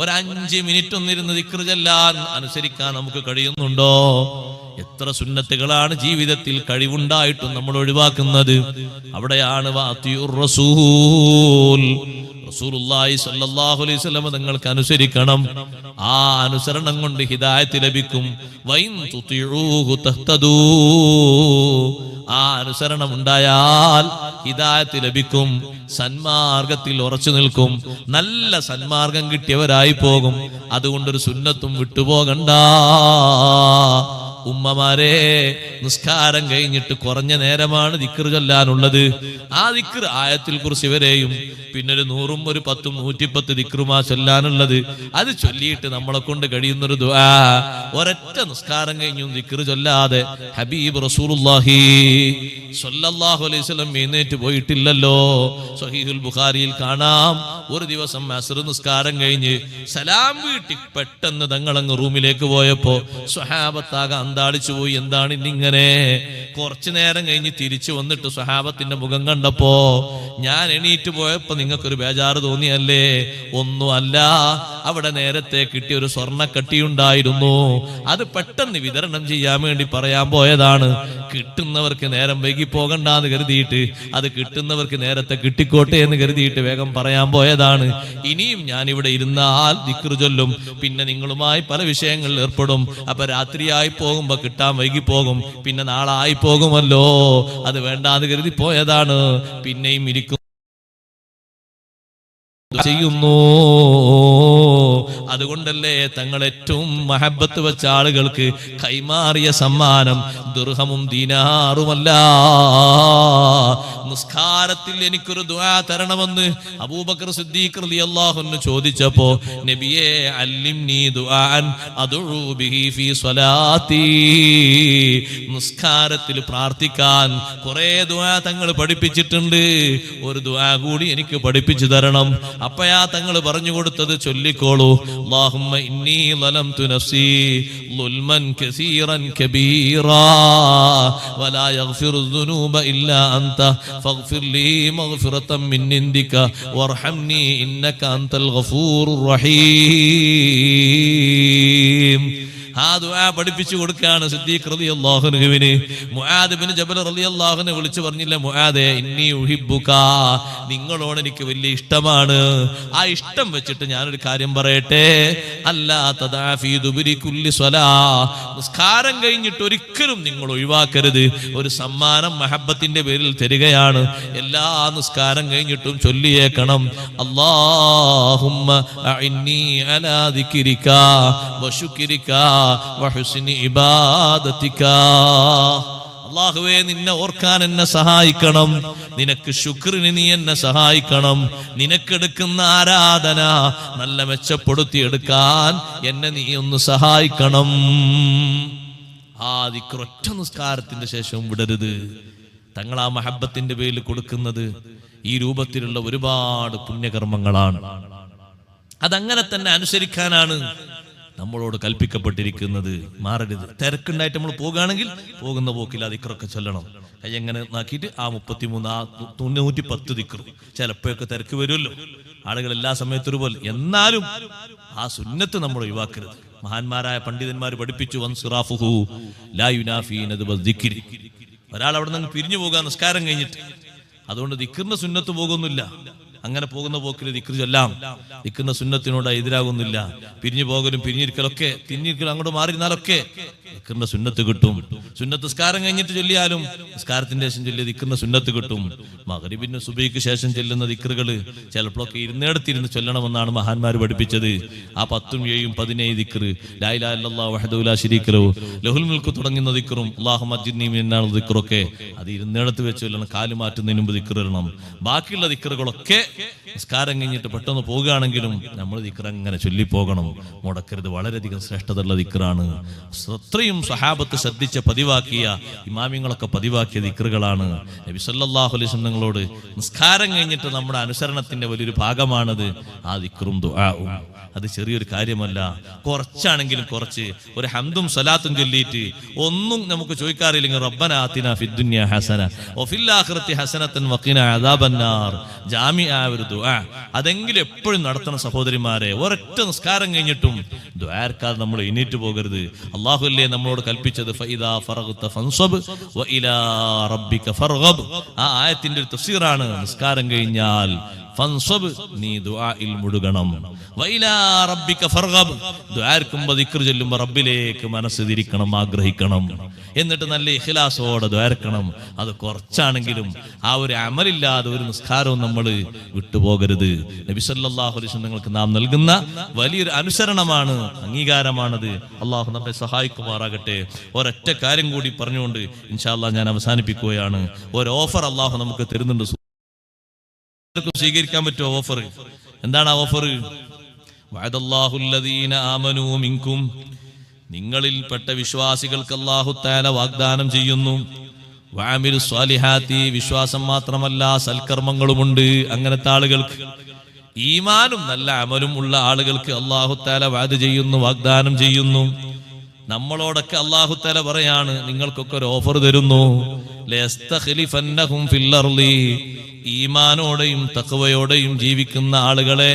Speaker 1: ഒരു 5 മിനിറ്റ് ഒന്നിരുന്ന് ദിക്ർ ചൊല്ലാൻ അനുസരിക്കാൻ നമുക്ക് കഴിയുന്നുണ്ടോ? എത്ര സുന്നത്തുകളാണ് ജീവിതത്തിൽ കഴിവുണ്ടായിട്ടും നമ്മൾ ഒഴിവാക്കുന്നത്. അവിടെയാണ് വാതിഉർ റസൂൽ, റസൂലുള്ളാഹി സ്വല്ലല്ലാഹു അലൈഹി വസല്ലം നിങ്ങൾക്ക് അനുസരിക്കണം. ആ അനുസരണം കൊണ്ട് ഹിദായത്ത് ലഭിക്കും. വൈൻ തുതിഊഹു തഹ്തദൂ, ആ അനുസരണം ഉണ്ടായാൽ ഹിദായത്ത് ലഭിക്കും, സന്മാർഗത്തിൽ ഉറച്ചു നിൽക്കും, നല്ല സന്മാർഗം കിട്ടിയവരായി പോകും. അതുകൊണ്ടൊരു സുന്നത്തും വിട്ടുപോകണ്ട. ഉമ്മമാരെ, നിസ്കാരം കഴിഞ്ഞിട്ട് കുറഞ്ഞ നേരമാണ് ദിക്ർ ചൊല്ലാനുള്ളത്. ആ ദിക്ർ ആയത്തുൽ കുർസി വരെയും പിന്നെ ഒരു 100ഉം ഒരു 10ഉം 110 ദിക്റുമാ ചൊല്ലാനുള്ളത്. അത് ചൊല്ലിയിട്ട് നമ്മളെ കൊണ്ട് കഴിയുന്നൊരു ദുആ. ഒരൊറ്റ നിസ്കാരം കഴിഞ്ഞും ദിക്ർ ചൊല്ലാതെ ഹബീബ് റസൂലുള്ളാഹി സ്വല്ലല്ലാഹു അലൈഹി വസല്ലം എഴുന്നേറ്റ് പോയിട്ടില്ലല്ലോ. സ്വഹീഹുൽ ബുഖാരിയിൽ കാണാം, ഒരു ദിവസം അസ്ർ നിസ്കാരം കഴിഞ്ഞ് സലാം വീട്ടി പെട്ടെന്ന് തങ്ങളങ്ങ് റൂമിലേക്ക് പോയപ്പോ സ്വഹാബത്താകെ അന്താളിച്ചു പോയി. എന്താണ് ഇന്നിങ്ങനെ? കുറച്ചു നേരം കഴിഞ്ഞ് തിരിച്ചു വന്നിട്ട് സ്വഹാബത്തിന്റെ മുഖം കണ്ടപ്പോ, ഞാൻ എണീറ്റ് പോയപ്പോ നിങ്ങൾക്കൊരു ബേജാറ് തോന്നിയല്ലേ? ഒന്നും അല്ല, അവിടെ നേരത്തെ കിട്ടിയ ഒരു സ്വർണ്ണക്കട്ടിയുണ്ടായിരുന്നു, അത് പെട്ടെന്ന് വിതരണം ചെയ്യാൻ വേണ്ടി പറയാൻ പോയതാണ്. കിട്ടുന്നവർക്ക് നേരം വൈകി പോകണ്ടെന്ന് കരുതിയിട്ട്, അത് കിട്ടുന്നവർക്ക് നേരത്തെ കിട്ടിക്കോട്ടെ എന്ന് കരുതിയിട്ട് വേഗം പറയാൻ പോയതാണ്. ഇനിയും ഞാൻ ഇവിടെ ഇരുന്നാൽ ദിക്ർ ചൊല്ലും, പിന്നെ നിങ്ങളുമായി പല വിഷയങ്ങളിൽ ഏർപ്പെടും. അപ്പൊ രാത്രിയായി പോകുമ്പോ കിട്ടാൻ വൈകി പോകും, പിന്നെ നാളായി പോകുമല്ലോ, അത് വേണ്ടാന്ന് കരുതി പോയതാണ്. പിന്നെയും ഇരിക്കും ചെയ്യുന്നു. അതുകൊണ്ടല്ലേ തങ്ങൾ ഏറ്റവും മഹബത്ത് വെച്ച ആളുകൾക്ക് കൈമാറിയ സമ്മാനം ദിർഹമും ദീനാറുമല്ല. നിസ്കാരത്തിൽ എനിക്കൊരു ദുആ തരണമെന്ന് അബൂബക്കർ സിദ്ദീഖ് റളിയല്ലാഹു അൻഹു ചോദിച്ചപ്പോ നബിയേ അല്ലിംനി ദുആൻ അദ്ഉ ബിഹി ഫീ സ്വലാത്തി, നിസ്കാരത്തിൽ പ്രാർത്ഥിക്കാൻ കുറേ ദുആ തങ്ങൾ പഠിപ്പിച്ചിട്ടുണ്ട്, ഒരു ദുആ കൂടി എനിക്ക് പഠിപ്പിച്ചു തരണം. അപ്പയാ തങ്ങൾ പറഞ്ഞു കൊടുത്തത് ചൊല്ലിക്കോളൂ, അല്ലാഹുമ്മ ഇന്നി ളലംതു നഫ്സി ളുൽമൻ കസീറൻ കബീറാ വലാ യഗ്ഫിറു ദുനൂബ ഇല്ലാ അൻത ഫഗ്ഫിർ ലീ മഗ്ഫിറതൻ മിൻ ഇൻദിക വർഹംനി ഇന്നക അൻതൽ ഗഫൂറുർ റഹീം. ആ ദുആ പഠിപ്പിച്ചു കൊടുക്കുകയാണ് സിദ്ദീഖ് റളിയല്ലാഹു അൻഹുവിന്. മുആദ് ഇബ്നു ജബൽ റളിയല്ലാഹു അൻഹു വിളിച്ചു പറഞ്ഞില്ല, മുആദേ ഇന്നി ഉഹിബ്ബുക, നിങ്ങളോട് എനിക്ക് വലിയ ഇഷ്ടമാണ്. ആ ഇഷ്ടം വെച്ചിട്ട് ഞാനൊരു കാര്യം പറയട്ടെ, അല്ലാ തദാ ഫീ ദുബരി കുല്ലി സ്വലാ, നിസ്കാരം കഴിഞ്ഞിട്ട് ഒരിക്കലും നിങ്ങൾ ഒഴിവാക്കരുത്. ഒരു സമ്മാനം മഹബ്ബത്തിന്റെ പേരിൽ തരികയാണ്, എല്ലാ നിസ്കാരം കഴിഞ്ഞിട്ടും ചൊല്ലിയേക്കണം, അല്ലാഹുമ്മ അഇന്നി അലാ ദിക്രിക വശുക്രിക വഹുസ്നി ഇബാദതിക. അല്ലാഹുവേ, നിന്നെ ഓർക്കാൻ എന്നെ സഹായിക്കണം, നിനക്ക് ശുക്രിന് നീ എന്നെ സഹായിക്കണം, നിനക്കെടുക്കുന്ന ആരാധന നല്ല മെച്ചപ്പെടുത്തിയെടുക്കാൻ എന്നെ നീ ഒന്ന് സഹായിക്കണം. ആ ദിക്ർ ഒറ്റ നിസ്കാരത്തിന്റെ ശേഷവും വിടരുത്. തങ്ങൾ ആ മഹബ്ബത്തിന്റെ പേരിൽ കൊടുക്കുന്നത് ഈ രൂപത്തിലുള്ള ഒരുപാട് പുണ്യകർമ്മങ്ങളാണ്. അതങ്ങനെ തന്നെ അനുസരിക്കാനാണ് നമ്മളോട് കൽപ്പിക്കപ്പെട്ടിരിക്കുന്നത്. മാറരുത്. തിരക്കുണ്ടായിട്ട് നമ്മൾ പോകുകയാണെങ്കിൽ പോകുന്ന പോക്കിൽ ആ ദിക്റൊക്കെ ചൊല്ലണം. കൈ എങ്ങനെ നാക്കിയിട്ട് ആ 110 ദിക്റും. ചിലപ്പോഴൊക്കെ തിരക്ക് വരുമല്ലോ, ആളുകൾ എല്ലാ സമയത്തും പോലെ, എന്നാലും ആ സുന്നത്ത് നമ്മൾ ഒഴിവാക്കരുത്. മഹാന്മാരായ പണ്ഡിതന്മാർ പഠിപ്പിച്ചു, വൻസിറാഫുഹു ലാ യുനാഫീനദ് ബദ്ദിക്രി. ഒരാൾ അവിടെ നിന്ന് പിരിഞ്ഞു പോകാൻ നിസ്കാരം കഴിഞ്ഞിട്ട്, അതുകൊണ്ട് ദിക്റിന്റെ സുന്നത്ത് പോകുന്നില്ല. അങ്ങനെ പോകുന്ന പോക്കിൽ ദിക്ർ ചൊല്ലാം, ദിക്റിന്റെ സുന്നത്തിനോട് എതിരാകുന്നില്ല. പിരിഞ്ഞു പോകലും പിരിഞ്ഞിരിക്കലൊക്കെ, തിരിഞ്ഞിരിക്കലും അങ്ങോട്ട് മാറിയിരുന്നാലൊക്കെ ദിക്റിന്റെ സുന്നത്ത് കിട്ടും. സുന്നത്ത് നിസ്കാരം കഴിഞ്ഞിട്ട് ചൊല്ലിയാലും നിസ്കാരത്തിന്റെ ശേഷം ചൊല്ലിയ ദിക്റിന്റെ സുന്നത്ത് കിട്ടും. മഗ്രിബിന് സുബഹിക്ക് ശേഷം ചെല്ലുന്ന ദിക്റുകൾ ചിലപ്പോഴൊക്കെ ഇരുന്നിടത്തിരുന്ന് ചൊല്ലണമെന്നാണ് മഹാന്മാർ പഠിപ്പിച്ചത്. ആ 10, 7, 17 ദിക്ർ, ലാ ഇലാഹ ഇല്ലല്ലാഹു വഹ്ദഹു ലാ ശരീക ലഹു, ലഹുൽ മുൽക്ക് തുടങ്ങുന്ന ദിക്റും അല്ലാഹുമ്മ അജ്ജിർനി മിനന്നാർ ദിക്റൊക്കെ അത് ഇരുന്നിടത്ത് വെച്ച് ചൊല്ലണം. കാല് മാറ്റുന്നതിന് മുമ്പ് ദിക്ർ ഇടണം. ബാക്കിയുള്ള ദിക്റുകളൊക്കെ നിസ്കാരം കഴിഞ്ഞിട്ട് പെട്ടെന്ന് പോകുകയാണെങ്കിലും നമ്മൾ ദിക്ർ അങ്ങനെ ചൊല്ലിപ്പോകണം, മുടക്കരുത്. വളരെയധികം ശ്രേഷ്ഠതയുള്ള ദിക്റാണ്. അത്രയും സ്വഹാബത്ത് ശ്രദ്ധിച്ച പതിവാക്കിയ ഇമാമിങ്ങളൊക്കെ പതിവാക്കിയ ദിക്റുകളാണ്. നബി സല്ലല്ലാഹു അലൈഹി വസല്ലം തങ്ങളോട് നിസ്കാരം കഴിഞ്ഞിട്ട് നമ്മുടെ അനുസരണത്തിന്റെ വലിയൊരു ഭാഗമാണത് ആ ദിക്റും ദുആഉം. അത് ചെറിയൊരു കാര്യമല്ല. കുറച്ചാണെങ്കിലും കുറച്ച് ഒരു ഹംദും സലാത്തും ചൊല്ലിയിട്ട് ഒന്നും നമുക്ക് ചോദിക്കാറില്ലെങ്കിൽ റബ്ബനാ ആതിനാ ഫിദ്ദുനിയ ഹസന വഫിൽ ആഖിറതി ഹസനതൻ വഖിനാ അദാബന്നാർ, ജാമിഅ ഒരു ദുആ അതെങ്കിലും എപ്പോഴും നടത്തണം സഹോദരിമാരെ. ഒരൊറ്റ നിസ്കാരം കഴിഞ്ഞിട്ടും ദുആർക്കാതെ നമ്മൾ എണീറ്റ് പോകരുത്. അല്ലാഹു അല്ലേ നമ്മളോട് കൽപ്പിച്ചത്, ഫഇദാ ഫറഗ്ത ഫൻസബ് വഇലാ റബ്ബിക ഫർഗബ്. ആ ആയത്തിന്റെ ഒരു തഫ്സീറാണ്, നിസ്കാരം കഴിഞ്ഞാൽ ഫൻസബ് നീ ദുആഇൽ മുഴുകണം, വഇലാ റബ്ബിക ഫർഗബ് ദുആർക്കുമ്പോൾ ദിക്ർ ചൊല്ലുമ്പോൾ റബ്ബിലേക്ക് മനസ്സ് തിരിക്കണം, ആഗ്രഹിക്കണം. എന്നിട്ട് നല്ല ഇഖ്ലാസോടെ ദുആർക്കണം. അത് കുറച്ചാണെങ്കിലും ആ ഒരു അമലില്ലാതെ ഒരു നിസ്കാരവും നമ്മൾ വിട്ടുപോകരുത്. നബി സല്ലല്ലാഹു അലൈഹി വസല്ലം നിങ്ങൾക്ക് നാം നൽകുന്ന വലിയൊരു അനുസരണമാണ്, അംഗീകാരമാണത്. അള്ളാഹു നമ്മെ സഹായിക്കുമാറാകട്ടെ. ഒരൊറ്റ കാര്യം കൂടി പറഞ്ഞുകൊണ്ട് ഇൻഷാ അല്ലാഹ് ഞാൻ അവസാനിപ്പിക്കുകയാണ്. ഒരു ഓഫർ അള്ളാഹു നമുക്ക് തരുന്നുണ്ട്. സ്വീകരിക്കാൻ പറ്റുമോ ഓഫർ? എന്താണ് ആ ഓഫർ? വഅദല്ലാഹുല്ലദീന ആമനൂ മിൻകും, നിങ്ങളിൽപ്പെട്ട വിശ്വാസികൾക്ക് അല്ലാഹു തആല വാഗ്ദാനം ചെയ്യുന്നു. വഅമിലുസ് സ്വാലിഹാത്തി, വിശ്വാസം മാത്രമല്ല സൽക്കർമ്മങ്ങളുമുണ്ട്. അങ്ങനത്തെ ആളുകൾക്ക്, ഈമാനും നല്ല അമലും ഉള്ള ആളുകൾക്ക് അല്ലാഹു തആല വഅദ് ചെയ്യുന്നു, വാഗ്ദാനം ചെയ്യുന്നു. നമ്മളോടൊക്കെ അല്ലാഹു തആല പറയാണ്, നിങ്ങൾക്കൊക്കെ ഒരു ഓഫർ തരുന്നു. ലയസ്തഖ്ലിഫന്നഹും ഫിൽ അർളി, ഈമാനോടെയും തഖ്വയോടെയും ജീവിക്കുന്ന ആളുകളെ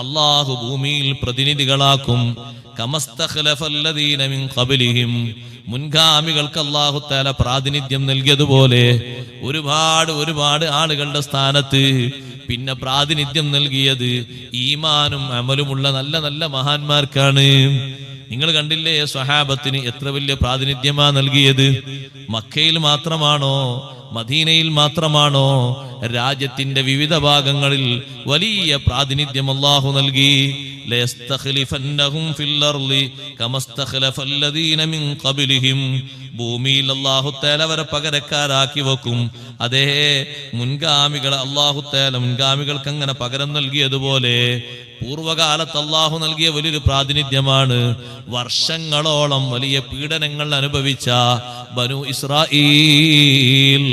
Speaker 1: അല്ലാഹു ഭൂമിയിൽ പ്രതിനിധികളാക്കും. കമസ്തഖ്ലഫല്ലദീന മിൻ ഖബ്ലിഹിം, മുൻഗാമികൾക്ക് അല്ലാഹു തആല പ്രാതിനിധ്യം നൽകിയതുപോലെ ഒരുപാട് ആളുകളുടെ സ്ഥാനത്ത് പിന്നെ പ്രാതിനിധ്യം നൽകിയത് ഈമാനും അമലുമുള്ള നല്ല നല്ല മഹാന്മാർക്കാണ്. നിങ്ങൾ കണ്ടില്ലേ സ്വഹാബത്തിന് എത്ര വലിയ പ്രാതിനിധ്യമാ നൽകിയത്? മക്കയിൽ മാത്രമാണോ? മദീനയിൽ മാത്രമാണോ? രാജ്യത്തിന്റെ വിവിധ ഭാഗങ്ങളിൽ വലിയ പ്രാതിനിധ്യം അല്ലാഹു നൽകി. ലയസ്തഖ്ലിഫന്നഹും ഫിൽ അർളി കമസ്തഖ്ലഫല്ലദീന മിൻ ഖബ്ലിഹിം. ഭൂമിയിൽ അല്ലാഹു തആല അവരെ പകരക്കാരാക്കി വെക്കും. അതേ മുൻഗാമികൾ അല്ലാഹു തആല മുൻഗാമികൾക്ക് അങ്ങനെ പകരം നൽകിയതുപോലെ പൂർവകാലത്ത് അല്ലാഹു നൽകിയ വലിയൊരു പ്രാതിനിധ്യമാണ്. വർഷങ്ങളോളം വലിയ പീഡനങ്ങൾ അനുഭവിച്ച ബനു ഇസ്രായീൽ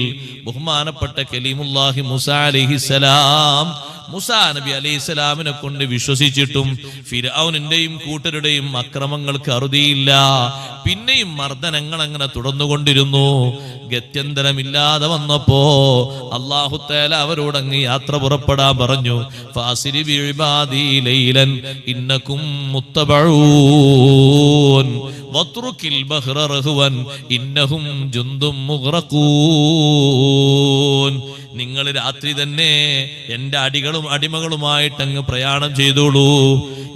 Speaker 1: ബഹുമാനപ്പെട്ട കലീമുല്ലാഹി മൂസാ അലൈഹിസ്സലാം മൂസാ നബി അലൈഹിസ്സലാമിനെ കൊണ്ട് വിശ്വസിച്ചിട്ടും ഫിർഔനിന്റെയും കൂട്ടരുടെയും അക്രമങ്ങൾക്ക് അറുതിയില്ല. പിന്നെയും മർദ്ദനങ്ങൾ അങ്ങനെ തുടർന്നുകൊണ്ടിരുന്നു. ഗത്യന്തരമില്ലാതെ വന്നപ്പോ അല്ലാഹു തആല അവരോട് അങ്ങ് യാത്ര പുറപ്പെടാൻ പറഞ്ഞു. ഫാസിരി ബിഇബാദി ലൈലൻ ഇന്നകും മുത്തബഊൻ വത്റുകിൽ ബഹ്റ റഹ്വൻ ഇന്നഹും ജുന്ദും മുഗ്റഖൂൻ. നിങ്ങൾ രാത്രി തന്നെ എൻ്റെ അടിമകളുമായിട്ട് അങ്ങ് പ്രയാണം ചെയ്തോളൂ.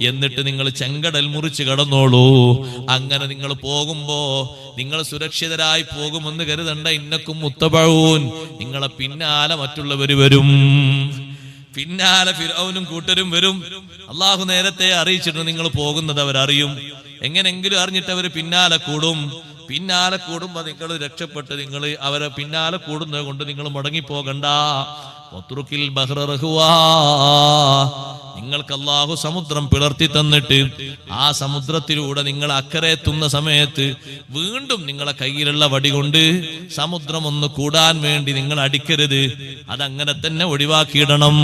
Speaker 1: എന്നിട്ട് നിങ്ങൾ ചെങ്കടൽ മുറിച്ച് കടന്നോളൂ. അങ്ങനെ നിങ്ങൾ പോകുമ്പോ നിങ്ങൾ സുരക്ഷിതരായി പോകുമെന്ന് കരുതണ്ട. ഇന്നക്കും മുത്തബഊൻ, നിങ്ങളെ പിന്നാലെ മറ്റുള്ളവർ വരും. പിന്നാലെ ഫിർഔനും കൂട്ടരും വരും. അള്ളാഹു നേരത്തെ അറിയിച്ചിട്ട് നിങ്ങൾ പോകുന്നത് അവരറിയും. എങ്ങനെങ്കിലും അറിഞ്ഞിട്ട് അവർ പിന്നാലെ കൂടും. പിന്നാലെ കൂടുമ്പോ നിങ്ങൾ രക്ഷപ്പെട്ട് നിങ്ങൾ അവരെ പിന്നാലെ കൂടുന്നത് കൊണ്ട് നിങ്ങൾ മടങ്ങിപ്പോകണ്ട. നിങ്ങൾക്ക് അല്ലാഹു സമുദ്രം പിളർത്തി തന്നിട്ട് ആ സമുദ്രത്തിലൂടെ നിങ്ങൾ അക്കരെ എത്തുന്ന സമയത്ത് വീണ്ടും നിങ്ങളെ കയ്യിലുള്ള വടി കൊണ്ട് സമുദ്രം ഒന്ന് കൂടാൻ വേണ്ടി നിങ്ങൾ അടിക്കരുത്. അതങ്ങനെ തന്നെ ഒഴിവാക്കിയിടണം.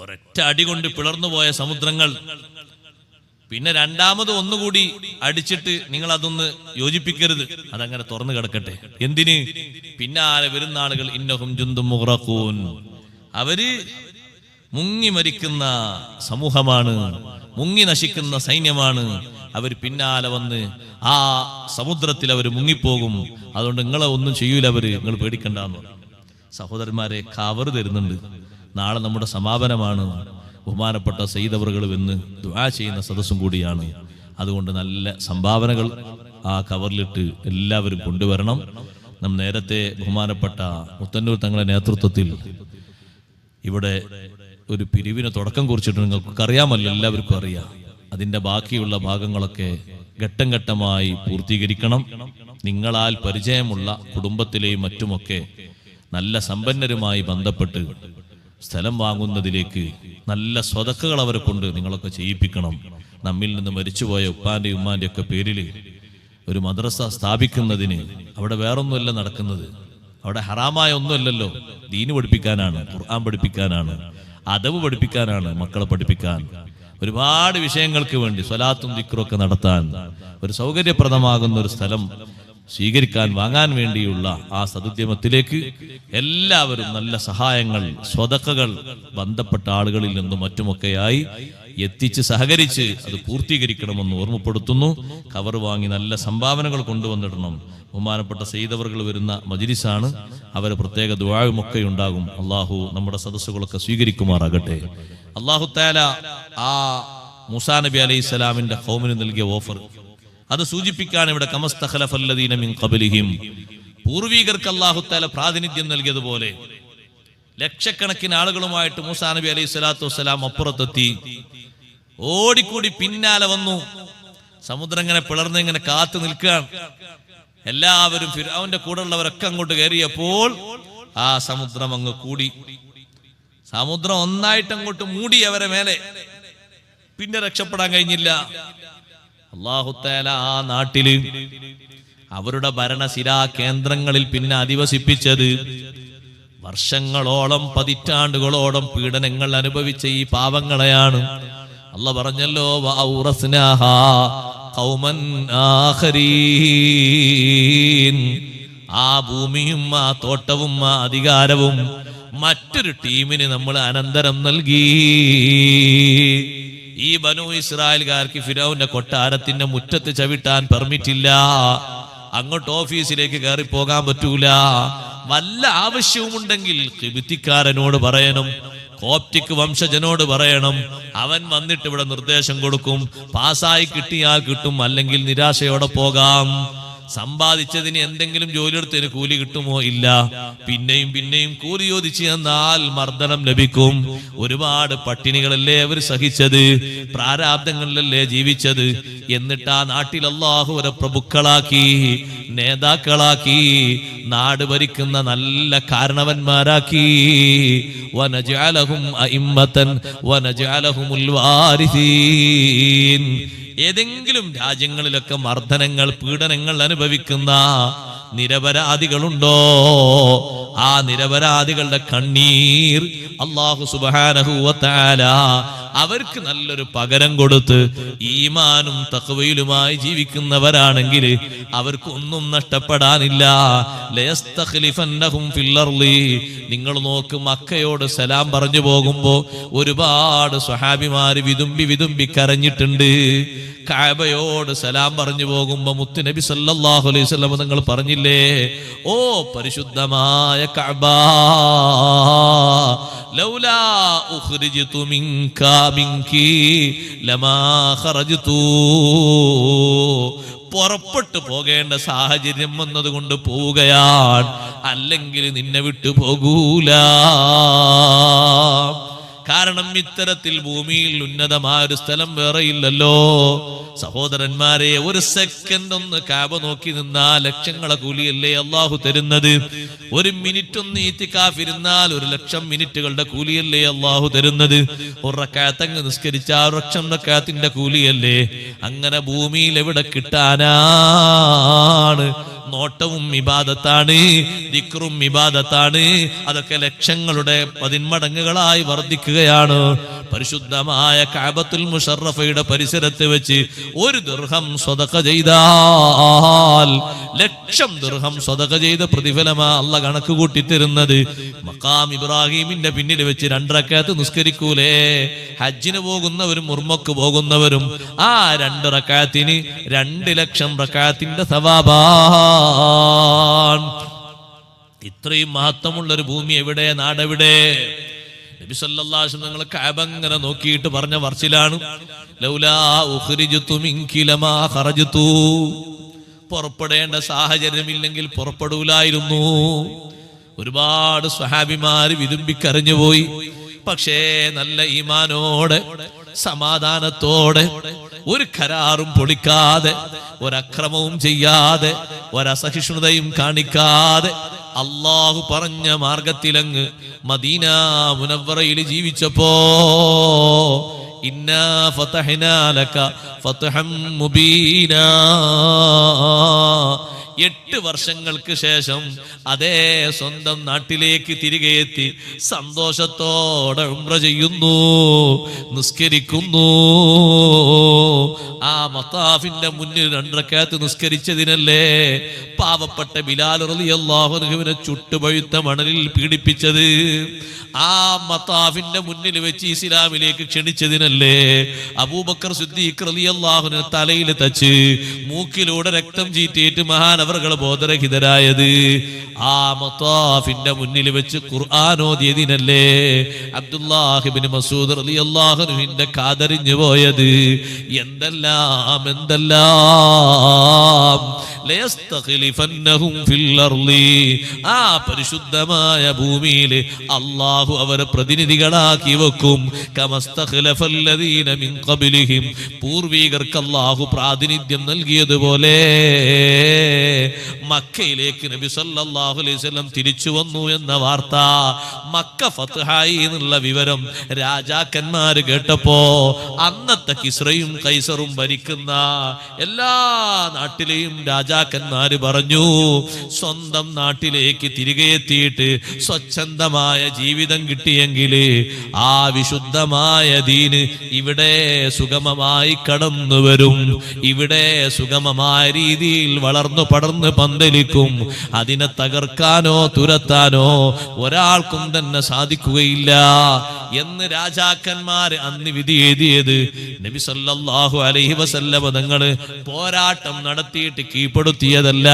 Speaker 1: ഒരൊറ്റ അടി കൊണ്ട് പിളർന്നു പോയ സമുദ്രങ്ങൾ പിന്നെ രണ്ടാമത് ഒന്നുകൂടി അടിച്ചിട്ട് നിങ്ങൾ അതൊന്ന് യോജിപ്പിക്കരുത്. അതങ്ങനെ തുറന്നു കിടക്കട്ടെ. എന്തിന്? പിന്നാലെ വരുന്ന ആളുകൾ ഇന്നഹും ജുന്ദും മുഗ്റഖൂൻ, അവര് മുങ്ങി മരിക്കുന്ന സമൂഹമാണ്, മുങ്ങി നശിക്കുന്ന സൈന്യമാണ്. അവർ പിന്നാലെ വന്ന് ആ സമുദ്രത്തിൽ അവർ മുങ്ങിപ്പോകും. അതുകൊണ്ട് നിങ്ങളെ ഒന്നും ചെയ്യൂല അവര്, നിങ്ങൾ പേടിക്കണ്ടെന്ന്. സഹോദരന്മാരെ, കവർ തരുന്നുണ്ട്. നാളെ നമ്മുടെ സമാപനമാണ്. ബഹുമാനപ്പെട്ട സയ്യിദ് അവറുകൾ എന്ന് ദുആ ചെയ്യുന്ന സദസ്സും കൂടിയാണ്. അതുകൊണ്ട് നല്ല സംഭാവനകൾ ആ കവറിലിട്ട് എല്ലാവരും കൊണ്ടുവരണം. നാം നേരത്തെ ബഹുമാനപ്പെട്ട മുത്തന്നൂർ തങ്ങളുടെ നേതൃത്വത്തിൽ ഇവിടെ ഒരു പിരിവിന് തുടക്കം കുറിച്ചിട്ട് നിങ്ങൾക്ക് അറിയാമല്ലോ, എല്ലാവർക്കും അറിയാം. അതിൻ്റെ ബാക്കിയുള്ള ഭാഗങ്ങളൊക്കെ ഘട്ടം ഘട്ടമായി പൂർത്തീകരിക്കണം. നിങ്ങളാൽ പരിചയമുള്ള കുടുംബത്തിലെയും മറ്റുമൊക്കെ നല്ല സമ്പന്നരുമായി ബന്ധപ്പെട്ട് സ്ഥലം വാങ്ങുന്നതിലേക്ക് നല്ല സ്വതക്കകൾ അവരെ കൊണ്ട് നിങ്ങളൊക്കെ ചെയ്യിപ്പിക്കണം. നമ്മിൽ നിന്ന് മരിച്ചുപോയ ഉപ്പാന്റെ ഉമ്മാന്റെ ഒക്കെ പേരിൽ ഒരു മദ്രസ സ്ഥാപിക്കുന്നതിന് അവിടെ വേറൊന്നുമല്ല നടക്കുന്നത്. അവിടെ ഹറാമായ ഒന്നുമല്ലല്ലോ. ദീന് പഠിപ്പിക്കാനാണ്, ഖുർആൻ പഠിപ്പിക്കാനാണ്, അദബ് പഠിപ്പിക്കാനാണ്, മക്കളെ പഠിപ്പിക്കാൻ, ഒരുപാട് വിഷയങ്ങൾക്ക് വേണ്ടി സ്വലാത്തും ദിക്റും ഒക്കെ നടത്താൻ ഒരു സൗകര്യപ്രദമാകുന്ന ഒരു സ്ഥലം സ്വീകരിക്കാൻ വാങ്ങാൻ വേണ്ടിയുള്ള ആ സദുദ്യമത്തിലേക്ക് എല്ലാവരും നല്ല സഹായങ്ങൾ, സ്വതക്കകൾ ബന്ധപ്പെട്ട ആളുകളിൽ നിന്നും മറ്റുമൊക്കെയായി എത്തിച്ച് സഹകരിച്ച് അത് പൂർത്തീകരിക്കണമെന്ന് ഓർമ്മപ്പെടുത്തുന്നു. കവർ വാങ്ങി നല്ല സംഭാവനകൾ കൊണ്ടുവന്നിടണം. ബഹുമാനപ്പെട്ട സയ്യിദ് അവറുകൾ വരുന്ന മജ്ലിസാണ്. അവരെ പ്രത്യേക ദുആയുമൊക്കെ ഉണ്ടാകും. അള്ളാഹു നമ്മുടെ സദസ്സുകളൊക്കെ സ്വീകരിക്കുമാറാകട്ടെ. അള്ളാഹു തആല ആ മൂസാ നബി അലൈഹിസ്സലാമിന്റെ ഖൗമിന് നൽകിയ ഓഫർ അത് സൂചിപ്പിക്കാൻ ഇവിടെ കമസ്തഖലഫല്ലദീന മിൻ ഖബ്ലിഹിം, പൂർവീകർക്ക് അല്ലാഹു തആല പ്രാതിനിധ്യം നൽകിയതുപോലെ ലക്ഷക്കണക്കിന് ആളുകളുമായിട്ട് മൂസാ നബി അലൈഹി സ്വലാത്തു വസ്സലാം അപ്പുറത്തെത്തി. ഓടിക്കൂടി പിന്നാലെ വന്നു. സമുദ്രം ഇങ്ങനെ പിളർന്ന് ഇങ്ങനെ കാത്തു നിൽക്കുകയാണ്. എല്ലാവരും ഫിർഔന്റെ കൂടെ ഉള്ളവരൊക്കെ അങ്ങോട്ട് കയറിയപ്പോൾ ആ സമുദ്രം അങ്ങ് കൂടി. സമുദ്രം ഒന്നായിട്ട് അങ്ങോട്ട് മൂടി അവരെ മേലെ. പിന്നെ രക്ഷപ്പെടാൻ കഴിഞ്ഞില്ല. അല്ലാഹു തആല ആ നാട്ടില് അവരുടെ ഭരണസിരാ കേന്ദ്രങ്ങളിൽ പിന്നെ അധിവസിപ്പിച്ചത് വർഷങ്ങളോളം പതിറ്റാണ്ടുകളോളം പീഡനങ്ങൾ അനുഭവിച്ച ഈ പാവങ്ങളെയാണ്. അല്ലാഹ് പറഞ്ഞല്ലോ, വഔറസ്നാഹാ ഖൗമൻ ആഖരീൻ, ആ ഭൂമിയും ആ തോട്ടവും ആ അധികാരവും മറ്റൊരു ടീമിന് നമ്മൾ അനന്തരം നൽകി. ഈ ബനു ഇസ്രായേൽകാർക്ക് ഫിറഔന്റെ കൊട്ടാരത്തിന്റെ മുറ്റത്ത് ചവിട്ടാൻ പെർമിറ്റില്ല. അങ്ങോട്ട് ഓഫീസിലേക്ക് കയറി പോകാൻ പറ്റൂല. വല്ല ആവശ്യവുമുണ്ടെങ്കിൽ കിബിത്തിക്കാരനോട് പറയണം, കോപ്റ്റിക് വംശജനോട് പറയണം. അവൻ വന്നിട്ട് ഇവിടെ നിർദ്ദേശം കൊടുക്കും. പാസ്സായി കിട്ടിയാൽ കിട്ടും, അല്ലെങ്കിൽ നിരാശയോടെ പോകാം. സമ്പാദിച്ചതിന് എന്തെങ്കിലും ജോലി എടുത്തതിന് കൂലി കിട്ടുമോ? ഇല്ല. പിന്നെയും പിന്നെയും കൂലി ചോദിച്ചു എന്നാൽ മർദ്ദനം ലഭിക്കും. ഒരുപാട് പട്ടിണികളല്ലേ അവർ സഹിച്ചത്, പ്രാരാബ്ദങ്ങളിലല്ലേ ജീവിച്ചത്. എന്നിട്ട് ആ നാട്ടിൽ അല്ലാഹു അവരെ പ്രഭുക്കളാക്കി, നേതാക്കളാക്കി, നാട് ഭരിക്കുന്ന നല്ല കാരണവന്മാരാക്കി. വനജഅലഹും അഇമ്മതൻ വനജഅലഹുമുൽ വാരിസീൻ. ഏതെങ്കിലും രാജ്യങ്ങളിലൊക്കെ മർദ്ദനങ്ങൾ, പീഡനങ്ങൾ അനുഭവിക്കുന്ന നിരപരാധികളുണ്ടോ? ആ നിരപരാധികളുടെ കണ്ണീർ അല്ലാഹു സുബ്ഹാനഹു വ തആല അവർക്ക് നല്ലൊരു പകരം കൊടുത്ത് ഈമാനും തഖ്വയിലുമായി ജീവിക്കുന്നവരാണെങ്കിൽ അവർക്കൊന്നും നഷ്ടപ്പെടാനില്ല. ലയസ്തഖ്ലിഫന്നഹും ഫിൽ അർളി. നിങ്ങൾ നോക്ക്, മക്കയോട് സലാം പറഞ്ഞു പോകുമ്പോ ഒരുപാട് സ്വഹാബിമാര് വിതുമ്പി വിതുമ്പി കരഞ്ഞിട്ടുണ്ട്. കഅബയോട് സലാം പറഞ്ഞു പോകുമ്പോ മുത്തുനബി സല്ലല്ലാഹു അലൈഹി വസല്ലം നിങ്ങൾ പറഞ്ഞില്ലേ, ഓ പരിശുദ്ധമായ കഅബ, ലൗലാ ഉഖ്രിജ്തു മിൻകി ലമാ ഖറജ്തു. പുറപ്പെട്ടു പോകേണ്ട സാഹചര്യം വന്നതുകൊണ്ട് പോവുകയാണ്, അല്ലെങ്കിൽ നിന്നെ വിട്ടു പോകൂല. കാരണം ഇത്തരത്തിൽ ഭൂമിയിൽ ഉന്നതമായൊരു സ്ഥലം വേറെ ഇല്ലല്ലോ. സഹോദരന്മാരെ, ഒരു സെക്കൻഡ് ഒന്ന് കാബ നോക്കി നിന്നാ ലക്ഷങ്ങളെ കൂലിയല്ലേ അള്ളാഹു തരുന്നത്. ഒരു മിനിറ്റ് ഒന്ന് ഇത്തികാഫിരുന്നാൽ 1,00,000 മിനിറ്റുകളുടെ കൂലിയല്ലേ അള്ളാഹു തരുന്നത്. ഒരു റക്അത്തങ്ങ് നിസ്കരിച്ച 1,00,000 റക്അത്തിന്റെ കൂലിയല്ലേ. അങ്ങനെ ഭൂമിയിൽ എവിടെ കിട്ടാനാണ്? നോട്ടവും ഇബാദത്താണ്, ദിക്റും ഇബാദത്താണ്. അതൊക്കെ ലക്ഷങ്ങളുടെ 10 മടങ്ങുകളായി വർദ്ധിക്കുകയാണ്. പരിശുദ്ധമായ കഅബത്തുൽ മുശറഫയുടെ പരിസരത്ത് വെച്ച് 1 ദിർഹം സ്വതഖ ചെയ്താൽ 1,00,000 ദിർഹം സ്വതഖ ചെയ്ത പ്രതിഫലമാ അല്ലാഹ് കണക്ക് കൂട്ടി തരുന്നത്. മഖാം ഇബ്രാഹിമിന്റെ പിന്നിൽ വെച്ച് 2 റക്അത്ത് നിസ്കരിക്കൂലേ? ഹജ്ജിന് പോകുന്നവരും ഉർമക്ക് പോകുന്നവരും ആ 2 റക്അത്തിന് 2,00,000 റക്അത്തിന്റെ സവാബാണ്. ഇത്രയും മഹത്വമുള്ളൊരു ഭൂമി എവിടെ? നാടെവിടെ? നബി സല്ലല്ലാഹു അലൈഹി വസല്ലം നിങ്ങൾ കഅബ അങ്ങനെ നോക്കിയിട്ട് പറഞ്ഞ വർച്ചിലാണ്, ലൗലാ ഉഖ്രിജ്തു മിൻകി ലമാ ഖറജ്തു. പുറപ്പെടേണ്ട സാഹചര്യമില്ലെങ്കിൽ പുറപ്പെടൂലായിരുന്നു. ഒരുപാട് സ്വഹാബിമാര് വിതുമ്പിക്കരഞ്ഞുപോയി. പക്ഷേ നല്ല ഈമാനോടെ, സമാധാനത്തോടെ, ഒരു കരാറും പൊളിക്കാതെ, ഒരക്രമവും ചെയ്യാതെ, ഒരസഹിഷ്ണുതയും കാണിക്കാതെ അള്ളാഹു പറഞ്ഞ മാർഗത്തിലങ്ങ് മദീന മുനവ്വറയിൽ ജീവിച്ചപ്പോ ഇന്നാ ഫതഹ്നാ ലക ഫത്ഹം മുബീനാ. 8 വർഷങ്ങൾക്ക് ശേഷം അതേ സ്വന്തം നാട്ടിലേക്ക് തിരികെ എത്തി സന്തോഷത്തോടെ ഉംറ ചെയ്യുന്നു, നിസ്കരിക്കുന്നു. ആ മത്താഫിന്റെ മുന്നിൽ 2 റക്അത്ത് നിസ്കരിച്ചതിനല്ലേ പാവപ്പെട്ട ബിലാൽ റളിയല്ലാഹു അൻഹുവിനെ ചുട്ടുപഴുത്ത മണലിൽ പീഡിപ്പിച്ചത്. ആ മത്താഫിന്റെ മുന്നിൽ വെച്ച് ഇസ്ലാമിലേക്ക് ക്ഷണിച്ചതിനല്ലേ അബൂബക്കർ സിദ്ദീഖ് റളിയല്ലാഹു അൻഹു തലയിൽ തച്ച് മൂക്കിലൂടെ രക്തം ചീറ്റിയിട്ട് മഹാനവറുകൾ ബോധരഹിതരായത്. ആ മത്താഫിന്റെ മുന്നിൽ വെച്ച് ഖുർആൻ ഓതിയതിനല്ലേ അബ്ദുല്ലാഹ് ഇബ്നു മസ്ഊദ് റളിയല്ലാഹു അൻഹുവിന്റെ കാതറിഞ്ഞു പോയത്. എന്തെല്ലാം എന്തെല്ലാം. ലയസ്തഖ്ലിഫന്നഹും ഫിൽ അർളി. ആ പരിശുദ്ധമായ ഭൂമിയിൽ അല്ലാഹു അവരെ പ്രതിനിധികളാക്കി വെക്കും. കമസ്തഖ്ലഫല്ലദീന മിൻ ഖബ്ലിഹിം. പൂർവികർക്ക് അല്ലാഹു പ്രാതിനിധ്യം നൽകിയതുപോലെ മക്കയിലേക്ക് നബി സല്ലല്ലാഹു അലൈഹി വസല്ലം തിരിച്ചു വന്നു എന്ന വാർത്ത, മക്ക ഫത്ഹായി എന്നുള്ള വിവരം രാജാക്കന്മാര് കേട്ടപ്പോ അന്നത്തെ കിസ്റയും കൈസറും ഭരിക്കുന്ന എല്ലാ നാട്ടിലെയും രാജാക്കന്മാര് പറഞ്ഞു, സ്വന്തം നാട്ടിലേക്ക് തിരികെ എത്തിയിട്ട് സ്വച്ഛന്തമായ ജീവിതം കിട്ടിയെങ്കിൽ ആ വിശുദ്ധമായ ദീന് ഇവിടെ സുഗമമായി കടന്നു വരും, ഇവിടെ സുഗമമായ രീതിയിൽ വളർന്നു പടർന്ന് പന്തലിക്കും. അതിനെ തകർക്കാനോ തുരത്താനോ ഒരാൾക്കും തന്നെ സാധിക്കുകയില്ല എന്ന് രാജാക്കന്മാര് അന്ന് വിധി എഴുതിയത്. നബി സല്ലല്ലാഹു അലൈഹി വസല്ലം തങ്ങള് പോരാട്ടം നടത്തിയിട്ട് കീഴ്പ്പെടുത്തിയതല്ല.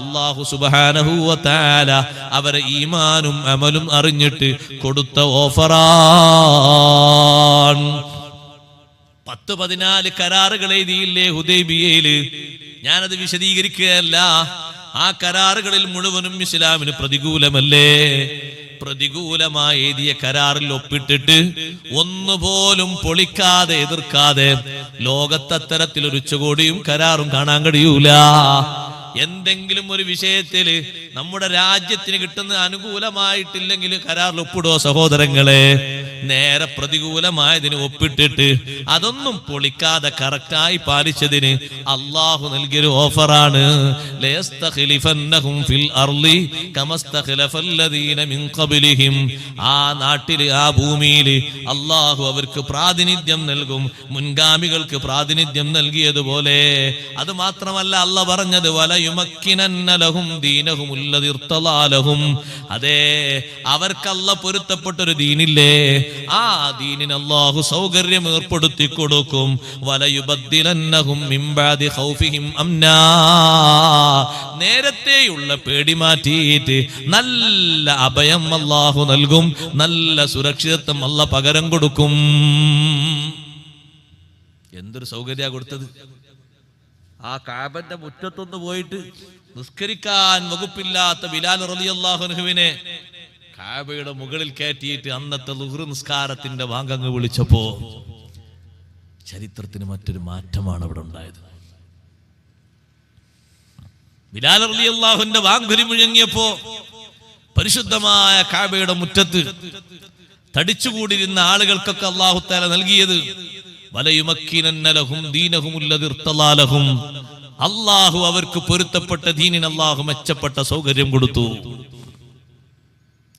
Speaker 1: അല്ലാഹു സുബ്ഹാനഹു വ തആല അവരെ ഈമാനും അമലും അറിഞ്ഞിട്ട് കൊടുത്ത ഓഫറാണ്. 10-14 കരാറുകൾ എഴുതിയില്ലേ ഹുദൈബിയയില്? ഞാനത് വിശദീകരിക്കുകയല്ല. ആ കരാറുകളിൽ മുഴുവനും ഇസ്ലാമിന് പ്രതികൂലമല്ലേ? പ്രതികൂലമായി എഴുതിയ കരാറിൽ ഒപ്പിട്ടിട്ട് ഒന്നുപോലും പൊളിക്കാതെ എതിർക്കാതെ ലോകത്തത്തരത്തിലൊരു ഉച്ചകോടിയും കരാറും കാണാൻ കഴിയൂല. എന്തെങ്കിലും ഒരു വിഷയത്തില് നമ്മുടെ രാജ്യത്തിന് കിട്ടുന്ന അനുകൂലമായിട്ടില്ലെങ്കിൽ കരാറിൽ ഒപ്പിടുവോ സഹോദരങ്ങളെ? നേരെ പ്രതികൂലമായതിന് ഒപ്പിട്ടിട്ട് അതൊന്നും പൊളിക്കാതെ കറക്റ്റായി പാലിച്ചതിന് അള്ളാഹു നൽകിയൊരു ഓഫറാണ്. ആ നാട്ടില് ആ ഭൂമിയില് അള്ളാഹു അവർക്ക് പ്രാതിനിധ്യം നൽകും, മുൻഗാമികൾക്ക് പ്രാതിനിധ്യം നൽകിയതുപോലെ. അത് മാത്രമല്ല അള്ളാഹ് പറഞ്ഞത് അതെ, അവർക്ക് അല്ലാഹ് പൊരുത്തപ്പെട്ടൊരു ദീനില്ലേ, ആ ദീനിന് അല്ലാഹു സൗകര്യം ഏർപ്പെടുത്തി കൊടുക്കും. വലയുബദ്ദിലന്നഹും മിൻ ബഅദി ഖൗഫിഹിം അംനാ, നേരത്തെയുള്ള പേടി മാറ്റിയിട്ട് നല്ല അഭയം അല്ലാഹു നൽകും, നല്ല സുരക്ഷിതത്വം അല്ലാഹ് പകരം കൊടുക്കും. എന്തൊരു സൗകര്യ കൊടുത്തത്! ആ കഅബന്റെ മുറ്റത്തൊന്ന് പോയിട്ട് നിസ്കരിക്കാൻ വകുപ്പില്ലാത്ത ബിലാൽ റളിയല്ലാഹു അൻഹുവിനെ കഅബയുടെ മുകളിൽ കയറ്റിയിട്ട് അന്നത്തെ ളുഹ്ർ നിസ്കാരത്തിന്റെ വാങ്കങ്ങ് വിളിച്ചപ്പോ ചരിത്രത്തിന് മറ്റൊരു മാറ്റമാണ് അവിടെ ഉണ്ടായത്. ബിലാൽ റളിയല്ലാഹുവിന്റെ വാങ്കുലി മുഴങ്ങിയപ്പോ പരിശുദ്ധമായ കഅബയുടെ മുറ്റത്ത് തടിച്ചുകൂടിയിരുന്ന ആളുകൾക്കൊക്കെ അല്ലാഹു തആല നൽകിയത് അല്ലാഹു അവർക്ക് പൊരുത്തപ്പെട്ട ദീനിന് അല്ലാഹു മെച്ചപ്പെട്ട സൗകര്യം കൊടുത്തു.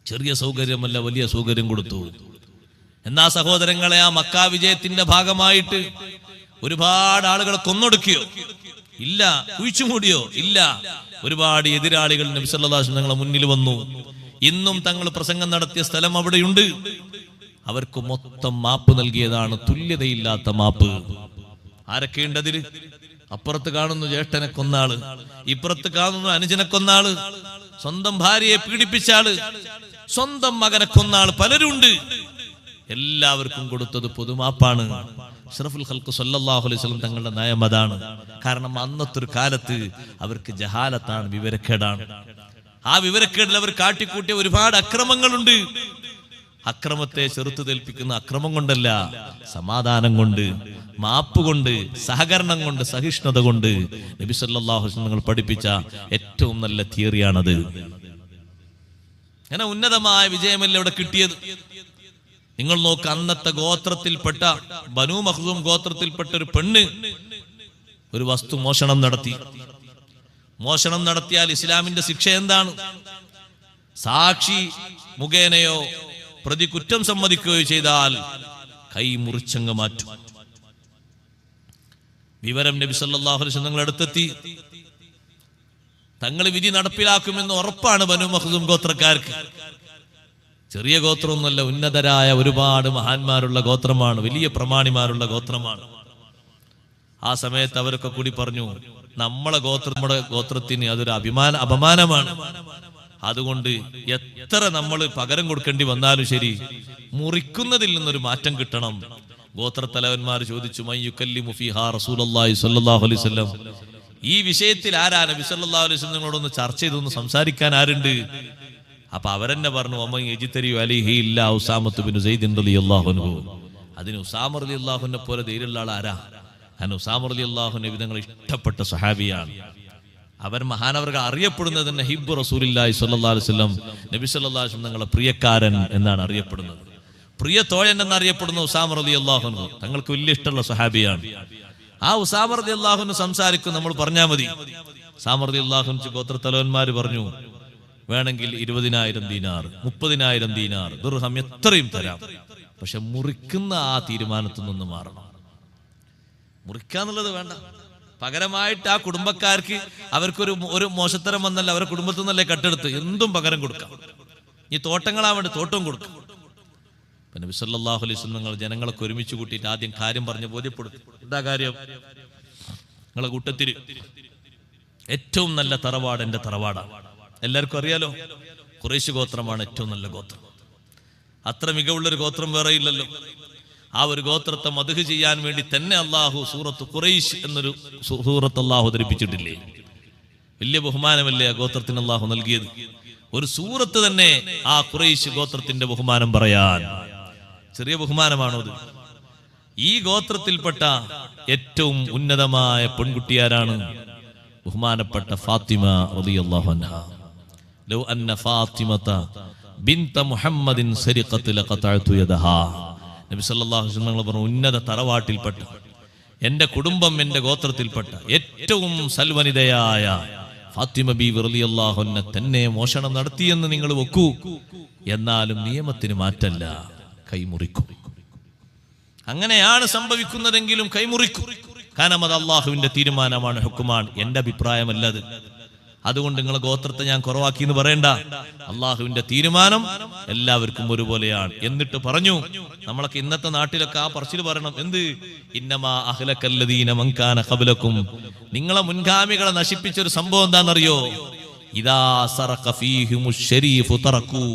Speaker 1: ചെറിയ സൗകര്യമല്ല, വലിയ സൗകര്യം കൊടുത്തു. എന്നാ സഹോദരങ്ങളെ, ആ മക്ക വിജയത്തിന്റെ ഭാഗമായിട്ട് ഒരുപാട് ആളുകളെ കൊന്നൊടുക്കിയോ? ഇല്ല. കുഴിച്ചുമൂടിയോ? ഇല്ല. ഒരുപാട് എതിരാളികൾ നബി സല്ലല്ലാഹു അലൈഹി വസല്ലം തങ്ങളുടെ മുന്നിൽ വന്നു. ഇന്നും തങ്ങൾ പ്രസംഗം നടത്തിയ സ്ഥലം അവിടെയുണ്ട്. അവർക്ക് മൊത്തം മാപ്പ് നൽകിയതാണ്, തുല്യതയില്ലാത്ത മാപ്പ്. ആരൊക്കെയുണ്ടതില്? അപ്പുറത്ത് കാണുന്നു ജ്യേഷ്ഠനെ കൊന്നാള്, ഇപ്പുറത്ത് കാണുന്നു അനുജനെ കൊന്നാള്, സ്വന്തം ഭാര്യയെ പീഡിപ്പിച്ച ആള്, സ്വന്തം മകനെ കൊന്നാള്, പലരുണ്ട്. എല്ലാവർക്കും കൊടുത്തത് പൊതുമാപ്പാണ്. അഷ്റഫുൽ ഖൽഖ് സല്ലല്ലാഹു അലൈഹി വസല്ലം തങ്ങളുടെ നയം അതാണ്. കാരണം അന്നത്തെ ഒരു കാലത്ത് അവർക്ക് ജഹാലത്താണ്, വിവരക്കേടാണ്. ആ വിവരക്കേടിൽ അവർ കാട്ടിക്കൂട്ടിയ ഒരുപാട് അക്രമങ്ങളുണ്ട്. അക്രമത്തെ ചെറുത്തു തോൽപ്പിക്കുന്ന അക്രമം കൊണ്ടല്ല, സമാധാനം കൊണ്ട്, മാപ്പ് കൊണ്ട്, സഹകരണം കൊണ്ട്, സഹിഷ്ണുത കൊണ്ട്. നബി സല്ലല്ലാഹു അലൈഹി വസല്ലം പഠിപ്പിച്ച ഏറ്റവും നല്ല തിയറിയാണത്. അങ്ങനെ ഉന്നതമായ വിജയമല്ല ഇവിടെ കിട്ടിയത്. നിങ്ങൾ നോക്ക്, അന്നത്തെ ഗോത്രത്തിൽപ്പെട്ട ബനൂ മഖ്സൂം ഗോത്രത്തിൽപ്പെട്ട ഒരു പെണ്ണ് ഒരു വസ്തു മോഷണം നടത്തി. മോഷണം നടത്തിയാൽ ഇസ്ലാമിന്റെ ശിക്ഷ എന്താണ്? സാക്ഷി മുഖേനയോ പ്രതി കുറ്റം സമ്മതിക്കുകയോ ചെയ്താൽ കൈ മുറിച്ചങ്ങ് മാറ്റും. വിവരം നബി സല്ലല്ലാഹു അലൈഹി വസല്ലം അടുത്തെത്തി. തങ്ങൾ വിധി നടപ്പിലാക്കുമെന്ന് ഉറപ്പാണ് ബനൂ മഖ്സൂം ഗോത്രക്കാർക്ക്. ചെറിയ ഗോത്രമൊന്നുമല്ല, ഉന്നതരായ ഒരുപാട് മഹാന്മാരുള്ള ഗോത്രമാണ്, വലിയ പ്രമാണിമാരുള്ള ഗോത്രമാണ്. ആ സമയത്ത് അവരൊക്കെ കൂടി പറഞ്ഞു, നമ്മുടെ ഗോത്രത്തിന് അതൊരു അപമാനമാണ്. അതുകൊണ്ട് എത്ര നമ്മൾ പകരം കൊടുക്കേണ്ടി വന്നാലും ശരി, മുറിക്കുന്നതിൽ നിന്നൊരു മാറ്റം കിട്ടണം. ഗോത്രത്തലവന്മാർ ചോദിച്ചു, മയ്യുക്കല്ലിമു ഫീഹാ റസൂലുള്ളാഹി സ്വല്ലല്ലാഹു അലൈഹി വസല്ലം, ഈ വിഷയത്തിൽ ആരാ നബി സല്ലല്ലാഹു അലൈഹി വസല്ലം നിങ്ങളോടൊന്ന് ചർച്ച ചെയ്തൊന്ന് സംസാരിക്കാൻ ആരുണ്ട്? അപ്പൊ അവരെന്നെ പറഞ്ഞു, അതിന് ഉസാമ റളിയല്ലാഹുവിനെ പോലെ ധൈര്യമുള്ള ആൾ ആരാ? കാരണം ഉസാമ റളിയല്ലാഹു നബി തങ്ങൾ ഇഷ്ടപ്പെട്ട സ്വഹാബിയാണ്. അവർ മഹാനവർകൾ അറിയപ്പെടുന്നത് തന്നെ ഹിബ്ബു റസൂലുള്ളാഹി സ്വല്ലല്ലാഹു അലൈഹി വസല്ലം, നബി സല്ലല്ലാഹു അലൈഹി വസല്ലം തങ്ങളുടെ പ്രിയക്കാരൻ എന്നാണ് അറിയപ്പെടുന്നത്. പ്രിയ തോഴൻ എന്നറിയപ്പെടുന്ന ഉസാമ റളിയല്ലാഹു അൻഹു തങ്ങൾക്ക് വലിയ ഇഷ്ടമുള്ള സ്വഹാബിയാണ്. ആ ഉസാമ റളിയല്ലാഹു അൻഹു സംസാരിക്കും, നമ്മൾ പറഞ്ഞാൽ മതി. ഉസാമ റളിയല്ലാഹു അൻഹു ഗോത്രത്തലവന്മാർ പറഞ്ഞു, വേണമെങ്കിൽ 20,000 ദീനാർ, 30,000 ദീനാർ, ദിർഹം എത്രയും തരാം, പക്ഷെ മുറിക്കുന്ന ആ തീരുമാനത്തിൽ നിന്ന് മാറണം. മുറിക്കാന്നുള്ളത് വേണ്ട. പകരമായിട്ട് ആ കുടുംബക്കാർക്ക് ഒരു മോശത്തരം വന്നല്ല, അവരുടെ കുടുംബത്തിൽ നിന്നല്ലേ കട്ടെടുത്ത്, എന്തും പകരം കൊടുക്കാം. ഈ തോട്ടങ്ങളാവേണ്ട തോട്ടവും കൊടുക്കാം. നബി സല്ലല്ലാഹു അലൈഹി വസല്ലം ജനങ്ങളൊക്കെ ഒരുമിച്ച് കൂട്ടിയിട്ട് ആദ്യം കാര്യം പറഞ്ഞ് ബോധ്യപ്പെടുത്തി. എന്താ കാര്യം? നിങ്ങളെ കൂട്ടത്തിൽ ഏറ്റവും നല്ല തറവാട് എന്റെ തറവാടാണ്. എല്ലാവർക്കും അറിയാലോ, ഖുറൈശ് ഗോത്രമാണ് ഏറ്റവും നല്ല ഗോത്രം. അത്ര മികവുള്ളൊരു ഗോത്രം വേറെ ഇല്ലല്ലോ. ആ ഒരു ഗോത്രത്തെ മദ്ഹ് ചെയ്യാൻ വേണ്ടി തന്നെ അള്ളാഹു സൂറത്ത് ഖുറൈശ് എന്നൊരു സൂറത്ത് അള്ളാഹു അവതരിപ്പിച്ചിട്ടില്ലേ? വലിയ ബഹുമാനമല്ലേ ആ ഗോത്രത്തിന് അള്ളാഹു നൽകിയത്? ഒരു സൂറത്ത് തന്നെ ആ ഖുറൈശ് ഗോത്രത്തിന്റെ ബഹുമാനം പറയാൻ. ചെറിയ ബഹുമാനമാണോ അത്? ഈ ഗോത്രത്തിൽപ്പെട്ട ഏറ്റവും ഉന്നതമായ പെൺകുട്ടിയാരാണ്? ബഹുമാനപ്പെട്ട ഫാത്തിമ റളിയല്ലാഹു അൻഹാ. ലൗ അന്ന ഫാത്തിമത ബിൻത മുഹമ്മദിൻ സരിഖത ലഖതഅതു യദഹാ. നബി സല്ലല്ലാഹു അലൈഹി വസല്ലം പറഞ്ഞു, ഉന്നത തറവാട്ടിൽപ്പെട്ട, എന്റെ കുടുംബം, എന്റെ ഗോത്രത്തിൽപ്പെട്ട ഏറ്റവും സൽവനിതയായ ഫാത്തിമ ബീവി റളിയല്ലാഹു അൻഹ തന്നെ മോഷണം നടത്തിയെന്ന് നിങ്ങൾ വെക്കൂ, എന്നാലും നിയമത്തിന് മാറ്റല്ല, കൈമുറിക്കും. അങ്ങനെയാണ് സംഭവിക്കുന്നതെങ്കിലും കൈമുറിക്കും. കാരണം അത് അള്ളാഹുവിന്റെ തീരുമാനമാണ്, ഹുക്കുമാണ്, എന്റെ അഭിപ്രായമല്ലത്. അതുകൊണ്ട് നിങ്ങളെ ഗോത്രത്തെ ഞാൻ കുറവാക്കി എന്ന് പറയണ്ട. അള്ളാഹുവിന്റെ തീരുമാനം എല്ലാവർക്കും ഒരുപോലെയാണ്. എന്നിട്ട് പറഞ്ഞു, നമ്മളൊക്കെ ഇന്നത്തെ നാട്ടിലൊക്കെ ആ പറച്ചിൽ പറയണം, എന്ത്? ഇന്നമാ അഹ്ലകല്ലദീന മൻ കാന ഖബ്ലകും. നിങ്ങളെ മുൻഗാമികളെ നശിപ്പിച്ച ഒരു സംഭവം എന്താണെന്നറിയോ? ഇദാ സറഖ ഫീഹിമുശ് ശരീഫു തറകൂ.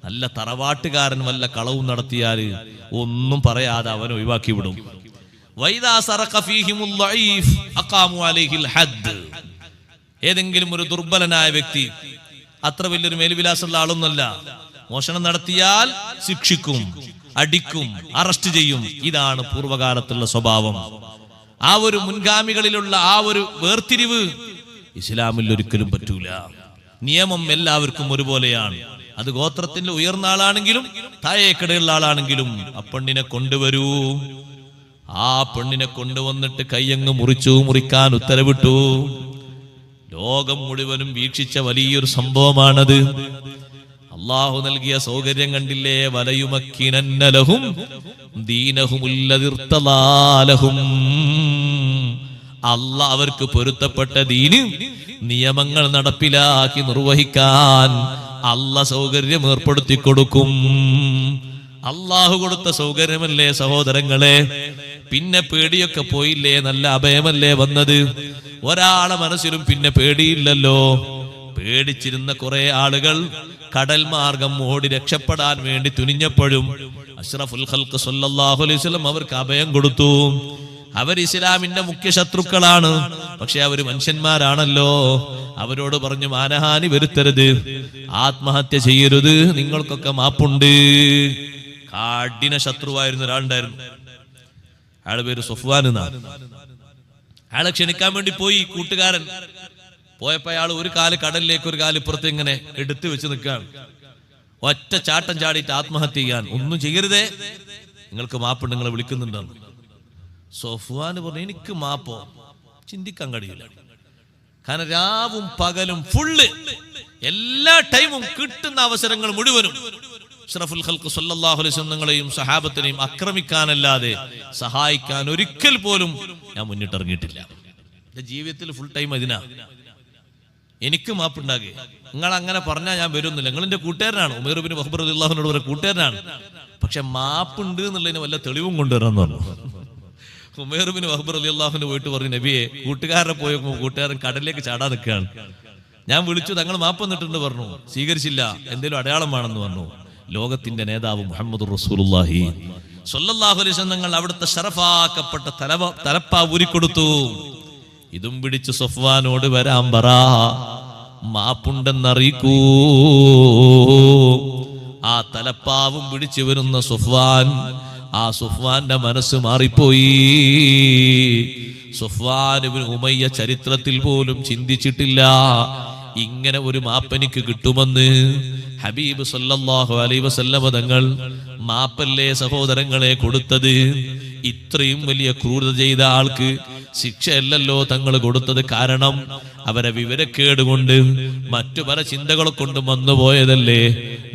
Speaker 1: നല്ല തറവാട്ടുകാരൻ വല്ല കളവും നടത്തിയാൽ ഒന്നും പറയാതെ അവൻ ഒഴിവാക്കി വിടും. വൈദാ സറഖ ഫീഹിമുൽ ലഈഫ് അഖാമു അലൈഹിൽ ഹദ്. ഏതെങ്കിലും ഒരു ദുർബലനായ വ്യക്തി, അത്ര വലിയൊരു മേൽവിലാസമുള്ള ആളൊന്നുമല്ല, മോഷണം നടത്തിയാൽ ശിക്ഷിക്കും, അടിക്കും, അറസ്റ്റ് ചെയ്യും. ഇതാണ് പൂർവ്വകാലത്തുള്ള സ്വഭാവം. ആ ഒരു മുൻഗാമികളിലുള്ള ആ ഒരു വേർതിരിവ് ഇസ്ലാമിൽ ഒരിക്കലും പറ്റൂല. നിയമം എല്ലാവർക്കും ഒരുപോലെയാണ്. അത് ഗോത്രത്തിന്റെ ഉയർന്ന ആളാണെങ്കിലും താഴേക്കിടയുള്ള ആളാണെങ്കിലും ആ പെണ്ണിനെ കൊണ്ടുവരൂ. ആ പെണ്ണിനെ കൊണ്ടുവന്നിട്ട് കയ്യങ്ങ് മുറിക്കാൻ ഉത്തരവിട്ടു. ലോകം മുഴുവനും വീക്ഷിച്ച വലിയൊരു സംഭവമാണത്. അള്ളാഹു നൽകിയ സൗകര്യം കണ്ടില്ലേ? വലയുമക്കിനന്ന ലഹും ദീനഹുമുല്ലദി ഇർതദാ ലഹും. അല്ലാഹ് അവർക്ക് പൊരുത്തപ്പെട്ട ദീന്, നിയമങ്ങൾ നടപ്പിലാക്കി നിർവഹിക്കാൻ അല്ലാഹ് സൗകര്യം ഏർപ്പെടുത്തി കൊടുക്കും. അള്ളാഹു കൊടുത്ത സൗകര്യമല്ലേ സഹോദരങ്ങളെ? പിന്നെ പേടിയൊക്കെ പോയില്ലേ? നല്ല അഭയമല്ലേ വന്നത്? ഒരാളെ മനസ്സിലും പിന്നെ പേടിയില്ലല്ലോ. പേടിച്ചിരുന്ന കുറെ ആളുകൾ കടൽ മാർഗം ഓടി രക്ഷപ്പെടാൻ വേണ്ടി തുനിഞ്ഞപ്പോഴും അഷ്റഫുൽ ഖൽഖ് സല്ലല്ലാഹു അലൈഹി വസല്ലം അവർക്ക് അഭയം കൊടുത്തു. അവർ ഇസ്ലാമിന്റെ മുഖ്യ ശത്രുക്കളാണ്, പക്ഷെ അവര് മനുഷ്യന്മാരാണല്ലോ. അവരോട് പറഞ്ഞു, മാനഹാനി വരുത്തരുത്, ആത്മഹത്യ ചെയ്യരുത്, നിങ്ങൾക്കൊക്കെ മാപ്പുണ്ട്. കാഠിന ശത്രുവായിരുന്ന ഒരാളുണ്ടായിരുന്നു. അയാളുടെ പേര് സഫ്വാൻ എന്നാണ്. അയാളെ ക്ഷണിക്കാൻ വേണ്ടി പോയി കൂട്ടുകാരൻ. പോയപ്പോ അയാൾ ഒരു കാല് കടലിലേക്ക് ഒരു കാല് ഇപ്പുറത്ത് ഇങ്ങനെ എടുത്തു വെച്ച് നിൽക്കുകയാണ്. ഒറ്റ ചാട്ടം ചാടിയിട്ട് ആത്മഹത്യ ചെയ്യാൻ. ഒന്നും ചെയ്യരുതേ, നിങ്ങൾക്ക് മാപ്പുണ്ട്, നിങ്ങളെ വിളിക്കുന്നുണ്ടെന്ന്. സഫ്വാൻ പറഞ്ഞു, എനിക്ക് മാപ്പോ? ചിന്തിക്കാൻ കഴിയില്ല. കാരണം രാവും പകലും ഫുള്ള് എല്ലാ ടൈമും കിട്ടുന്ന അവസരങ്ങൾ മുഴുവനും അഷ്റഫുൽ ഖൽഖ് സല്ലല്ലാഹു അലൈഹി വസല്ലം നിങ്ങളെയും സഹാബത്തിനെയും ആക്രമിക്കാനല്ലാതെ സഹായിക്കാൻ ഒരിക്കൽ പോലും ഞാൻ മുന്നിട്ടിറങ്ങിയിട്ടില്ല. എന്റെ ജീവിതത്തിൽ ഫുൾ ടൈം അതിനാ. എനിക്ക് മാപ്പുണ്ടാകെ. നിങ്ങൾ അങ്ങനെ പറഞ്ഞാൽ ഞാൻ വരുന്നില്ല. നിങ്ങൾ എന്റെ കൂട്ടുകാരനാണ്, ഉമൈർ ഇബ്നു വഹ്ബ് റളിയല്ലാഹു അൻഹു ഒരു കൂട്ടുകാരനാണ്. പക്ഷെ മാപ്പുണ്ട് എന്നുള്ളതിന് വല്ല തെളിവും കൊണ്ടുവരണം പറഞ്ഞു. ഉമൈർ ഇബ്നു വഹ്ബ് റളിയല്ലാഹു അൻഹു പോയിട്ട് പറഞ്ഞു, നബിയെ, കൂട്ടുകാരനെ പോയപ്പോ കൂട്ടുകാരൻ കടലിലേക്ക് ചാടാൻ നിൽക്കുകയാണ്. ഞാൻ വിളിച്ചു, തങ്ങൾ മാപ്പ് വന്നിട്ടുണ്ട് പറഞ്ഞു. സ്വീകരിച്ചില്ല, എന്തേലും അടയാളം വേണമെന്ന് പറഞ്ഞു. ലോകത്തിന്റെ നേതാവ് മുഹമ്മദുർ റസൂലുള്ളാഹി സ്വല്ലല്ലാഹു അലൈഹി വസല്ലം തങ്ങൾ അവിടുത്തെ ശറഫാക്കപ്പെട്ട തലപ്പാ ഊരിക്കൊടുത്തു. ഇതും പിടിച്ച് സഫ്വാനോട് വരാൻ പറ, മാപ്പുണ്ടെന്നറിയിക്കൂ. ആ തലപ്പാവും പിടിച്ചു വരുന്ന സഫ്വാൻ, ആ സഫ്വാന്റെ മനസ്സ് മാറിപ്പോയി. സഫ്വാൻ ഇബ്നു ഉമയ്യ ചരിത്രത്തിൽ പോലും ചിന്തിച്ചിട്ടില്ല ഇങ്ങനെ ഒരു മാപ്പനിക്ക് കിട്ടുമെന്ന്. ഹബീബ് സല്ലല്ലാഹു അലൈഹി വസല്ലം തങ്ങൾ മാപ്പല്ലേ സഹോദരങ്ങളെ കൊടുത്തത്? ഇത്രയും വലിയ ക്രൂരത ചെയ്ത ആൾക്ക് ശിക്ഷയല്ലല്ലോ തങ്ങൾ കൊടുത്തത്. കാരണം അവരെ വിവരക്കേട് കൊണ്ട് മറ്റു പല ചിന്തകളെ കൊണ്ട് വന്നുപോയതല്ലേ.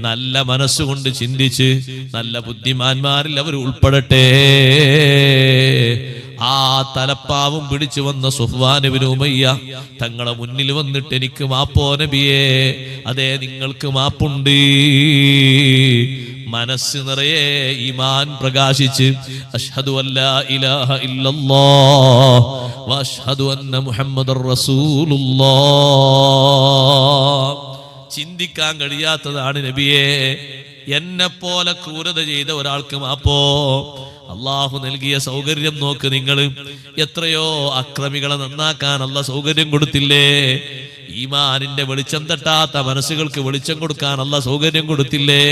Speaker 1: നല്ല മനസ്സുകൊണ്ട് ചിന്തിച്ച് നല്ല ബുദ്ധിമാന്മാരിൽ അവർ ഉൾപ്പെടട്ടെ. ആ തലപ്പാവും പിടിച്ചു വന്ന സഫ്വാൻ ഇബ്നു ഉമയ്യ തങ്ങളെ മുന്നിൽ വന്നിട്ട്, എനിക്ക് മാപ്പോ നബിയേ? അതെ, നിങ്ങൾക്ക് മാപ്പുണ്ട്. മനസ്സ് നിറയെ ഈമാൻ പ്രകാശിച്ച് അഷ്ഹദു അല്ലാ ഇലാഹ ഇല്ലല്ലാഹ് വ അഷ്ഹദു അന്ന മുഹമ്മദർ റസൂലുള്ളാഹ്. ചിന്തിക്കാൻ കഴിയാത്തതാണ് നബിയേ. എന്നെ പോലെ ക്രൂരത ചെയ്ത ഒരാൾക്ക് മാപ്പോ? അള്ളാഹു നൽകിയ സൗകര്യം നോക്ക് നിങ്ങൾ. എത്രയോ അക്രമികളെ നന്നാക്കാൻ അള്ളാഹ് സൗകര്യം കൊടുത്തില്ലേ? ഈമാനിന്റെ വെളിച്ചം തട്ടാത്ത മനസ്സുകൾക്ക് വെളിച്ചം കൊടുക്കാൻ അള്ളാഹ് സൗകര്യം കൊടുത്തില്ലേ?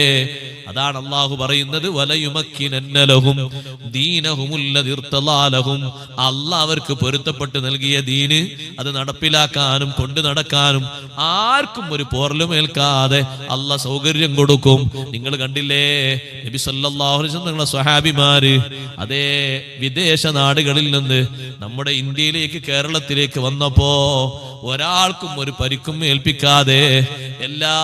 Speaker 1: അതാണ് അള്ളാഹു പറയുന്നത്, വലയുമക്കിനന്നലഹും ദീനഹുമുല്ലദീ ഇർതളാലഹും. അള്ളാഹ് അവർക്ക് പൊരുത്തപ്പെട്ട് നൽകിയ ദീന് അത് നടപ്പിലാക്കാനും കൊണ്ടു നടക്കാനും ആർക്കും ഒരു പോറലും ഏൽക്കാതെ അള്ളാഹ് സൗകര്യം കൊടുക്കും. നിങ്ങൾ കണ്ടില്ലേ, നബി സല്ലല്ലാഹു അലൈഹി വസല്ലം നിങ്ങളുടെ സ്വഹാബിമാര് അതേ വിദേശ നാടുകളിൽ നിന്ന് നമ്മുടെ ഇന്ത്യയിലേക്ക് കേരളത്തിലേക്ക് വന്നപ്പോ ഒരാൾക്കും ഒരു പരിക്കും ഏൽപ്പിക്കാതെ എല്ലാ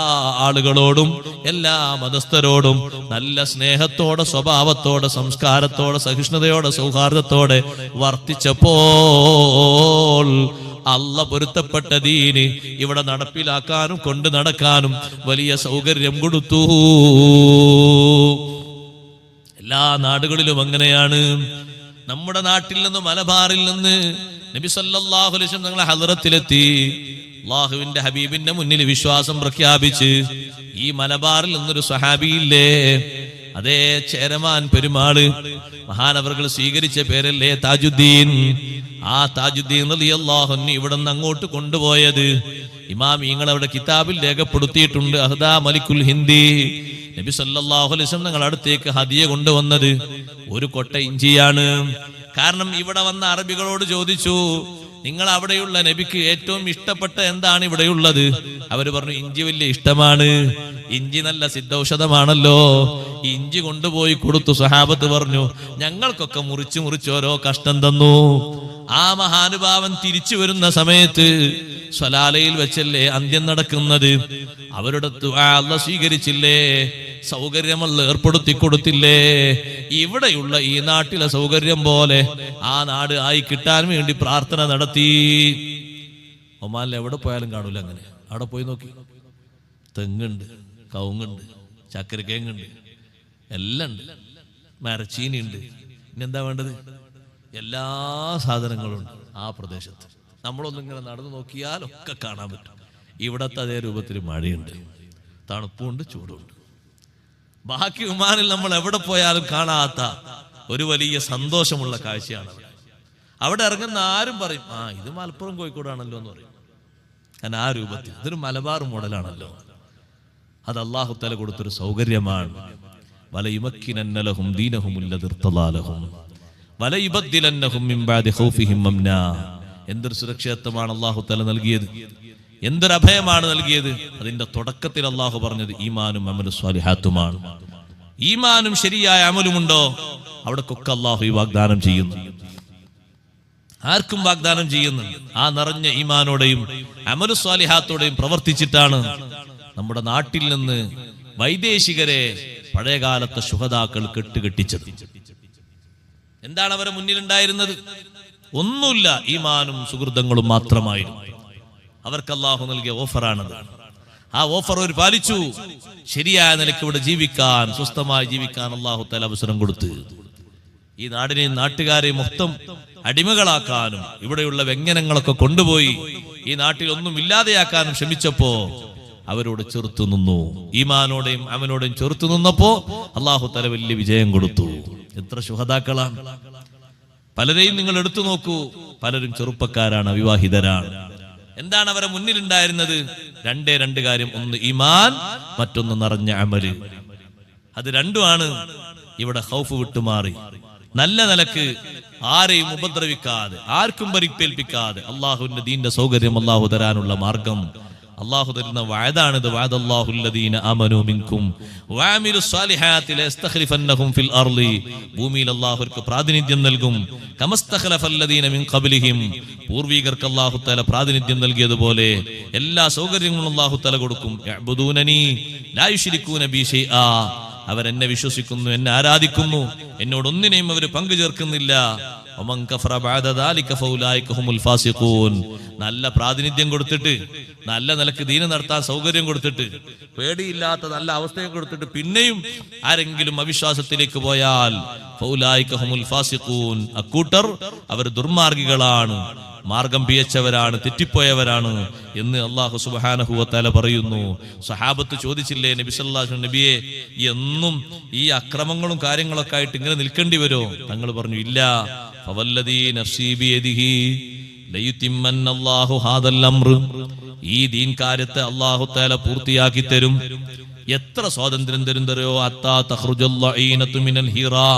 Speaker 1: ആളുകളോടും എല്ലാ മതസ്ഥരോടും നല്ല സ്നേഹത്തോടെ, സ്വഭാവത്തോടെ, സംസ്കാരത്തോടെ, സഹിഷ്ണുതയോടെ, സൗഹാർദ്ദത്തോടെ വർത്തിച്ചപ്പോൾ അള്ളാഹ് പൊരുത്തപ്പെട്ട ദീന് ഇവിടെ നടപ്പിലാക്കാനും കൊണ്ടു നടക്കാനും വലിയ സൗകര്യം കൊടുത്തു. എല്ലാ നാടുകളിലും അങ്ങനെയാണ്. നമ്മുടെ നാട്ടിൽ നിന്ന്, മലബാറിൽ നിന്ന് നബി സല്ലല്ലാഹു അലൈഹി വസല്ലം ഞങ്ങളെ ഹദ്റത്തിലെത്തി അല്ലാഹുവിന്റെ ഹബീബിന്റെ മുന്നിൽ വിശ്വാസം പ്രഖ്യാപിച്ച് ഈ മലബാറിൽ നിന്നൊരു സ്വഹാബിയില്ലേ, അതേ ചേരമാൻ പെരുമാള് മഹാനവർകൾ സ്വീകരിച്ച പേരല്ലേ താജുദ്ദീൻ. ആ താജുദ്ദീൻ റളിയല്ലാഹു അൻഹു ഇവിടെ നിന്ന് അങ്ങോട്ട് കൊണ്ടുപോയത് ഇമാമിങ്ങൾ അവിടെ കിതാബിൽ രേഖപ്പെടുത്തിയിട്ടുണ്ട്. അഹ്ദാ മലിക്കുൽ ഹിന്ദി. നബി സല്ലല്ലാഹു അലൈഹി വസല്ലം ഞങ്ങളുടെ അടുത്തേക്ക് ഹദിയ കൊണ്ടുവന്നത് ഒരു കൊട്ട ഇഞ്ചിയാണ്. കാരണം ഇവിടെ വന്ന അറബികളോട് ചോദിച്ചു, നിങ്ങൾ അവിടെയുള്ള നബിക്ക് ഏറ്റവും ഇഷ്ടപ്പെട്ട എന്താണ് ഇവിടെയുള്ളത്? അവര് പറഞ്ഞു, ഇഞ്ചി വലിയ ഇഷ്ടമാണ്, ഇഞ്ചി നല്ല സിദ്ധൌഷധമാണല്ലോ. ഇഞ്ചി കൊണ്ടുപോയി കൊടുത്തു. സഹാബത്ത് പറഞ്ഞു, ഞങ്ങൾക്കൊക്കെ മുറിച്ച് മുറിച്ച് ഓരോ കഷ്ടം തന്നു. ആ മഹാനുഭാവൻ തിരിച്ചു വരുന്ന സമയത്ത് സ്വലാലയിൽ വെച്ചല്ലേ അന്ത്യം നടക്കുന്നത്. അവരുടെ ദുആ അല്ലാഹ് സ്വീകരിച്ചില്ലേ? സൗകര്യമല്ല ഏർപ്പെടുത്തി കൊടുത്തില്ലേ? ഇവിടെയുള്ള ഈ നാട്ടിലെ സൗകര്യം പോലെ ആ നാട് ആയി കിട്ടാൻ വേണ്ടി പ്രാർത്ഥന നടത്തി. ഒമാനിൽ എവിടെ പോയാലും കാണൂല അങ്ങനെ. അവിടെ പോയി നോക്കി, തെങ്ങുണ്ട്, കവുങ്ങുണ്ട്, ചക്കരക്കേങ്ങുണ്ട്, എല്ലാം ഉണ്ട്, മരച്ചീനി ഉണ്ട്. ഇനെന്താ വേണ്ടത്? എല്ലാ സാധനങ്ങളും ഉണ്ട് ആ പ്രദേശത്ത്. നമ്മളൊന്നിങ്ങനെ നടന്നു നോക്കിയാൽ ഒക്കെ കാണാൻ പറ്റും. ഇവിടത്തെ അതേ രൂപത്തിൽ മഴയുണ്ട്, തണുപ്പുണ്ട്, ചൂടുണ്ട്. ബാക്കി ഒമാനിൽ നമ്മൾ എവിടെ പോയാലും കാണാത്ത ഒരു വലിയ സന്തോഷമുള്ള കാഴ്ചയാണ്. അവിടെ ഇറങ്ങുന്ന ആരും പറയും, ആ ഇത് മലപ്പുറം കോഴിക്കോടാണല്ലോ എന്ന് പറയും. കാരണം ആ രൂപത്തിൽ ഇതൊരു മലബാർ മോഡലാണല്ലോ. അത് അല്ലാഹു തആല കൊടുത്തൊരു സൗകര്യമാണ്. വലയുമക്കിനന്നലഹും ദീനഹുമുല്ലദീ ഇർതളാലഹും വലയുബദ്ദിലന്നഹും മിൻ ബഅദി ഖൗഫിഹിം അംനാ. എന്തൊരു സുരക്ഷിതത്വമാണ് അല്ലാഹു തആല നൽകിയത്, എന്തൊരു അഭയമാണ് നൽകിയത്. അതിന്റെ തുടക്കത്തിൽ അല്ലാഹു പറഞ്ഞത് ഈമാനും അമലു സ്വാലിഹാത്തുമാണ്. ഈമാനും ശരിയായ അമലുമുണ്ടോ അവിടേക്കൊക്കെ അല്ലാഹു ഈ വാഗ്ദാനം ചെയ്യുന്നു. ആർക്കും വാഗ്ദാനം ചെയ്യുന്നുണ്ട്. ആ നിറഞ്ഞ ഈമാനോടെയും അമലു സ്വാലിഹാത്തോടെയും പ്രവർത്തിച്ചിട്ടാണ് നമ്മുടെ നാട്ടിൽ നിന്ന് വൈദേശികരെ പഴയകാലത്തെ ശുഹദാക്കൾ കെട്ടുകെട്ടിച്ചത്. എന്താണ് അവരെ മുന്നിലുണ്ടായിരുന്നത്? ഒന്നുമില്ല, ഈമാനും സുഹൃതങ്ങളും മാത്രമായിരുന്നു. അവർക്ക് അല്ലാഹു നൽകിയ ഓഫറാണത്. ആ ഓഫർ അവർ പാലിച്ചു. ശരിയായ നിലയ്ക്ക് ഇവിടെ ജീവിക്കാൻ, സ്വസ്ഥമായി ജീവിക്കാൻ അല്ലാഹു തആല അവസരം കൊടുത്തു. ഈ നാടിനെയും നാട്ടുകാരെയും മൊത്തം അടിമകളാക്കാനും ഇവിടെയുള്ള വ്യഞ്ജനങ്ങളൊക്കെ കൊണ്ടുപോയി ഈ നാട്ടിൽ ഒന്നും ഇല്ലാതെയാക്കാനും ശ്രമിച്ചപ്പോ അവരോട് ചെറുത്തു നിന്നു. ഈമാനോടെയും അമലോടെയും ചെറുത്തു നിന്നപ്പോ അല്ലാഹു തആല വലിയ വിജയം കൊടുത്തു. എത്ര ശുഹദാക്കളാണ്! പലരെയും നിങ്ങൾ എടുത്തു നോക്കൂ, പലരും ചെറുപ്പക്കാരാണ്, അവിവാഹിതരാണ്. എന്താണ് അവരെ മുന്നിലുണ്ടായിരുന്നത്? രണ്ട് കാര്യം. ഒന്ന് ഈമാൻ, മറ്റൊന്ന് നിറഞ്ഞ അമല്. അത് രണ്ടുമാണ് ഇവിടെ ഖൗഫ് വിട്ടുമാറി നല്ല നിലക്ക് ആരെയും ഉപദ്രവിക്കാതെ, ആർക്കും പരിക്കേൽപ്പിക്കാതെ അള്ളാഹുവിന്റെ ദീന്റെ സൗകര്യം അള്ളാഹു തരാനുള്ള മാർഗം അള്ളാഹു തരുന്ന വഅദാണിത്. വഅദല്ലാഹുല്ലദീന ആമനൂ മിൻകും വഅമിലുസ് സ്വാലിഹാത്തി ലയസ്തഖ്ലിഫന്നഹും ഫിൽ അർളി. ഭൂമിയിൽ അല്ലാഹുർക്ക് പ്രാതിനിധ്യം നൽകും. കമസ്തഖ്ലഫല്ലദീന മിൻ ഖബ്ലിഹിം, പൂർവികർക്ക് അല്ലാഹു തആല പ്രാതിനിധ്യം നൽകിയതുപോലെ എല്ലാ സൗകര്യങ്ങളും അല്ലാഹു തആല കൊടുക്കും. യഅ്ബുദൂനനി ലാ യുശ്രികൂന ബി ശൈആ, അവരെന്നെ വിശ്വസിക്കുന്നു, എന്നെ ആരാധിക്കുന്നു, എന്നോട് ഒന്നിനെയും അവർ പങ്കു ചേർക്കുന്നില്ല. നല്ല പ്രാതിനിധ്യം കൊടുത്തിട്ട്, നല്ല നിലക്ക് ദീന് നടത്താൻ സൗകര്യം കൊടുത്തിട്ട്, പേടിയില്ലാത്ത നല്ല അവസ്ഥയും കൊടുത്തിട്ട് പിന്നെയും ആരെങ്കിലും അവിശ്വാസത്തിലേക്ക് പോയാൽ ഫൗലായിക ഹുമുൽ ഫാസിഖൂൻ, അക്കൂട്ടർ അവർ ദുർമാർഗികളാണ്. മാർഗം പിഴച്ചവരാണ്, തെറ്റിപ്പോയവരാണ് എന്ന് അല്ലാഹു സുബ്ഹാനഹു വ തആല പറയുന്നു. സഹാബത്ത് ചോദിച്ചില്ലേ നബി സല്ലല്ലാഹു അലൈഹി വസല്ലം, നബിയെ എന്നും ഈ അക്രമങ്ങളും കാര്യങ്ങളൊക്കെ ആയിട്ട് ഇങ്ങനെ നിൽക്കേണ്ടി വരുമോ? തങ്ങൾ പറഞ്ഞു ഇല്ല. ഫവല്ലദീ നഫ്സീ ബിയദിഹി ലയുതിമ്മന്നല്ലാഹു ഹാദൽ അംർ, ഈ ദീൻ കാര്യത്തെ അല്ലാഹു തആല പൂർത്തിയാക്കി തരും. എത്ര സ്വാതന്ത്ര്യം തരും തരോ? അത്താ തഖ്റുജൽ ലഈനതു മിനൽ ഹിറാ,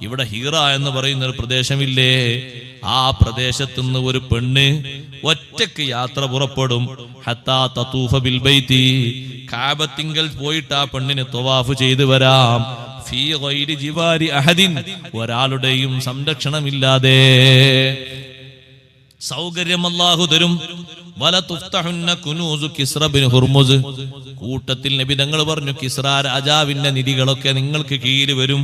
Speaker 1: ഇവിടെ ഹീറ എന്ന് പറയുന്ന ഒരു പ്രദേശമില്ലേ, ആ പ്രദേശത്തു നിന്ന് ഒരു പെണ്ണ് ഒറ്റക്ക് യാത്ര പുറപ്പെടും. ഹത്താ തതൂഫ ബിൽ ബൈതി, കഅബത്തിങ്കൽ പോയിട്ട് ആ പെണ്ണിന് തവാഫ് ചെയ്തു വരാം. ഫീ ഗൈരി ജിവാരി അഹദിൻ, ഒരാളുടെയും സംരക്ഷണമില്ലാതെ. സൗകര്യം അല്ലാഹു തരും. വല തുഫ്തഹുന്ന കുനൂസു കിസ്റ ബിൻ ഹുർമുസ്, കൂട്ടത്തിൽ നബി തങ്ങൾ പറഞ്ഞു കിസ്റ രാജാവിന്റെ നിധികളൊക്കെ നിങ്ങൾക്ക് കീഴിൽ വരും.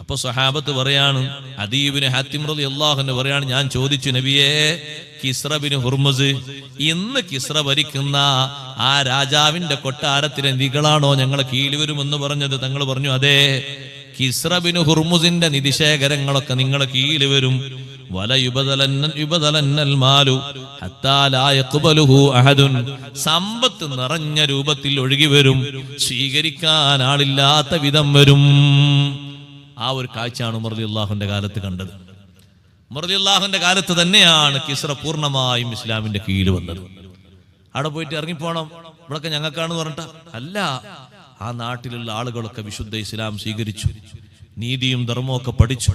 Speaker 1: അപ്പൊ സ്വഹാബത്ത് പറയാണ്, അദീ ഇബ്നു ഹാത്തിം റളിയല്ലാഹു അൻഹു പറയാണ്, ഞാൻ ചോദിച്ചു നബിയേ, കിസ്റ ബിൻ ഹുർമുസ് ഇന്ന് കിസ്റ ഭരിക്കുന്ന ആ രാജാവിന്റെ കൊട്ടാരത്തിലെ നിധികളാണോ ഞങ്ങളെ കീഴിൽ വരുമെന്ന് പറഞ്ഞത്? തങ്ങൾ പറഞ്ഞു അതെ, കിസ്റ ബിൻ ഹുർമുസിന്റെ നിധിശേഖരങ്ങളൊക്കെ നിങ്ങളെ കീഴിൽ വരും. സമ്പത്ത് നിറഞ്ഞ രൂപത്തിൽ ഒഴുകി വരും, സ്വീകരിക്കാൻ ആളില്ലാത്ത വിധം വരും. ആ ഒരു കാഴ്ചയാണ് ഉമർ റളിയല്ലാഹുവിന്റെ കാലത്ത് കണ്ടത്. ഉമർ റളിയല്ലാഹുവിന്റെ കാലത്ത് തന്നെയാണ് കിസ്റ പൂർണ്ണമായും ഇസ്ലാമിന്റെ കീഴിൽ വന്നത്. അവിടെ പോയിട്ട് ഇറങ്ങിപ്പോണം, ഇവിടൊക്കെ ഞങ്ങൾക്കാണെന്ന് പറഞ്ഞിട്ട് അല്ല, ആ നാട്ടിലുള്ള ആളുകളൊക്കെ വിശുദ്ധ ഇസ്ലാം സ്വീകരിച്ചു, നീതിയും ധർമ്മവും ഒക്കെ പഠിച്ചു.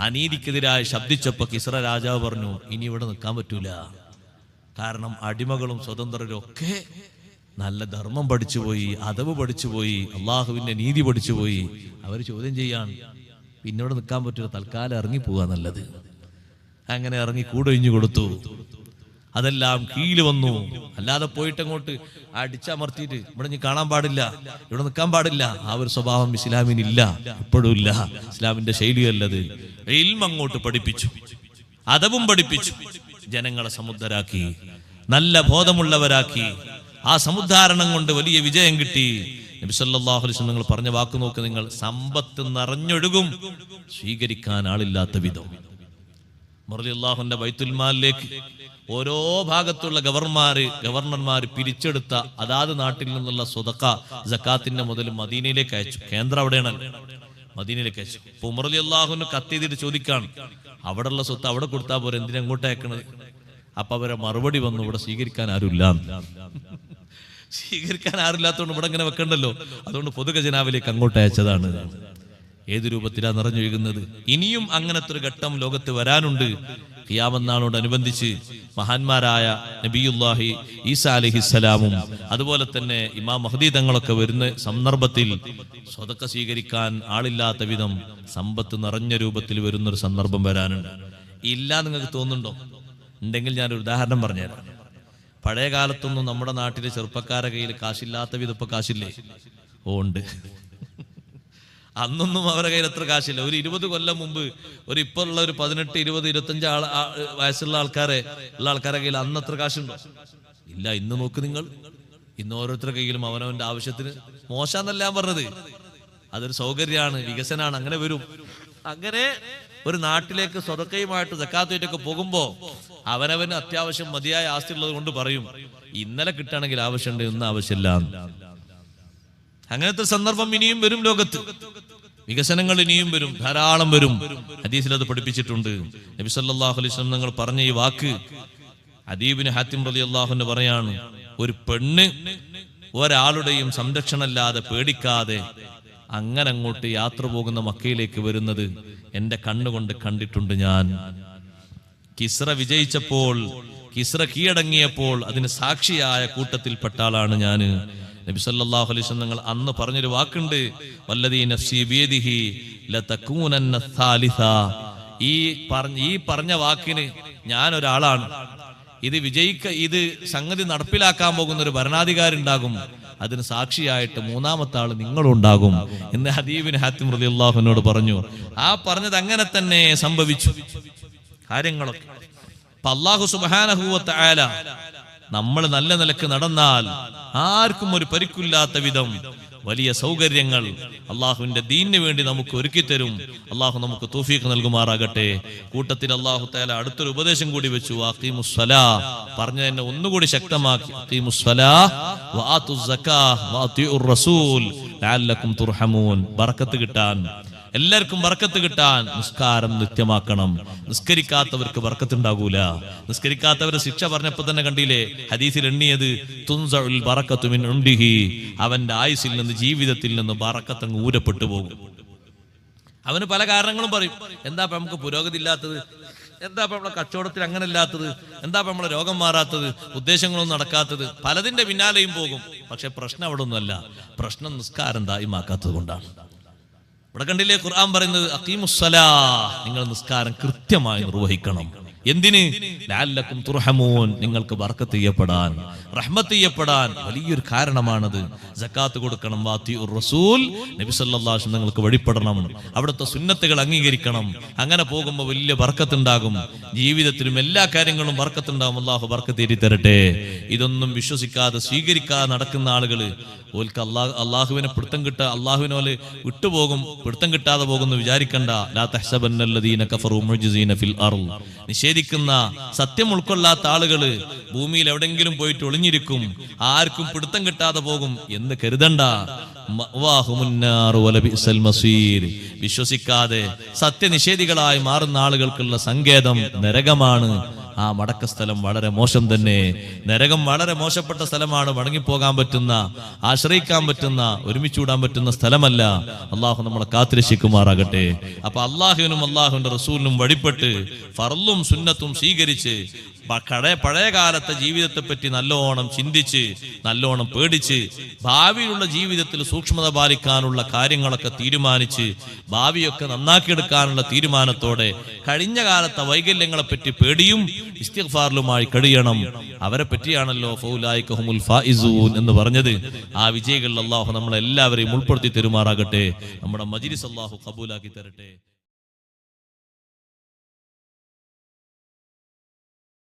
Speaker 1: അനീതിക്കെതിരായി ശബ്ദിച്ചപ്പോ കിസ്റ രാജാവ് പറഞ്ഞു, ഇനി ഇവിടെ നിൽക്കാൻ പറ്റൂല, കാരണം അടിമകളും സ്വതന്ത്രരും ഒക്കെ നല്ല ധർമ്മം പഠിച്ചുപോയി, അദബ് പഠിച്ചുപോയി, അള്ളാഹുവിന്റെ നീതി പഠിച്ചുപോയി. അവർ ചോദ്യം ചെയ്യാൻ, പിന്നോട് നിൽക്കാൻ പറ്റൂല, തൽക്കാലം ഇറങ്ങിപ്പോവാ നല്ലത്. അങ്ങനെ ഇറങ്ങി കൂടൊഴിഞ്ഞു കൊടുത്തു. അതെല്ലാം കീഴിൽ വന്നു. അല്ലാതെ പോയിട്ട് അങ്ങോട്ട് അടിച്ചമർത്തിയിട്ട് ഇവിടെ ഇനി കാണാൻ പാടില്ല, ഇവിടെ നിൽക്കാൻ പാടില്ല, ആ ഒരു സ്വഭാവം ഇസ്ലാമിനില്ല, എപ്പോഴും ഇല്ല. ഇസ്ലാമിന്റെ ശൈലിയല്ലത്. ഇൽമ് അങ്ങോട്ട് പഠിപ്പിച്ചു, അദബും പഠിപ്പിച്ചു, ജനങ്ങളെ സമുദ്ധരാക്കി, നല്ല ബോധമുള്ളവരാക്കി. ആ സമുദ്ധാരണം കൊണ്ട് വലിയ വിജയം കിട്ടി. നബി സല്ലല്ലാഹു അലൈഹി വസല്ലം നിങ്ങൾ പറഞ്ഞ വാക്ക് നോക്ക്, നിങ്ങൾ സമ്പത്ത് നിറഞ്ഞൊഴുകും, സ്വീകരിക്കാൻ ആളില്ലാത്ത വിധം. റളിയല്ലാഹുവിന്റെ ബൈത്തുൽ മാലിലേക്ക് ഓരോ ഭാഗത്തുള്ള ഗവർണർമാര് പിരിച്ചെടുത്ത അതാത് നാട്ടിൽ നിന്നുള്ള സ്വതക്ക സക്കാത്തിന്റെ മുതൽ മദീനയിലേക്ക് അയച്ചു. കേന്ദ്രം അവിടെയാണല്ലോ, മദീനയിലേക്ക് അയച്ചു. അപ്പൊ ഉമർ റളിയല്ലാഹുവിന് കത്തെഴുതിയിട്ട് ചോദിക്കാണ്, അവിടെയുള്ള സ്വത്ത് അവിടെ കൊടുത്താൽ പോരെ, എന്തിനാ അങ്ങോട്ട് അയക്കണത്? അപ്പൊ അവരെ മറുപടി വന്നു, ഇവിടെ സ്വീകരിക്കാൻ ആരുമില്ല. സ്വീകരിക്കാൻ ആരില്ലാത്തതുകൊണ്ട് ഇവിടെ ഇങ്ങനെ വെക്കണ്ടല്ലോ, അതുകൊണ്ട് പൊതുഖജനാവിലേക്ക് അങ്ങോട്ട് അയച്ചതാണ്. ഏത് രൂപത്തിലാണ് നിറഞ്ഞൊഴുകുന്നത്? ഇനിയും അങ്ങനത്തെ ഒരു ഘട്ടം ലോകത്ത് വരാനുണ്ട്. ഖിയാമത്ത് നാളോടനുബന്ധിച്ച് മഹാന്മാരായ നബിയുല്ലാഹി ഈസാ അലൈഹിസ്സലാമും അതുപോലെ തന്നെ ഇമാം മഹ്ദി തങ്ങളൊക്കെ വരുന്ന സന്ദർഭത്തിൽ സ്വതക്ക സ്വീകരിക്കാൻ ആളില്ലാത്ത വിധം സമ്പത്ത് നിറഞ്ഞ രൂപത്തിൽ വരുന്നൊരു സന്ദർഭം വരാനുണ്ട്. ഇല്ല നിങ്ങൾക്ക് തോന്നുന്നുണ്ടോ? ഉണ്ടെങ്കിൽ ഞാനൊരു ഉദാഹരണം പറഞ്ഞുതരാം. പഴയ കാലത്തൊന്നും നമ്മുടെ നാട്ടിലെ ചെറുപ്പക്കാരുടെ കയ്യിൽ കാശില്ലാത്ത വിധം ഇപ്പൊ കാശില്ലേ? ഓ ഉണ്ട്. അന്നൊന്നും അവരുടെ കയ്യിൽ എത്ര കാശില്ല. ഒരു 20 കൊല്ലം മുമ്പ് ഇപ്പോൾ ഉള്ള ഒരു 18, 20, 25 വയസ്സുള്ള ആൾക്കാരെ കയ്യിൽ അന്ന് എത്ര കാശുണ്ടോ? ഇല്ല. ഇന്ന് നോക്ക് നിങ്ങൾ, ഇന്ന് ഓരോരുത്തരുടെ കയ്യിലും അവനവന്റെ ആവശ്യത്തിന്. മോശാന്നല്ല ഞാൻ പറഞ്ഞത്, അതൊരു സൗകര്യമാണ്, വികസനമാണ്, അങ്ങനെ വരും. അങ്ങനെ ഒരു നാട്ടിലേക്ക് സ്വതക്കയുമായിട്ട് സക്കാത്തുമായിട്ടൊക്കെ പോകുമ്പോ അവനവന് അത്യാവശ്യം മതിയായ ആസ്തി ഉള്ളത് കൊണ്ട് പറയും, ഇന്നലെ കിട്ടുകയാണെങ്കിൽ ആവശ്യമുണ്ട്, ഇന്ന് ആവശ്യമില്ല. അങ്ങനത്തെ സന്ദർഭം ഇനിയും വരും. ലോകത്ത് വികസനങ്ങൾ ഇനിയും വരും, ധാരാളം വരും. ഹദീസിൽ അത് പഠിപ്പിച്ചിട്ടുണ്ട്. നബി സല്ലല്ലാഹു അലൈഹി വസല്ലം നിങ്ങൾ പറഞ്ഞ ഈ വാക്ക് അദീ ഇബ്നു ഹാത്തിം റളിയല്ലാഹു അൻഹു പറയാണ്, ഒരു പെണ്ണ് ഒരാളുടെയും സംരക്ഷണമില്ലാതെ പേടിക്കാതെ അങ്ങനെ അങ്ങോട്ട് യാത്ര പോകുന്ന മക്കയിലേക്ക് വരുന്നത് എന്റെ കണ്ണുകൊണ്ട് കണ്ടിട്ടുണ്ട് ഞാൻ. കിസ്റ വിജയിച്ചപ്പോൾ, കിസ്റ കീഴടങ്ങിയപ്പോൾ അതിന് സാക്ഷിയായ കൂട്ടത്തിൽപ്പെട്ട ആളാണ് ഞാൻ. നബി സല്ലല്ലാഹു അലൈഹി വസല്ലം നിങ്ങൾ അന്ന് പറഞ്ഞൊരു വാക്കുണ്ട്, വല്ലദീ നഫ്സി ബിയദിഹി ലതകൂനന്ന സാലിസ. ഈ പറഞ്ഞ വാക്കിന് ഞാൻ ഒരാളാണ്. ഇത് സംഗതി നടപ്പിലാക്കാൻ പോകുന്ന ഒരു ഭരണാധികാരി ഉണ്ടാകും, അതിന് സാക്ഷിയായിട്ട് മൂന്നാമത്തെ ആള് നിങ്ങളുണ്ടാകും എന്ന് അദീ ഇബ്നു ഹാത്തിം റളിയല്ലാഹു അൻഹു പറഞ്ഞു. ആ പറഞ്ഞത് അങ്ങനെ തന്നെ സംഭവിച്ചു കാര്യങ്ങളൊക്കെ. അല്ലാഹു സുബ്ഹാനഹു വ തആല നമ്മൾ നല്ല നിലക്ക് നടന്നാൽ ആർക്കും ഒരു പരിക്കില്ലാത്ത വിധം വലിയ സൗകര്യങ്ങൾ അള്ളാഹുവിന്റെ ദീനിന് വേണ്ടി നമുക്ക് ഒരുക്കി തരും. അള്ളാഹു നമുക്ക് തൗഫീഖ് നൽകുമാറാകട്ടെ. കൂട്ടത്തിൽ അള്ളാഹു തആല അടുത്തൊരു ഉപദേശം കൂടി വെച്ചു. അഖീമുസ്സലാ പറഞ്ഞതിനെ ഒന്നുകൂടി ശക്തമാക്കി. അഖീമുസ്സലാ വആതുസ് സക്കാഹ് വഅതിഉർ റസൂൽ ലഅല്ലകും തുർഹമൂൻ. ബറക്കത്ത് കിട്ടാൻ, എല്ലാവർക്കും ബർക്കത്ത് കിട്ടാൻ നിസ്കാരം നിത്യമാക്കണം. നിസ്കരിക്കാത്തവർക്ക് ബർക്കത്ത് ഉണ്ടാകൂല. നിസ്കരിക്കാത്തവരെ ശിക്ഷ പറഞ്ഞപ്പോ തന്നെ കണ്ടില്ലേ, ഹദീസിൽ എണ്ണിയത് തുൻസഉൽ ബറക്കത്തു മിൻ ഉംദിഹി. അവന്റെ ആയുസിൽ നിന്ന്, ജീവിതത്തിൽ നിന്ന് ബറക്കത്ത് അങ്ങ് ഊരപ്പെട്ടു പോകും. അവന് പല കാരണങ്ങളും പറയും. എന്താ നമുക്ക് പുരോഗതി ഇല്ലാത്തത്, എന്താ നമ്മളെ കച്ചവടത്തിൽ അങ്ങനെ ഇല്ലാത്തത്, എന്താ നമ്മളെ രോഗം മാറാത്തത്, ഉദ്ദേശങ്ങളൊന്നും നടക്കാത്തത്, പലതിന്റെ പിന്നാലെയും പോകും. പക്ഷെ പ്രശ്നം അവിടെ ഒന്നുമല്ല. പ്രശ്നം നിസ്കാരം ദായിമാക്കാത്തത് കൊണ്ടാണ്. ഇവിടെ കണ്ടില്ലേ ഖുർആൻ പറയുന്നത് അഖീമുസ്സലാ, നിങ്ങൾ നിസ്കാരം കൃത്യമായി നിർവഹിക്കണം. എന്തിന്? ലഅല്ലകും തുർഹമൂൻ, നിങ്ങൾക്ക് ബർക്കത്ത് ചെയ്യപ്പെടാൻ, റഹ്മത്ത് ചെയ്യപ്പെടാൻ വലിയൊരു കാരണമാണത്. സക്കാത്ത് കൊടുക്കണം. വാതിഉർ റസൂൽ, നബി സല്ലല്ലാഹു അലൈഹി വസല്ലം നിങ്ങൾക്ക് വഴിപ്പെടണം, അവിടുത്തെ സുന്നത്തുകൾ അംഗീകരിക്കണം. അങ്ങനെ പോകുമ്പോൾ വലിയ ബർക്കത്ത് ഉണ്ടാകും. ജീവിതത്തിലും എല്ലാ കാര്യങ്ങളും ബർക്കത്ത് ഉണ്ടാകും. അല്ലാഹു ബർക്കത്ത് ഏറ്റി തരട്ടെ. ഇതൊന്നും വിശ്വസിക്കാതെ സ്വീകരിക്കാതെ നടക്കുന്ന ആളുകൾ ഓൽക്ക് അള്ളാഹുവിനെ പിടുത്തം കിട്ടുക, അള്ളാഹുവിനെ പോലെ വിട്ടുപോകും, പിടുത്തം കിട്ടാതെ പോകുന്നു വിചാരിക്കണ്ട. ലാ തഹ്സബന്നല്ലദീന കഫറൂ മുഅ്ജിസീന ഫിൽ അർള്. നിഷേധിക്കുന്ന, സത്യം ഉൾക്കൊള്ളാത്ത ആളുകള് ഭൂമിയിൽ എവിടെങ്കിലും പോയിട്ട് ഒളിഞ്ഞിരിക്കും, ആർക്കും പിടുത്തം കിട്ടാതെ പോകും എന്ന് കരുതണ്ട. വിശ്വസിക്കാതെ സത്യനിഷേധികളായി മാറുന്ന ആളുകൾക്കുള്ള സങ്കേതം നരകമാണ്. ആ മടക്ക സ്ഥലം വളരെ മോശം തന്നെ. നരകം വളരെ മോശപ്പെട്ട സ്ഥലമാണ്. മടങ്ങിപ്പോകാൻ പറ്റുന്ന, ആശ്രയിക്കാൻ പറ്റുന്ന, ഒരുമിച്ചൂടാൻ പറ്റുന്ന സ്ഥലമല്ല. അള്ളാഹു നമ്മളെ കാത്തുരക്ഷിക്കുമാറാകട്ടെ. അപ്പൊ അള്ളാഹുവിനും അള്ളാഹുവിന്റെ റസൂലിനും വഴിപ്പെട്ട് ഫർളും സുന്നത്തും സ്വീകരിച്ച് പഴയ കാലത്തെ ജീവിതത്തെ പറ്റി നല്ലോണം ചിന്തിച്ച്, നല്ലോണം പേടിച്ച്, ഭാവിയിലുള്ള ജീവിതത്തിൽ സൂക്ഷ്മത പാലിക്കാനുള്ള കാര്യങ്ങളൊക്കെ തീരുമാനിച്ച്, ഭാവിയൊക്കെ നന്നാക്കിയെടുക്കാനുള്ള തീരുമാനത്തോടെ കഴിഞ്ഞ കാലത്തെ വൈകല്യങ്ങളെ പറ്റി പേടിയും ഇസ്തിഗ്ഫാറിലുമായി കഴിയണം. അവരെ പറ്റിയാണല്ലോ ഫൗലായിക ഹുമുൽ ഫായിസൂൻ എന്ന് പറഞ്ഞത്. ആ വിജയികളിൽ അല്ലാഹു നമ്മളെല്ലാവരെയും ഉൾപ്പെടുത്തി തരുമാറാകട്ടെ. നമ്മുടെ മജ്ലിസ് അല്ലാഹു ഖബൂലാക്കി തരട്ടെ.